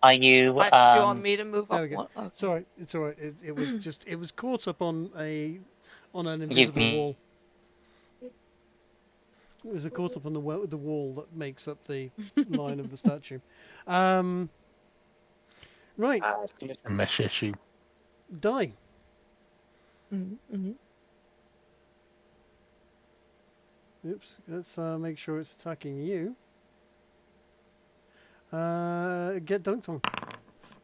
Are you Do you want me to move There up we go. one? Okay. It's alright. It's alright. It was just it was caught up on an You've invisible been- wall. It was caught up on the wall that makes up the line of the statue. Right, A mesh issue. die. Mm-hmm. Oops. Let's make sure it's attacking you. Get dunked on.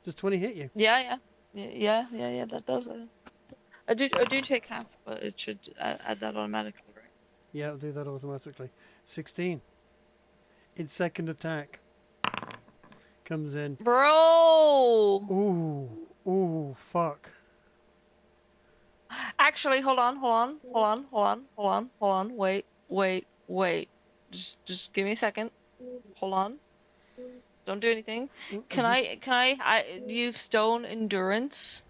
Does 20 hit you? Yeah. That does it. I do take half, but it should add that automatically, right? Yeah, it'll do that automatically. 16. Its second attack comes in. Bro! Ooh, fuck. Actually, hold on. Wait. Just give me a second. Hold on. Don't do anything. Can I use stone endurance?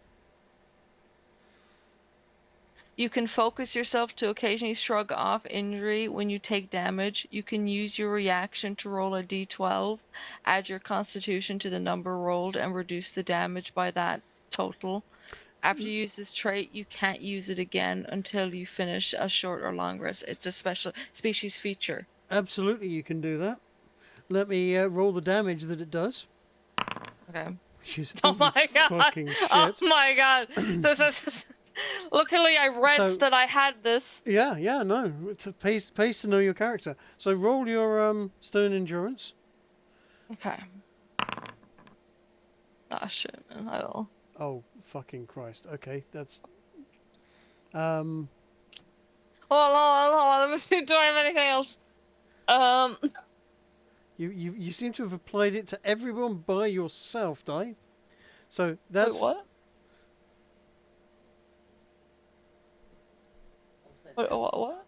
You can focus yourself to occasionally shrug off injury when you take damage. You can use your reaction to roll a d12, add your constitution to the number rolled, and reduce the damage by that total. After you use this trait, you can't use it again until you finish a short or long rest. It's a special species feature. Absolutely, you can do that. Let me roll the damage that it does. Okay. Which is Oh my god! fucking shit. Oh my god! Luckily, I read So- that I had this. Yeah, no. It's a pays to know your character. So roll your stone endurance. Okay. Ah, shit, man. I don't. Oh, fucking Christ. Okay, that's... Hold on. Let me see. Do I have anything else? You seem to have applied it to everyone by yourself, Di. So that's... Wait, what? What?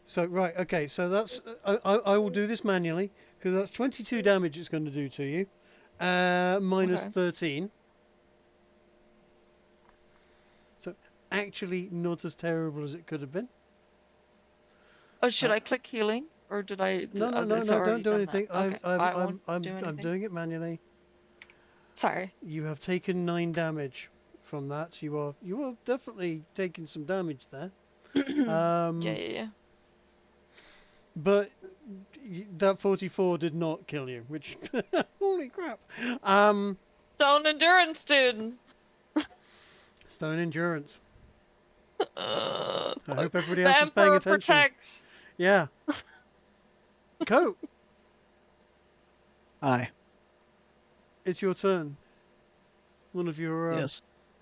So, right, okay, so that's... I will do this manually, because that's 22 damage it's going to do to you. Minus Okay. 13. So, actually not as terrible as it could have been. Oh, should I click healing? Or did I... No, it's don't already do done anything. that. Okay, I won't do I'm anything. doing it manually. Sorry. You have taken 9 damage from that. You are definitely taking some damage there. Yeah. But that 44 did not kill you, which holy crap. Stone endurance, student. Stone endurance. I hope everybody The else is paying Emperor attention. protects. Yeah. Coat, Aye. it's your turn. One of your Yes.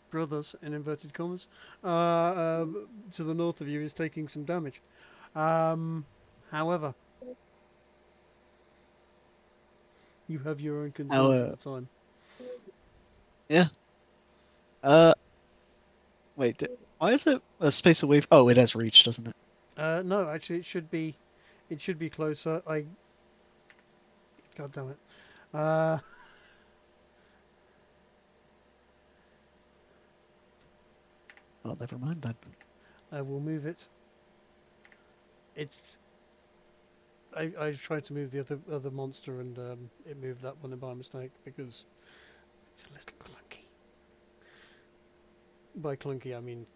brothers, in inverted commas, to the north of you is taking some damage. However, you have your own concerns at the time. Yeah. Wait. Why is it a space away? Oh, it has reach, doesn't it? No, actually, it should be closer. God damn it. Oh, never mind then. I will move it. It's. I tried to move the other monster and it moved that one by mistake because it's a little clunky. By clunky, I mean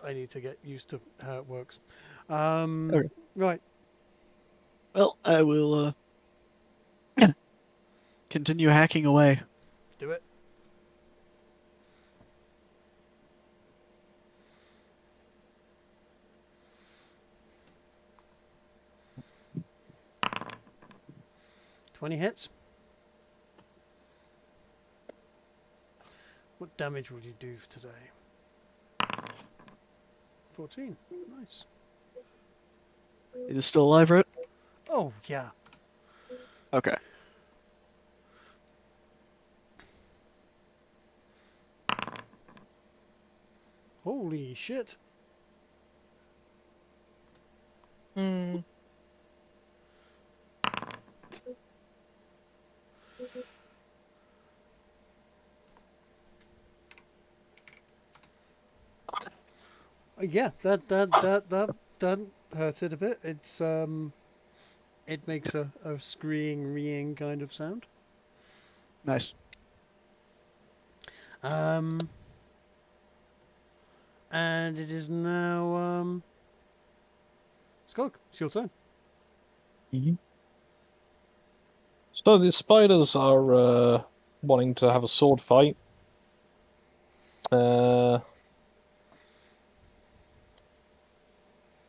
I need to get used to how it works. Okay. Right. Well, I will continue hacking away. Do it. $20 hits. What damage will you do today? 14. Nice. It is still alive, right? Oh, yeah. Okay. Holy shit. Hmm. Yeah, that hurt it a bit. It's it makes a screeing, reeing kind of sound. Nice. And it is now Skog, it's your turn. So the spiders are wanting to have a sword fight.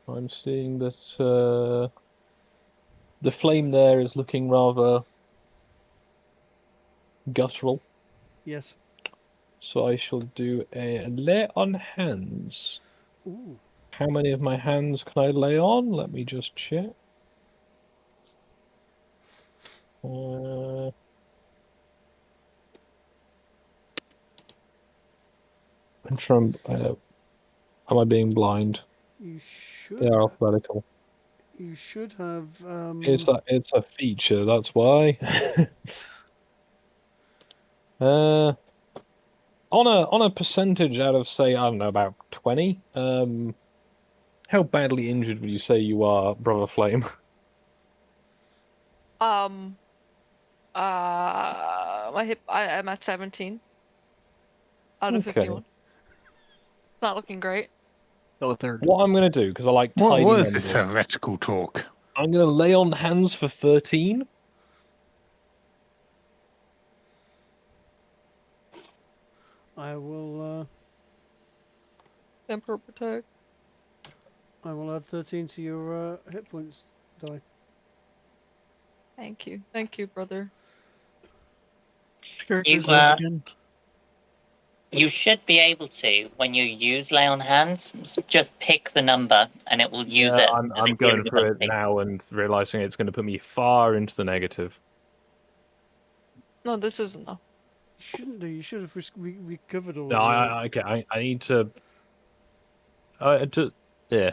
I'm seeing that the flame there is looking rather guttural. Yes. So I shall do a lay on hands. Ooh. How many of my hands can I lay on? Let me just check. I'm trying. Am I being blind? You should. They are alphabetical. You should have. It's a feature. That's why. On a percentage out of, say, I don't know, about 20, how badly injured would you say you are, Brother Flame? My hip. I'm at 17 out of Okay. 51. It's not looking great. Oh, third. What I'm going to do, because I like What tidy was this numbers, heretical talk? I'm going to lay on hands for 13. I will. Emperor protect. I will add 13 to your hit points die. Thank you, brother. Characters You, lose again. You should be able to, when you use lay on hands, just pick the number and it will use Yeah, it. as a I'm going healing through it ability. now and realizing it's going to put me far into the negative. No, this isn't enough. Shouldn't do. You should have recovered all No, of your... I need to. Yeah.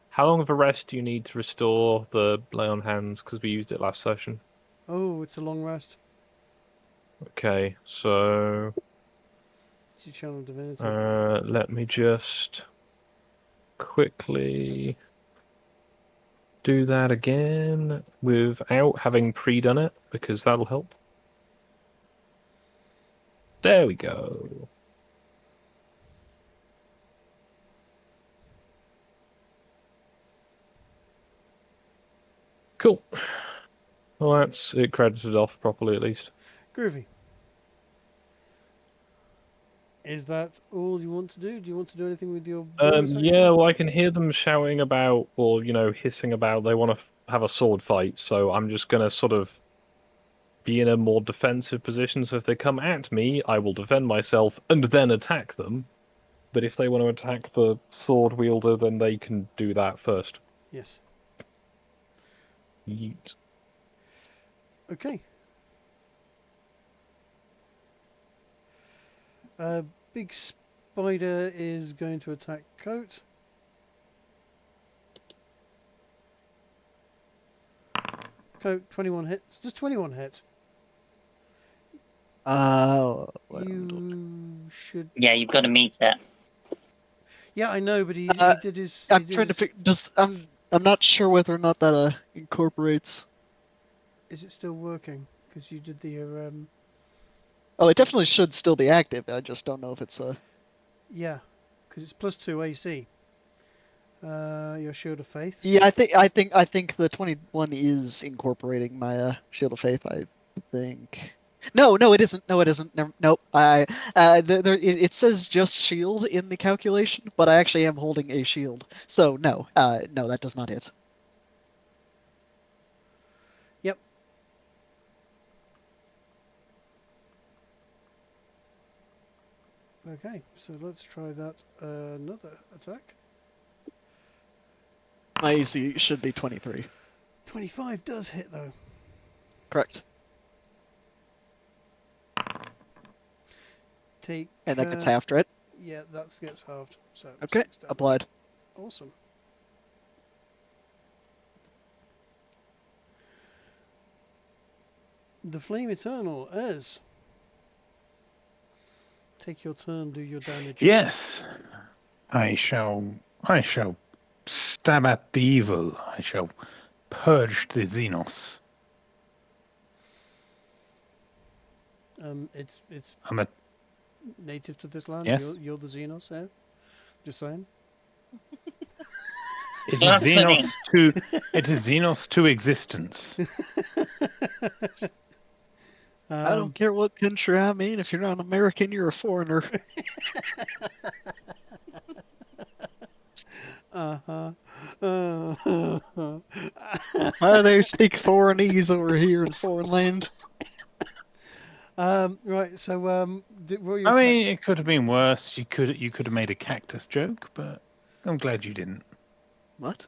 How long of a rest do you need to restore the lay on hands? Because we used it last session. Oh, it's a long rest. Okay, so It's your channel divinity. let me just quickly do that again without having pre-done it, because that'll help. There we go. Cool. Well, that's it credited off properly at least. Groovy. Is that all you want to do? Do you want to do anything with your bonus action? Yeah, well, I can hear them shouting about, or, hissing about they want to have a sword fight, so I'm just going to sort of be in a more defensive position, so if they come at me, I will defend myself and then attack them. But if they want to attack the sword wielder, then they can do that first. Yes. Yeet. Okay. Big spider is going to attack Coat. Coat, 21 hits. Does 21 hit? You should... Yeah, you've got to meet it. Yeah, I know, but he did his... I'm trying to pick. I'm not sure whether or not that incorporates. Is it still working? Because you did the... Oh, it definitely should still be active. I just don't know if it's Yeah, because it's +2 AC. Your Shield of Faith. Yeah, I think the 21 is incorporating my Shield of Faith. I think. No, it isn't. No, it isn't. Nope. It says just shield in the calculation, but I actually am holding a shield. So no, no, that does not hit. Yep. Okay, so let's try that another attack. My AC should be 23. 25 does hit though. Correct. Take. And that gets halved, right? Yeah, that gets halved. So Okay, 6 damage. applied. Awesome. The Flame Eternal is. Take your turn, do your damage. Yes, I shall stab at the evil. I shall purge the Xenos. It's I'm a native to this land. Yes. You're the Xenos, yeah? Just saying. it is Blasphemy. Xenos to existence. I don't care what country I'm in. If you're not an American, you're a foreigner. Uh-huh. Why do they speak foreignese over here in foreign land? Right, so roll your I attack. mean, it could have been worse. You could have made a cactus joke, but I'm glad you didn't. What?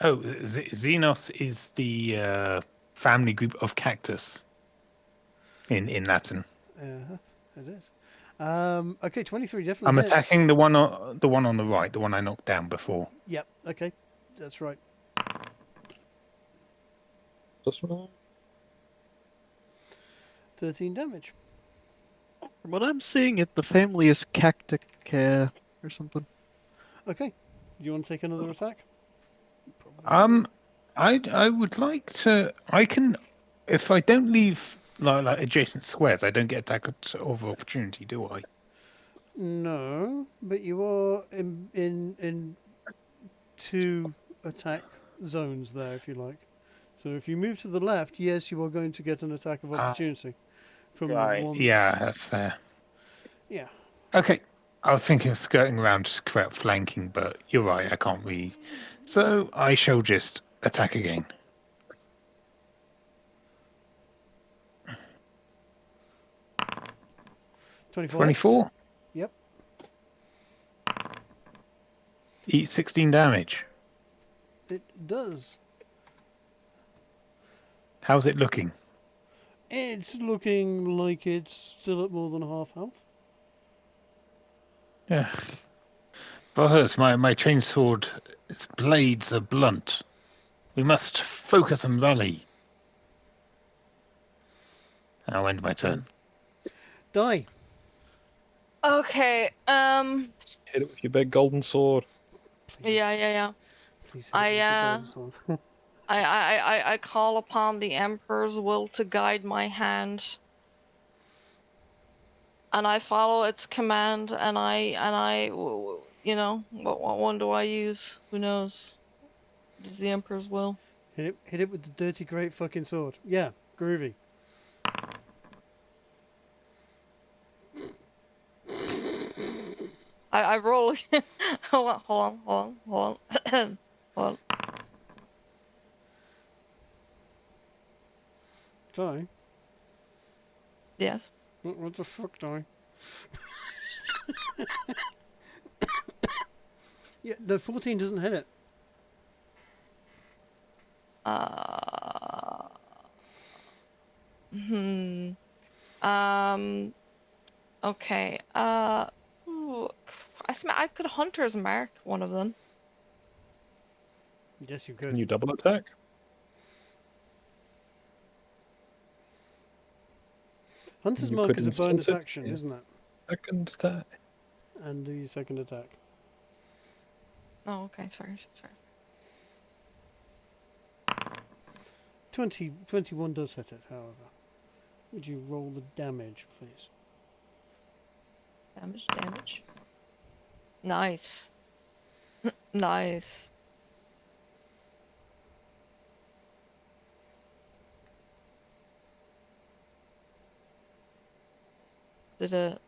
Oh, Xenos is the family group of cactus in Latin. It is. Okay, 23 definitely I'm hits. attacking the one on the right, the one I knocked down before. Yep, okay. That's right. That's right. 13 damage. From what I'm seeing, the family is Cacticare or something. Okay. Do you want to take another attack? I would like to. I can, if I don't leave like adjacent squares, I don't get attack of opportunity, do I? No, but you are in two attack zones there, if you like. So if you move to the left, yes, you are going to get an attack of opportunity from the one. Yeah, that's fair. Yeah. Okay. I was thinking of skirting around to correct flanking, but you're right. I can't really. So I shall just attack again. 24. 24. Yep. Eat 16 damage. It does. How's it looking? It's looking like it's still at more than half health. Yeah. Brothers, my chainsword, its blades are blunt. We must focus and rally. I'll end my turn. Die. Okay. Hit it with your big golden sword. Please. Yeah. Please hit it with the golden sword. I call upon the Emperor's will to guide my hand. And I follow its command, and you know, what one do I use? Who knows? It is the Emperor's will. Hit it with the dirty, great fucking sword. Yeah, groovy. I roll. hold on. Hold on. Die? Yes. What the fuck, die? Yeah, no, 14 doesn't hit it. Okay. Ooh, I could Hunter's Mark one of them. Yes, you Can could. you double attack? Hunter's You Mark could is a insult bonus it action, in isn't it? second attack. And do your second attack. Oh, okay. Sorry. 21 does hit it, however. Would you roll the damage, please? Damage. Nice. Nice. Did It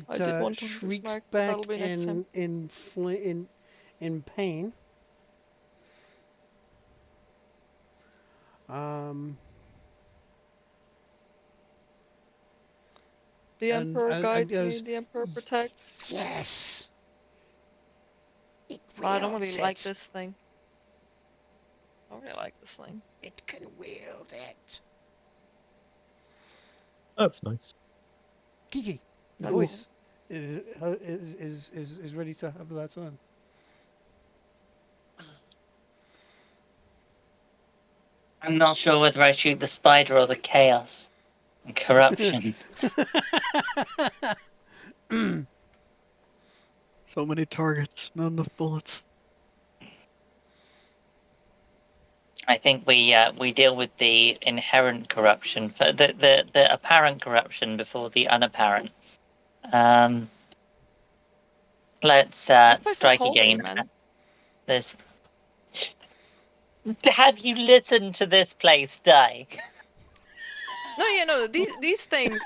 I did one Hunter's shrieks Mark, but back that'll be next time. in pain. The Emperor and guides goes, me, the Emperor protects. yes! It I don't really wields like it. this thing. I don't really like this thing. It can wield it. That's nice. Kiki, the That's- voice is ready to have that turn. I'm not sure whether I shoot the spider or the chaos. Corruption. So many targets, not enough bullets. I think we deal with the inherent corruption, for the apparent corruption before the unapparent. Let's This place is strike holy, again. man. There's. Have you listened to this place die? No, yeah, no. These things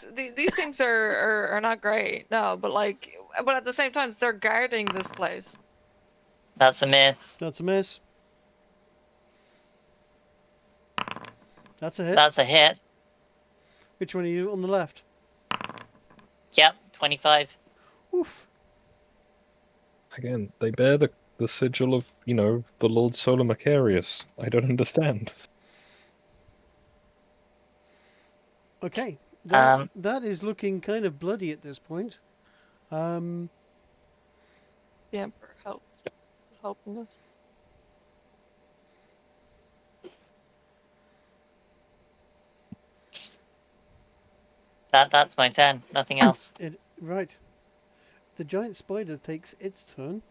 are not great. No, but at the same time, they're guarding this place. That's a miss. That's a miss. That's a hit. That's a hit. Which one are you on the left? Yep, 25. Oof. Again, they bear the sigil of, the Lord Solar Macarius. I don't understand. Okay. That is looking kind of bloody at this point. The Emperor helping us. That's my turn. Nothing else. Right. The giant spider takes its turn.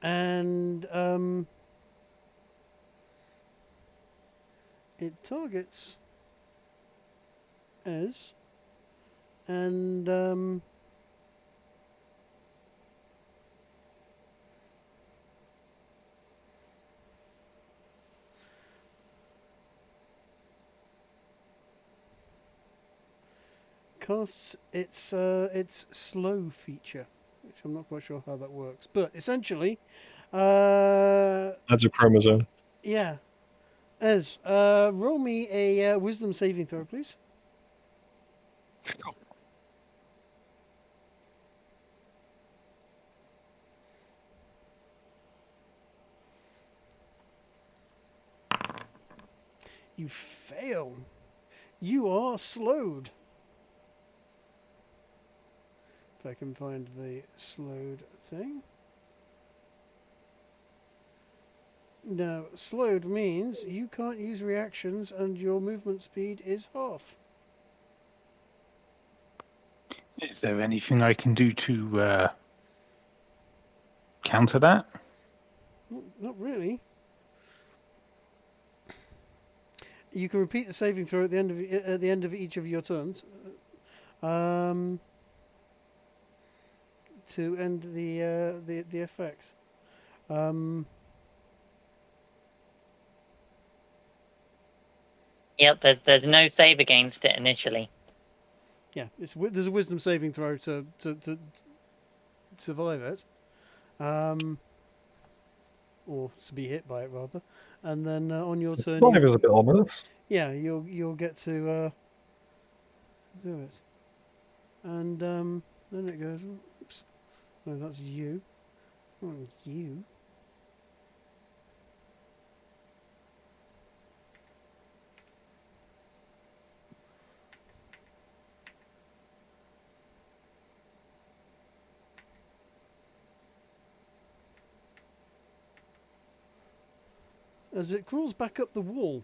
And it targets Ez, and casts its slow feature, which I'm not quite sure how that works, but essentially, That's a chromosome. yeah. Ez, roll me a wisdom saving throw, please. You fail. You are slowed. If I can find the slowed thing. Now, slowed means you can't use reactions and your movement speed is half. Is there anything I can do to counter that? Not really. You can repeat the saving throw at the end of each of your turns, to end the effect. Yep, there's no save against it initially. Yeah, there's a wisdom saving throw to survive it, or to be hit by it rather, and then on your turn, Survive is a bit ominous. yeah, you'll get to do it, and then it goes. Oops, no, that's you. Oh, you. As it crawls back up the wall.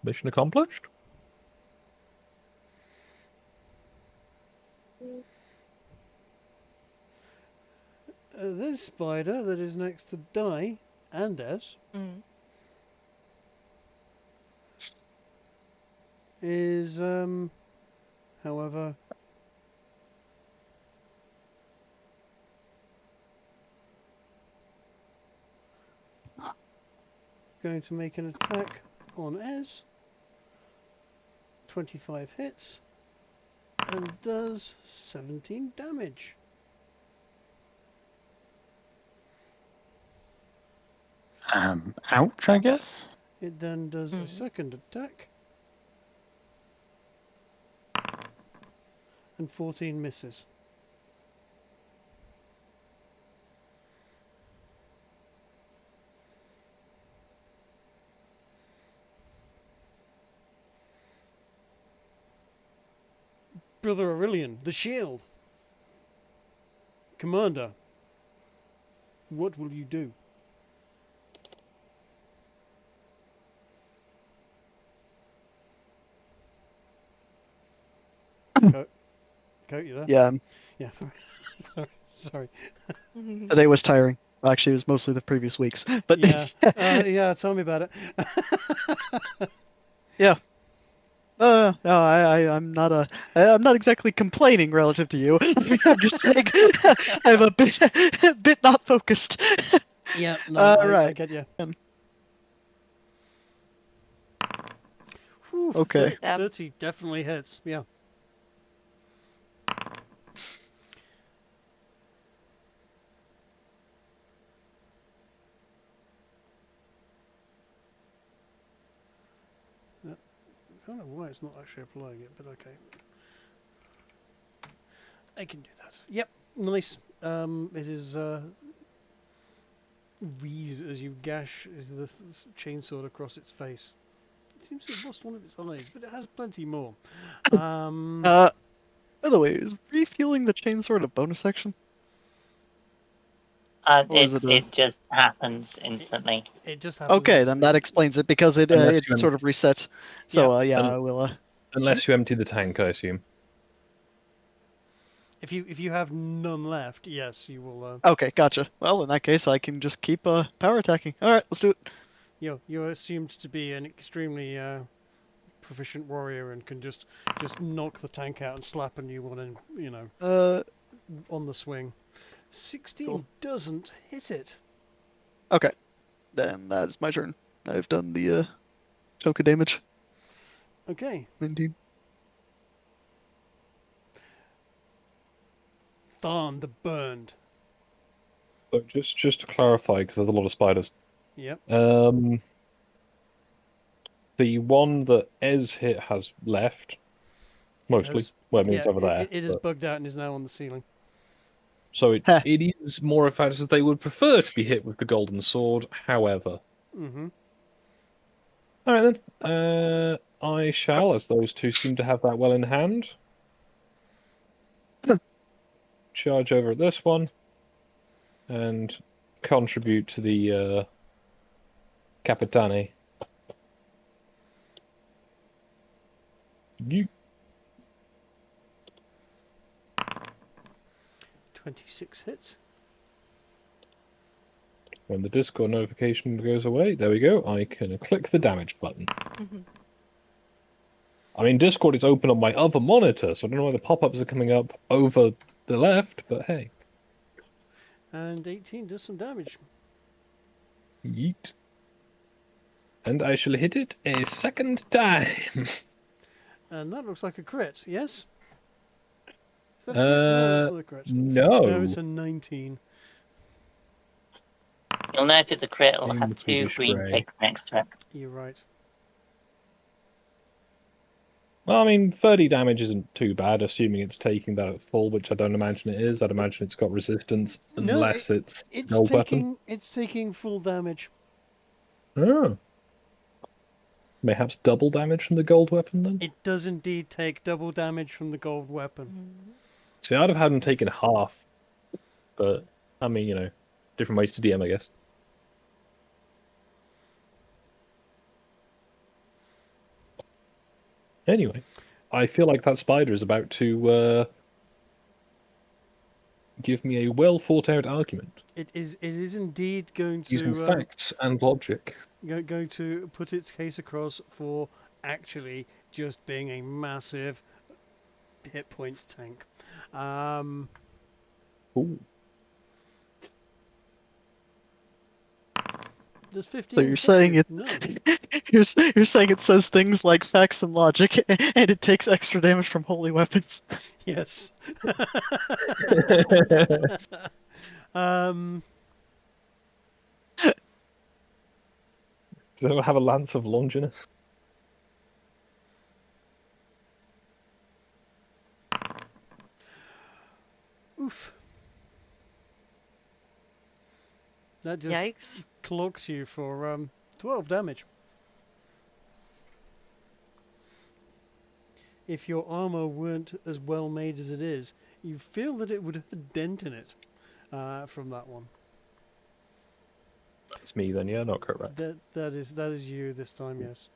Mission accomplished. This spider that is next to Die and Ez is, however, going to make an attack on Ez. 25 hits and does 17 damage. Ouch, I guess. It then does a second attack and 14 misses. Brother Aurelian, the shield. Commander, what will you do? Coat, you there? Yeah, Yeah. Sorry. today was tiring. Well, actually, it was mostly the previous weeks. But Yeah. Yeah. Tell me about it. yeah. No, I'm not exactly complaining relative to you. I'm just saying I'm a bit not focused. Yeah. No. Right. I get you. Whew, Okay. 30 definitely hits. Yeah. I don't know why it's not actually applying it, but okay. I can do that. Yep, nice. It is wheeze as you gash the chainsaw across its face. It seems to have lost one of its eyes, but it has plenty more. By the way, is refueling the chainsword a bonus action? Or is It just happens instantly. It just happens. Okay, then that instantly. explains it because it Unless it you sort of resets. So yeah, Un- I will. Unless you empty the tank, I assume. If you have none left, yes, you will. Okay, gotcha. Well, in that case, I can just keep power attacking. All right, let's do it. You're assumed to be an extremely proficient warrior and can just knock the tank out and slap a new one in, on the swing. 16 Cool. doesn't hit it. Okay, then that's my turn. I've done the chunk of damage. Okay. Indeed. Tharn the Burned. But just to clarify, because there's a lot of spiders. Yep. The one that Ez hit has left, mostly. Well, it means over there. It is bugged out and is now on the ceiling. So it Heh. is more a fact that they would prefer to be hit with the golden sword, however. Mm-hmm. Alright then. I shall, as those two seem to have that well in hand. Charge over at this one. And contribute to the Capitani. You 26 hits. When the Discord notification goes away, there we go, I can click the damage button. I mean, Discord is open on my other monitor, so I don't know why the pop-ups are coming up over the left, but hey. And 18 does some damage. Yeet. And I shall hit it a second time. And that looks like a crit, yes? Is that a crit? No, it's not a crit. No. No, it's a 19. You'll know if it's a crit, it'll In have the 2 Swedish green grey. ticks next to it. You're right. Well, I mean, 30 damage isn't too bad, assuming it's taking that at full, which I don't imagine it is. I'd imagine it's got resistance, No, unless it's It's no weapon. taking full damage. Oh. Mayhaps double damage from the gold weapon, then? It does indeed take double damage from the gold weapon. See, I'd have had him taken half. But, I mean, different ways to DM, I guess. Anyway, I feel like that spider is about to give me a well thought out argument. It is indeed going Using to facts and logic. going to put its case across for actually just being a massive hit points tank. Ooh. Does 15? So you're saying hit it? you? No. You're saying it says things like facts and logic, and it takes extra damage from holy weapons. Yes. Does it have a lance of Longinus? Oof. That just Yikes. clocked you for 12 damage. If your armor weren't as well made as it is, you feel that it would have a dent in it from that one. It's me then, yeah, not correct. That is you this time, yes.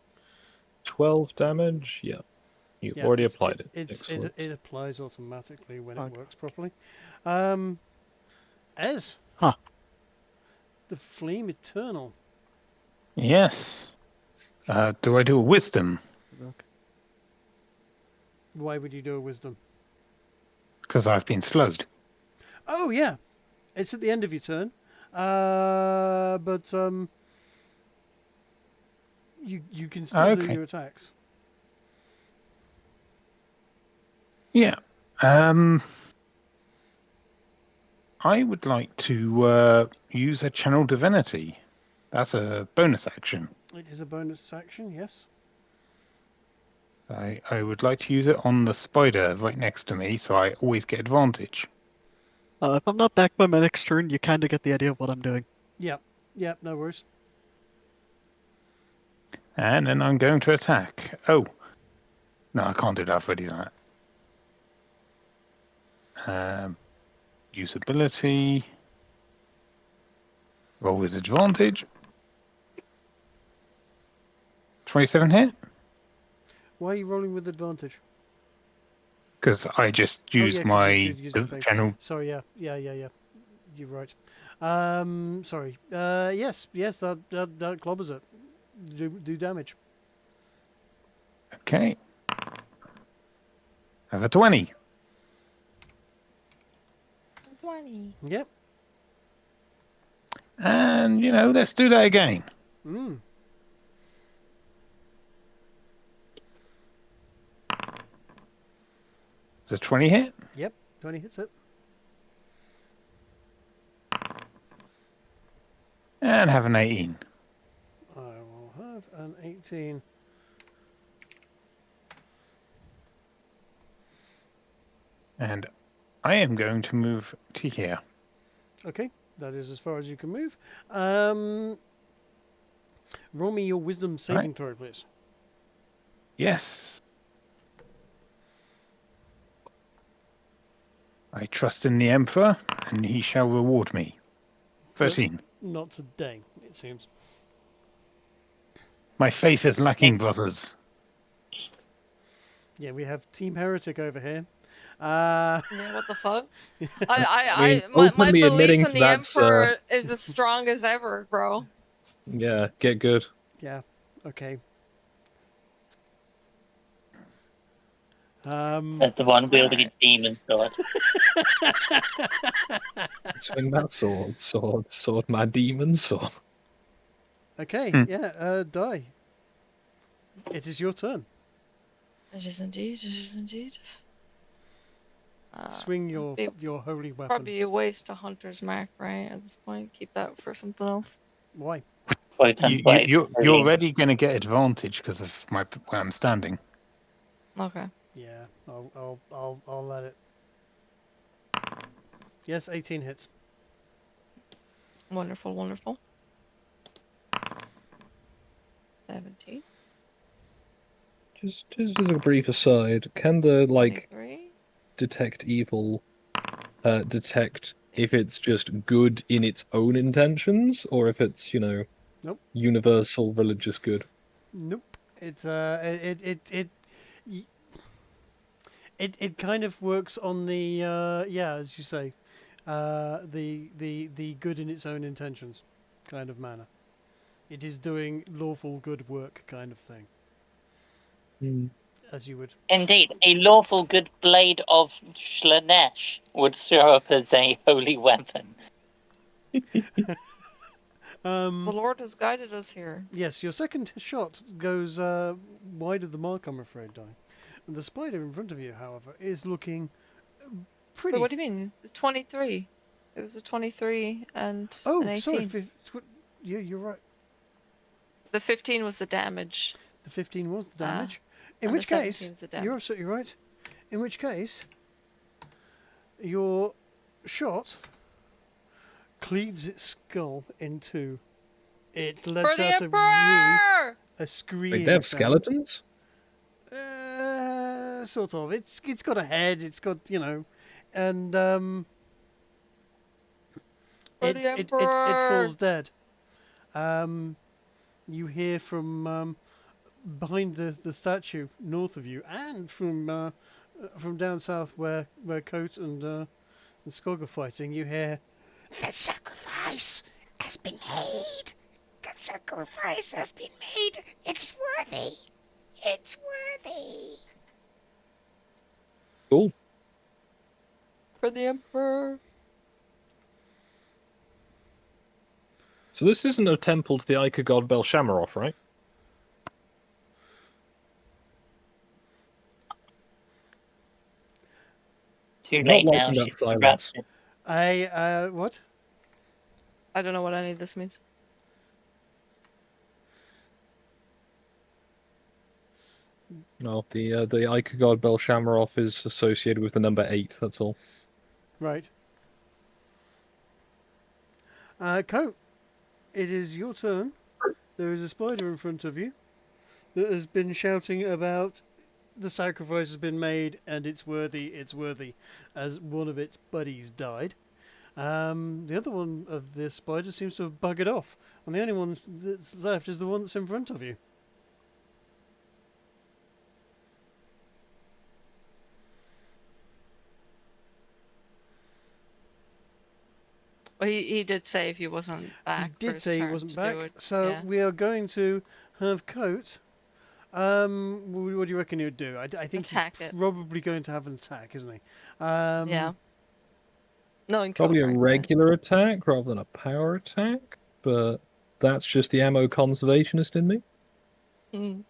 12 damage? Yeah. You've Yeah, already it's- applied it. It applies automatically when it Okay. works properly. Ez. Huh. The Flame Eternal. Yes. Do I do a wisdom? Why would you do a wisdom? Because I've been slowed. Oh yeah, it's at the end of your turn. But you can still do Okay. your attacks. Yeah. I would like to use a channel divinity. That's a bonus action. It is a bonus action, yes. I would like to use it on the spider right next to me, so I always get advantage. If I'm not back by my next turn, you kind of get the idea of what I'm doing. Yep, no worries. And then I'm going to attack. Oh. No, I can't do that. I've already done that. Usability. Roll with advantage. 27 hit? Why are you rolling with advantage? Because I just Oh, used yeah, 'cause my you did use the thing. general. Sorry, yeah. You're right. Sorry. Yes, that clobbers it. Do damage. Okay. Have a 20. 20. Yep. And, let's do that again. Mm. Is a 20 hit? Yep. 20 hits it. And have an 18. I will have an 18. And I am going to move to here. Okay, that is as far as you can move. Roll me your wisdom saving throw, please. Yes. I trust in the Emperor, and he shall reward me. 13. Not today, it seems. My faith is lacking, brothers. Yeah, we have Team Heretic over here. Yeah, what the fuck? I mean, My openly belief admitting in the that's, Emperor is as strong as ever, bro. Yeah, get good. Yeah, okay. Says the one wielding a demon sword. Swing that sword, my demon sword. Okay, Hmm. yeah, die. It is your turn. It is indeed. Swing be your holy weapon. Probably a waste a hunter's mark, right? At this point, keep that for something else. Why? Quote unquote. You're already going to get advantage because of where I'm standing. Okay. Yeah, I'll let it. Yes, 18 hits. Wonderful. 17. Just as a brief aside, can the 23. detect evil detect if it's just good in its own intentions, or if it's Nope. universal religious good? Nope. It's it kind of works on the as you say, the good in its own intentions kind of manner. It is doing lawful good work kind of thing, as you would. Indeed, a lawful good blade of Slanesh would show up as a holy weapon. The Lord has guided us here. Yes, your second shot goes wide of the mark, I'm afraid, Di. And the spider in front of you, however, is looking pretty. Wait, what do you mean? 23. It was a 23 and Oh, an 18. sorry. You're right. The 15 was the damage. The 15 was the damage. In and which the case, 17's the damage. you're absolutely right. In which case, your shot cleaves its skull in two. It lets For the out Emperor! a scream. Wait, they have skeletons? Sort of. It's got a head. It's got and For the it Emperor! falls dead. You hear from behind the statue north of you, and from down south where Coat and Skog are fighting. You hear, the sacrifice has been made. The sacrifice has been made. It's worthy. It's worthy. Cool. For the Emperor! So this isn't a temple to the Ica god Belshammar, right? Too I'm late not now. liking that She's silence. corrupted. What? I don't know what any of this means. No, the Ica god Belshammar is associated with the number 8. That's all. Right. Coat, it is your turn. There is a spider in front of you that has been shouting about the sacrifice has been made and it's worthy, as one of its buddies died. The other one of the spider seems to have buggered off, and the only one that's left is the one that's in front of you. Well, he did say if he wasn't back. He did for his say he turn wasn't to back, do it. so Yeah. we are going to have Coat. What do you reckon he would do? I think Attack he's it. probably going to have an attack, isn't he? Yeah. Knowing Probably a Coatrack, regular attack rather than a power attack, but that's just the ammo conservationist in me. then.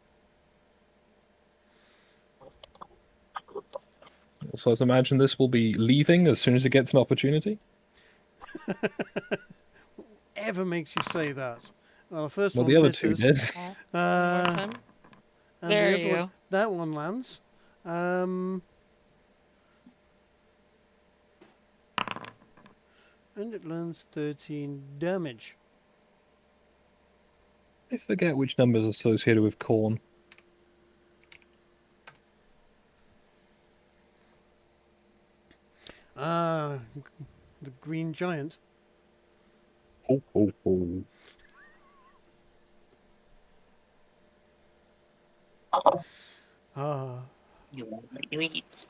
So I imagine this will be leaving as soon as it gets an opportunity. Ever makes you say that? Well, the first Well, one the other two misses. did. One more Uh, time. and There the you other one, go. that one lands. And it lands 13 damage. I forget which number's associated with corn. Ah, the green giant. Ho, ho, ho. Ah. You want what you eat.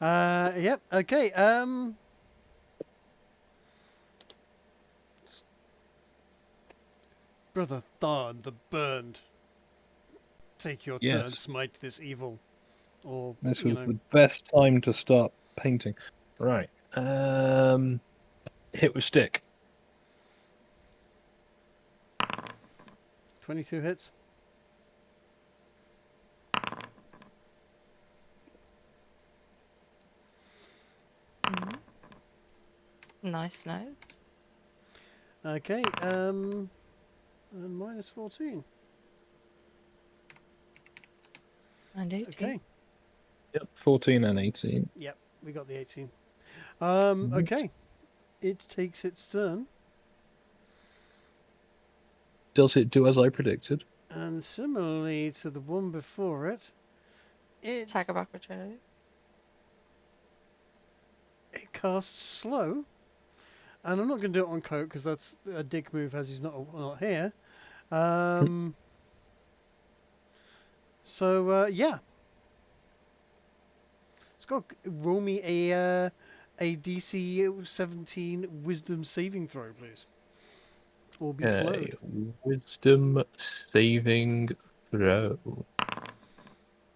Yep. Okay. Brother Thard, the burned. Take your turn, Yes. smite this evil. Or, This you was know. the best time to start painting. Right. Hit with stick. 22 hits. Nice. Okay. And minus 14. And 18. Okay. Yep, 14 and 18. Yep, we got the 18. Mhm. Okay. It takes its turn. Does it do as I predicted? And similarly to the one before it, Attack of opportunity. it casts slow. And I'm not going to do it on Coat because that's a dick move as he's not here. Yeah. Skog, roll me a DC 17 Wisdom saving throw, please. Or be slowed. Wisdom saving throw.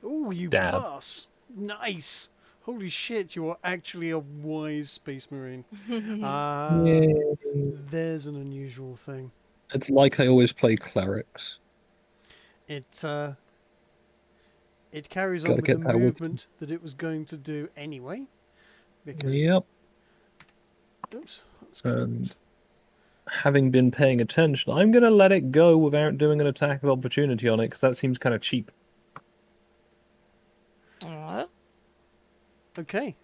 Oh, you Damn. pass. Nice. Holy shit, you are actually a wise space marine. There's an unusual thing. It's like I always play clerics. It carries Gotta on with get the that wisdom. movement that it was going to do anyway. Because Yep. oops, that's And correct. having been paying attention, I'm going to let it go without doing an attack of opportunity on it, because that seems kind of cheap. What? Okay.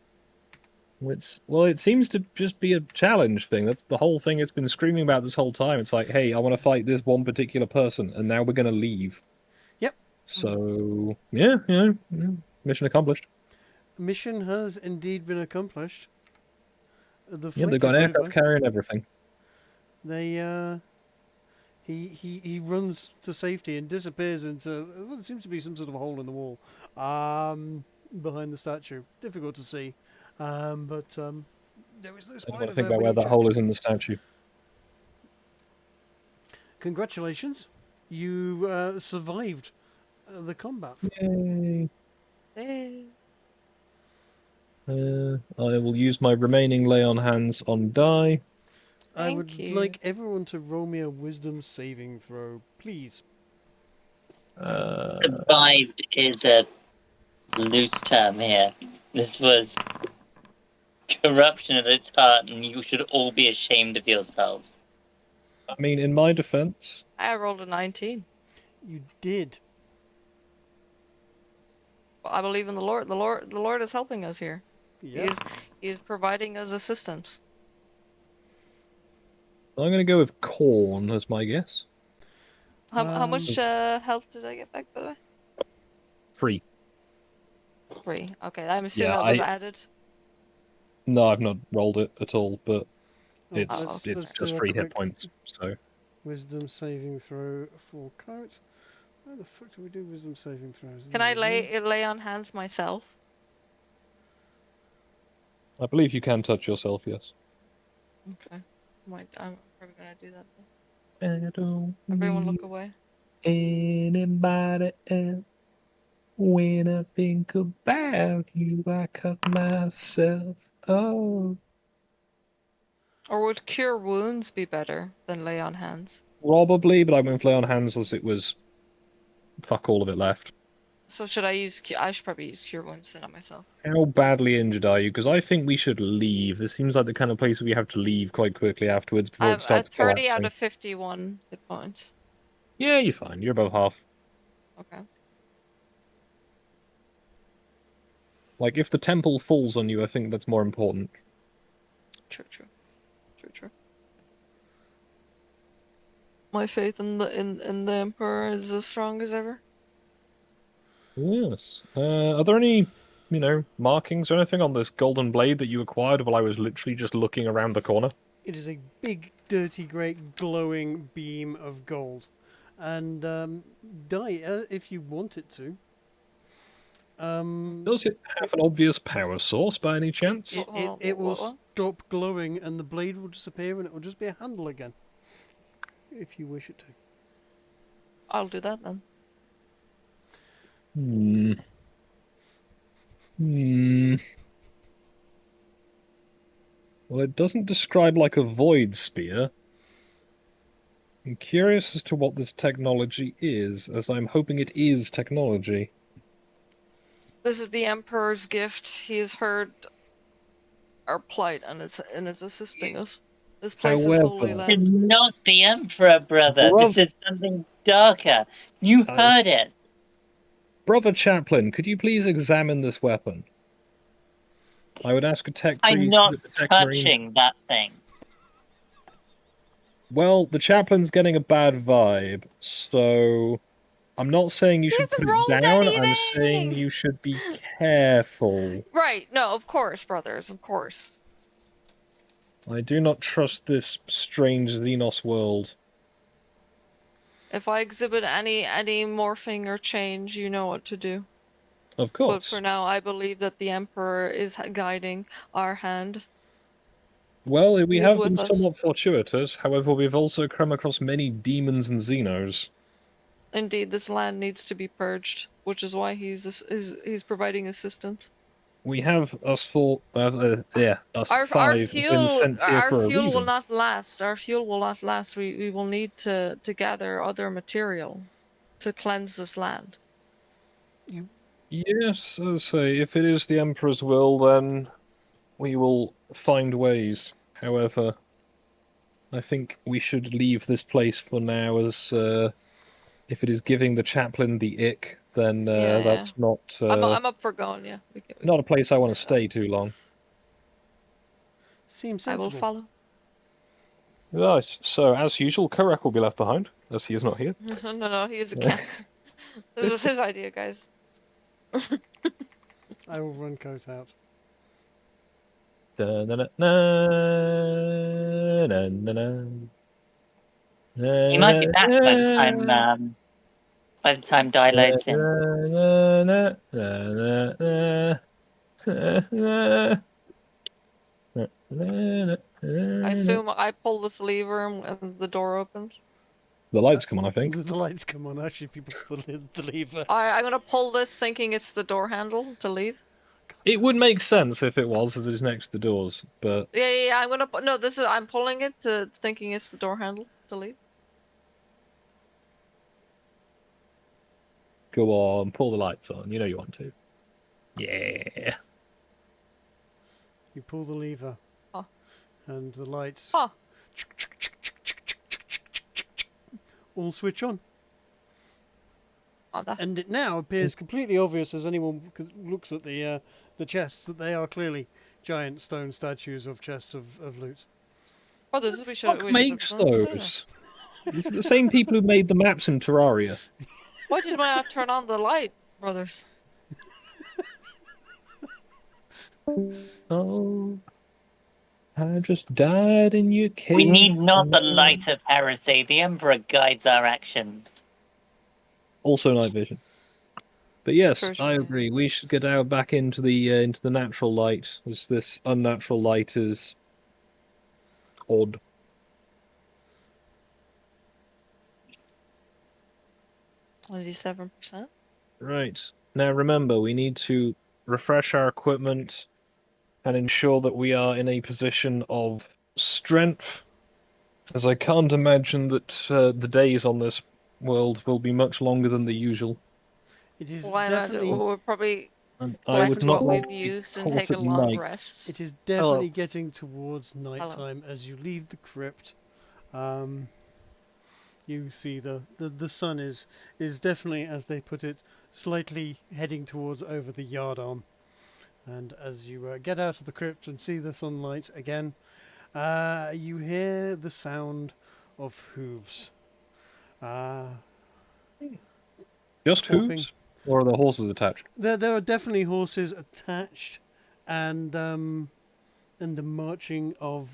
It seems to just be a challenge thing. That's the whole thing it's been screaming about this whole time. It's like, hey, I want to fight this one particular person, and now we're going to leave. Yep. So, yeah, mission accomplished. Mission has indeed been accomplished. The Yeah, flight they've got is an over. aircraft carrier and everything. They he runs to safety and disappears into what seems to be some sort of a hole in the wall behind the statue. Difficult to see, but there is no I don't spider want to think there about when where you that check. hole is in the statue. Congratulations, you survived the combat. Yay! Hey. I will use my remaining lay on hands on die. I Thank would you. like everyone to roll me a wisdom saving throw, please. Survived is a loose term here. This was corruption at its heart, and you should all be ashamed of yourselves. I mean, in my defense, I rolled a 19. You did. Well, I believe in the Lord. The Lord is helping us here. Yeah. He is providing us assistance. I'm going to go with corn as my guess. How much health did I get back, by the way? 3. 3. Okay, I'm assuming Yeah, that was added. No, I've not rolled it at all, but Right, It's let's it's do just a 3 hit quick points. So wisdom saving throw for Coat. How the fuck do we do wisdom saving throws? Can There I we go. lay on hands myself? I believe you can touch yourself. Yes. Okay. I'm probably gonna do that then. I don't Everyone look need away. anybody else. When I think about you, I cut myself off. Or would cure wounds be better than lay on hands? Probably, but I went lay on hands as it was fuck all of it left. So should I use? I should probably use cure wounds then on myself. How badly injured are you? Because I think we should leave. This seems like the kind of place we have to leave quite quickly afterwards before I'm it at starts 30 out collapsing. of 51 hit points. Yeah, you're fine. You're above half. Okay. Like, if the temple falls on you, I think that's more important. True. My faith in the Emperor is as strong as ever. Yes. Are there any, markings or anything on this golden blade that you acquired while I was literally just looking around the corner? It is a big, dirty, great, glowing beam of gold. And if you want it to. Does it have an obvious power source by any chance? It will stop glowing and the blade will disappear and it will just be a handle again. If you wish it to. I'll do that then. Well, it doesn't describe like a void spear. I'm curious as to what this technology is, as I'm hoping it is technology. This is the Emperor's gift. He has heard our plight and it's assisting us. This place is Holy However, It's Land. not the Emperor, brother. This is something darker. You heard it. Brother Chaplain, could you please examine this weapon? I would ask a tech priest. I'm not a tech marine. touching that thing. Well, the chaplain's getting a bad vibe, so I'm not saying you should put it down. I'm saying you should be careful. Right. No, of course, brothers. Of course. I do not trust this strange Xenos world. If I exhibit any morphing or change, you know what to do. Of course. But for now, I believe that the Emperor is guiding our hand. Well, we have been with us. somewhat fortuitous. However, we've also come across many demons and Xenos. Indeed, this land needs to be purged, which is why he's providing assistance. We have us four, us Our five been sent here for a fuel reason. will not last. Our fuel will not last. We will need to gather other material to cleanse this land. Yes, I say, if it is the Emperor's will, then we will find ways. However, I think we should leave this place for now, as if it is giving the chaplain the ick, then that's not. I'm up for going. Yeah, not a place I want to stay too long. Seems sensible. I will follow. Nice. So, as usual, Korak will be left behind, as he is not here. No, he is a captain. This is his idea, guys. I will run Coat out. You might be back by the time Die loads in. I assume I pull this lever and the door opens. The lights come on, I think. The lights come on, actually, people pull the lever. I'm gonna pull this thinking it's the door handle to leave. It would make sense if it was, as it's next to the doors, but... Yeah, I'm gonna... No, I'm pulling it to thinking it's the door handle to leave. Go on, pull the lights on. You know you want to. Yeah. You pull the lever. Huh. And the lights... Huh. all switch on. Oh, and it now appears completely obvious as anyone looks at the chests that they are clearly giant stone statues of chests of loot. Oh, we should makes those? It's the same people who made the maps in Terraria. Why did I not turn on the light, brothers? Oh. I just died in your cave. We need not the light of heresy. The Emperor guides our actions. Also night vision. But yes, Persian, I yeah. agree. We should get out back into the natural light, as this unnatural light is odd. 27%. Right. Now remember, we need to refresh our equipment and ensure that we are in a position of strength, as I can't imagine that the days on this world will be much longer than the usual. It is Well, I imagine definitely. we'll probably And I would collect not what want we've to be used and caught take a at long night. rest. It is definitely getting towards nighttime as you leave the crypt. You see the sun is definitely, as they put it, slightly heading towards over the yardarm. And as you get out of the crypt and see the sunlight again, you hear the sound of hooves. Just Hopping. hooves? Or are the horses attached? There are definitely horses attached, and the marching of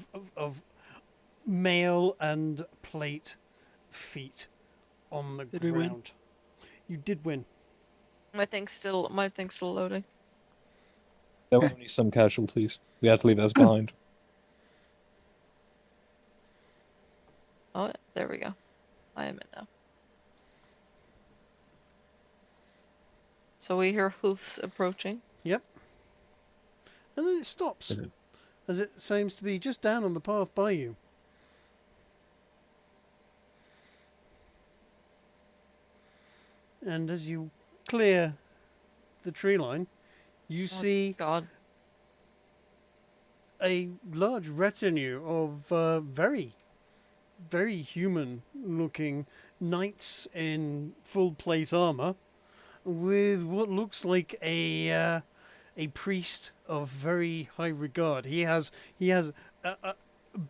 mail and plate feet on the Did we win? ground. You did win. My thing's still loading. There were only some casualties. We had to leave those behind. Oh, there we go. I am in now. So we hear hoofs approaching. Yep. And then it stops, as it seems to be just down on the path by you. And as you clear the tree line, you see God. a large retinue of very, very human-looking knights in full plate armor, with what looks like a priest of very high regard. He has a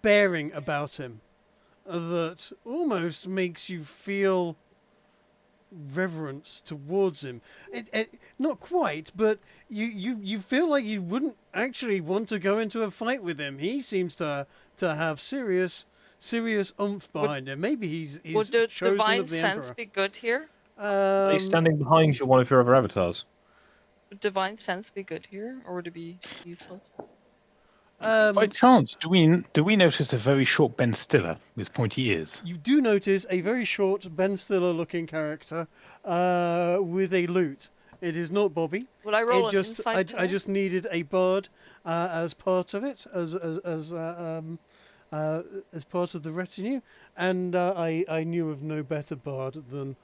bearing about him that almost makes you feel reverence towards him. Not quite, but you feel like you wouldn't actually want to go into a fight with him. He seems to have serious oomph behind him. Maybe he's Would the chosen divine of the sense Emperor. be good here? Are they standing behind you, one of your other avatars? Would divine sense be good here, or would it be useless? By chance, do we notice a very short Ben Stiller with pointy ears? You do notice a very short Ben Stiller looking character with a lute. It is not Bobby. Would I roll an insight I just needed a bard as part of it, as part of the retinue, and I knew of no better bard than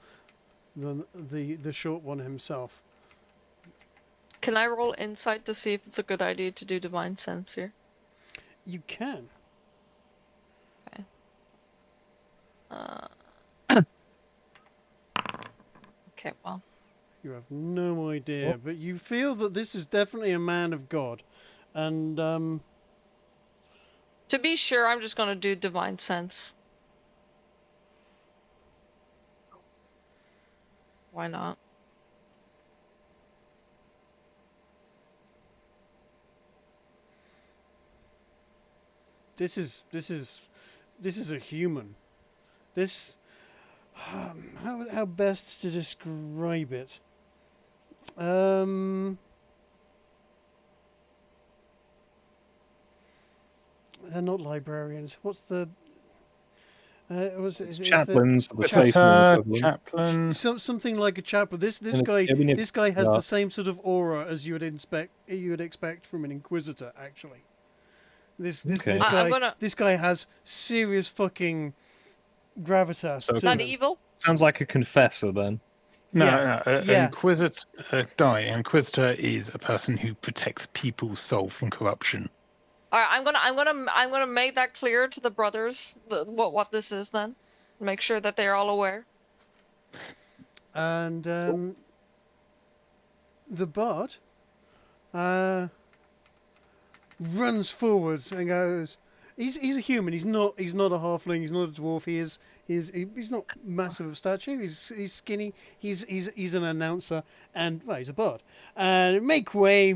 the short one himself. Can I roll insight to see if it's a good idea to do divine sense here? You can. Okay. Okay, well. You have no idea, but you feel that this is definitely a man of God, and To be sure, I'm just gonna do divine sense. Why not? This is a human. This how best to describe it? They're not librarians. What's the Chaplains, the spaceman equivalent. Chaplain. Something like a chaplain. This guy has the same sort of aura as you would expect from an inquisitor. Actually, this guy has serious fucking gravitas. So to Not him. evil? Sounds like a confessor then. No. Inquisitor is a person who protects people's soul from corruption. All right, I'm gonna make that clear to the brothers what this is then. Make sure that they're all aware. And the bard runs forwards and goes. He's a human. He's not a halfling. He's not a dwarf. He's not massive of stature. He's skinny. He's an announcer, and well, he's a bard. And make way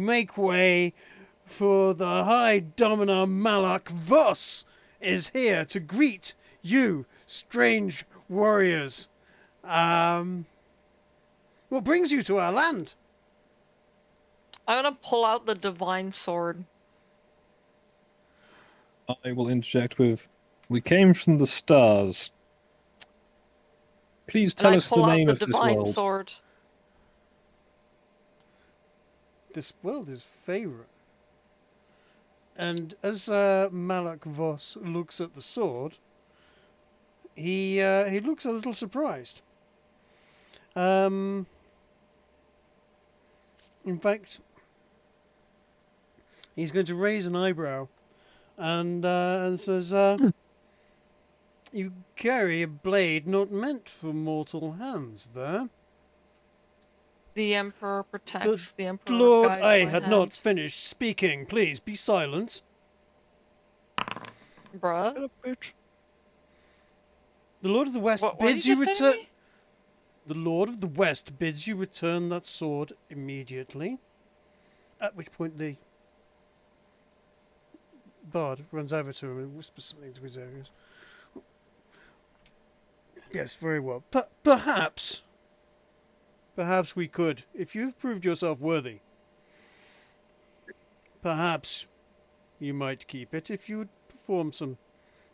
for the High Domina Malak Voss is here to greet you, strange warriors. What brings you to our land? I'm gonna pull out the divine sword. I will interject with, we came from the stars. Please And tell I us the pull out name the of this divine world. sword. This world is Faerun. And as Malak Voss looks at the sword, he looks a little surprised. In fact, he's going to raise an eyebrow and says, "You carry a blade not meant for mortal hands, there." The Emperor protects. The Emperor Lord, guides I my had hand. not finished speaking. Please be silent. Bruh. Shut up, bitch. The Lord of the West What did bids you you just say to return. me? The Lord of the West bids you return that sword immediately. At which point the bard runs over to him and whispers something to his ears. Yes, very well. Perhaps we could, if you've proved yourself worthy. Perhaps you might keep it if you would perform some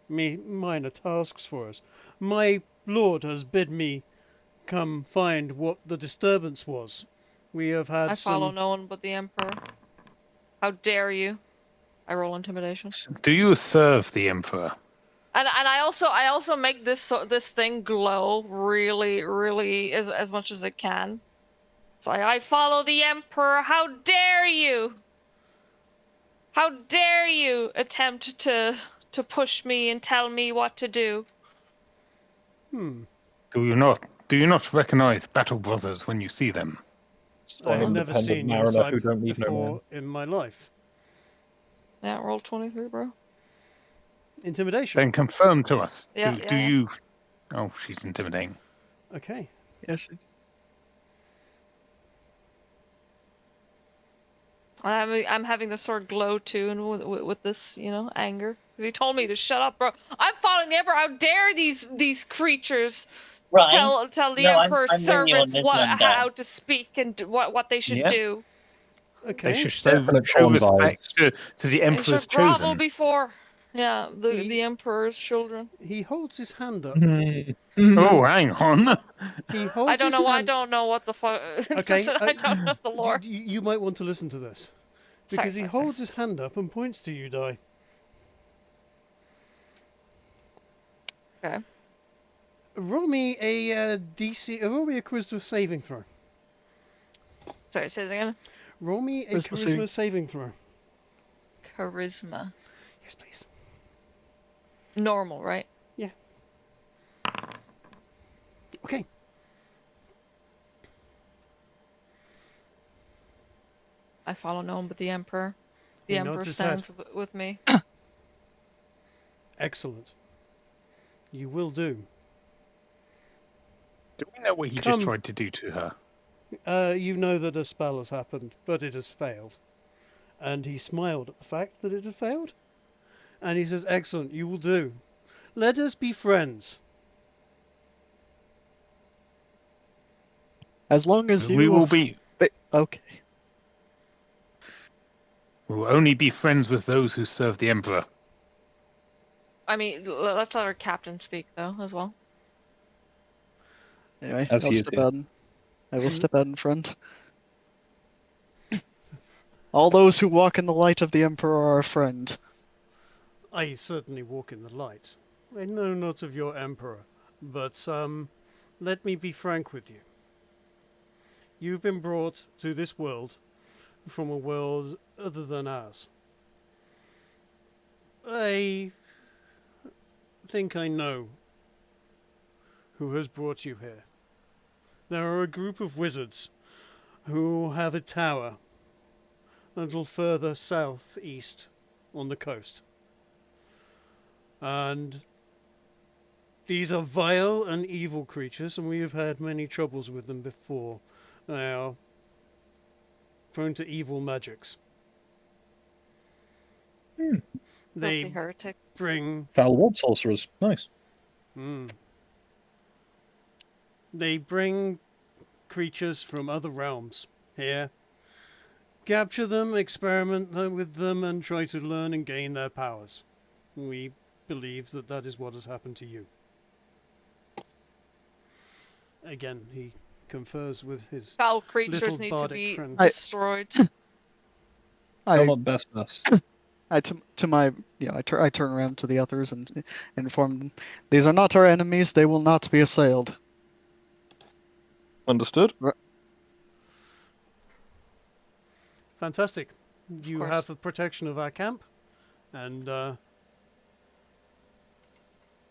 minor tasks for us. My lord has bid me come find what the disturbance was. We have had I follow some... no one but the Emperor. How dare you? I roll intimidation. Do you serve the Emperor? And I also make this thing glow really as much as it can. It's like, I follow the Emperor. How dare you? How dare you attempt to push me and tell me what to do? Hmm. Do you not recognize battle brothers when you see them? I have An never independent seen your mariner type who don't need no before man. in my life. Yeah, roll 23, bro. Intimidation. Then confirm to us. Yeah, do yeah. you? Oh, she's intimidating. Okay. Yes. I'm having the sword glow too, and with this, anger, because he told me to shut up, bro. I'm following the Emperor. How dare these creatures Right. tell the No, Emperor's I'm with you on servants this one, Dan. how to speak and what they should Yeah. do. They Okay. should Definite show Dawn respect vibes. to the They Emperor's should grovel chosen. before, the He- Emperor's children. He holds his hand up. Oh, hang on. He I holds don't his know. I hand... don't know what the fuck. Okay. Listen, I don't know the lore. You might want to listen to this. Because he Sorry. holds his hand up and points to you, Dai. Okay. Roll me a DC. Roll me a charisma saving throw. Sorry, say it again. Roll me a charisma saving throw. Charisma. Yes, please. Normal, right? Yeah. Okay. I follow no one but the Emperor. The He Emperor nods his stands with me. Excellent. You will do. Do we know what he Come. just tried to do to her? You know that a spell has happened, but it has failed. And he smiled at the fact that it had failed. And he says, excellent, you will do. Let us be friends. As long as We you... will be. Okay. We will only be friends with those who serve the Emperor. I mean, let's let our captain speak though, as well. Anyway, As I'll he is step here. out. I will step out in front. All those who walk in the light of the Emperor are our friend. I certainly walk in the light. I know not of your emperor, but let me be frank with you. You've been brought to this world from a world other than ours. I think I know who has brought you here. There are a group of wizards who have a tower a little further southeast on the coast. And these are vile and evil creatures, and we have had many troubles with them before. They are prone to evil magics. Filthy They heretic. bring Foul ward sorcerers. Nice. They bring creatures from other realms here, capture them, experiment with them, and try to learn and gain their powers. We believe that that is what has happened to you. Again, he confers with his Foul creatures little need to bardic be friend. destroyed. You're I, not best us. I turn around to the others and inform them, these are not our enemies. They will not be assailed. Understood. Fantastic. You course. have the protection of our camp, and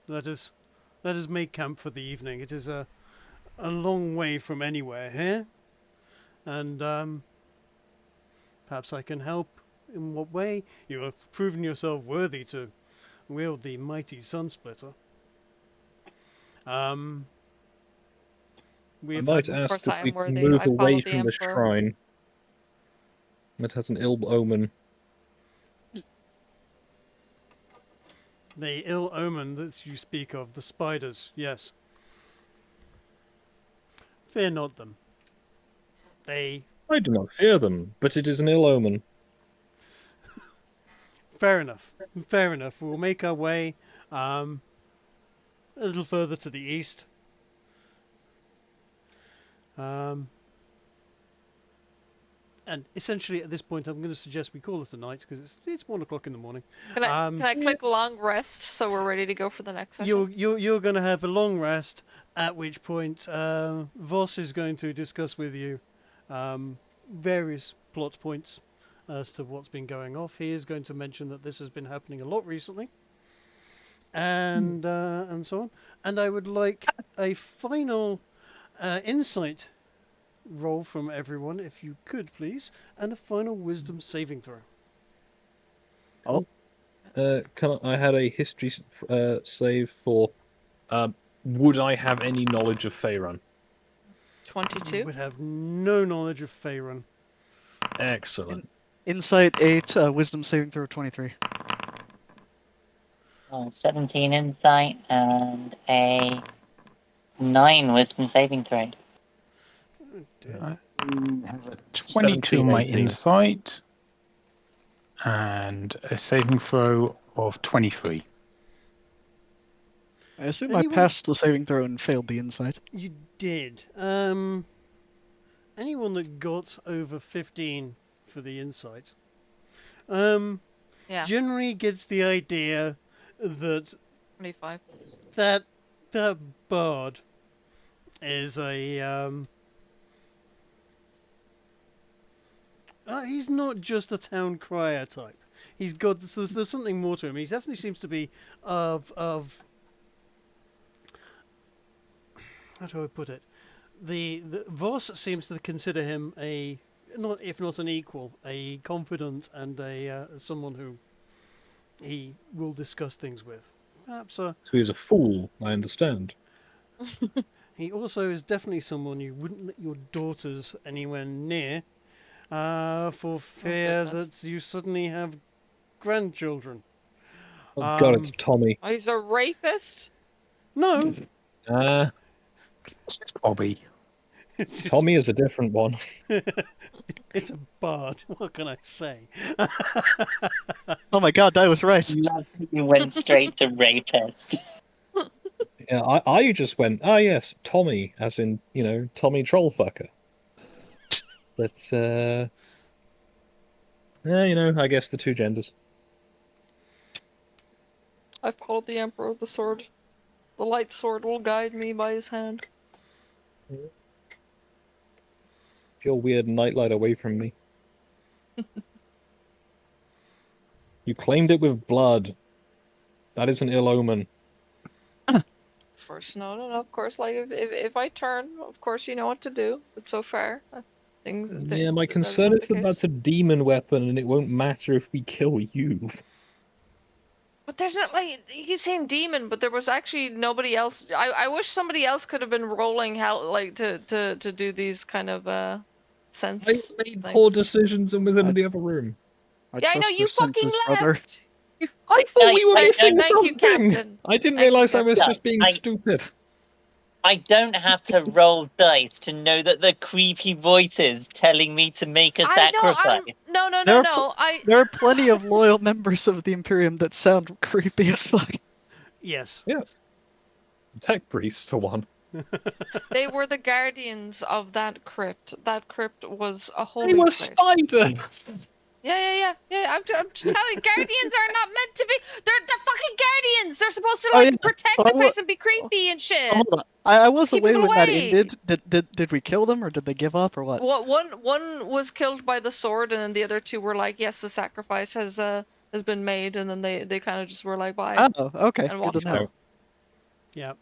let us make camp for the evening. It is a long way from anywhere here, and perhaps I can help. In what way? You have proven yourself worthy to wield the mighty Sunsplitter. We I have might had ask course if I we am can worthy. move I away follow the from the Emperor. shrine. That has an ill omen. the ill omen that you speak of, the spiders. Yes. Fear not them. They. I do not fear them, but it is an ill omen. Fair enough. Fair enough. We'll make our way a little further to the east. And essentially, at this point, I'm going to suggest we call it a night because it's 1 o'clock in the morning. Can I click long rest so we're ready to go for the next session? You're going to have a long rest, at which point Voss is going to discuss with you various plot points as to what's been going off. He is going to mention that this has been happening a lot recently, and so on. And I would like a final insight roll from everyone, if you could, please, and a final wisdom saving throw. I had a history save for. Would I have any knowledge of Faerun? 22. You would have no knowledge of Faerun. Excellent. Insight 8, wisdom saving throw 23. 17 insight and a 9 wisdom saving throw. Oh, dear. I have a 22 on my 17 AP. insight and a saving throw of 23. I assume Anyone- I passed the saving throw and failed the insight. You did. Anyone that got over 15 for the insight, Yeah, generally gets the idea that 25. that bard is a he's not just a town crier type. He's got there's something more to him. He definitely seems to be of how do I put it? The Voss seems to consider him a not if not an equal, a confidant and a someone who he will discuss things with. Perhaps So he's a fool, I understand. he also is definitely someone you wouldn't let your daughters anywhere near, for fear goodness. that you suddenly have grandchildren. Oh god, it's Tommy. Oh, he's a rapist? No, It's Bobby. it's just- Tommy is a different one. it's a bard. What can I say? Oh my god, I was right. You went straight to rapist. Yeah, I just went, yes, Tommy, as in, Tommy Trollfucker. But, I guess the two genders. I followed the Emperor of the Sword. The light sword will guide me by his hand. Your weird nightlight away from me. You claimed it with blood. That is an ill omen. Of course, no, of course, like, if I turn, of course you know what to do, but so far, Yeah, my concern is that that's a demon weapon and it won't matter if we kill you. But there's not, like, you keep saying demon, but there was actually nobody else. I wish somebody else could have been rolling hell, like, to do these kind of, sense I made things. poor decisions and was in the other room. Yeah, I know trust you their senses, fucking brother. left. I thought we were missing Thank you, something. Captain. I didn't Thank you, realise I was Captain. just being I- stupid. I don't have to roll dice to know that the creepy voices telling me to make a I know. sacrifice. There are plenty of loyal members of the Imperium that sound creepy as fuck. Yes. Yes. Tech priest, for one. They were the guardians of that crypt. That crypt was a holy They were place. spiders! Yeah. I'm just telling. Guardians are not meant to be. They're fucking guardians. They're supposed to Oh, like yeah. protect Oh, the I wa- place and be creepy and shit. Hold on. I was Keep away people when that away. ended. Did we kill them or did they give up or what? One was killed by the sword, and then the other two were like, "Yes, the sacrifice has been made," and then they kind of just were like, "Bye," Oh, okay. and Good to walked know. out.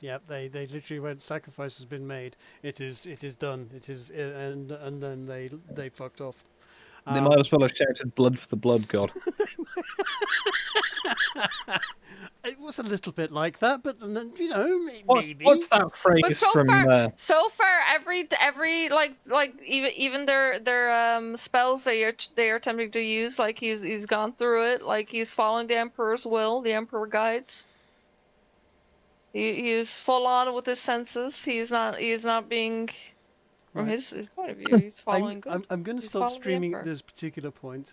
Yep, they literally went. Sacrifice has been made. It is done. It is, and then they fucked off. They might as well have shouted blood for the blood god. It was a little bit like that, but then maybe. What's that phrase But so from far, every like even their spells they are attempting to use, like he's gone through it, like he's following the Emperor's will, the Emperor guides. He is full on with his senses. He's not being from Right. his point of view. He's following good. I'm going to He's stop following the streaming at Emperor. this particular point.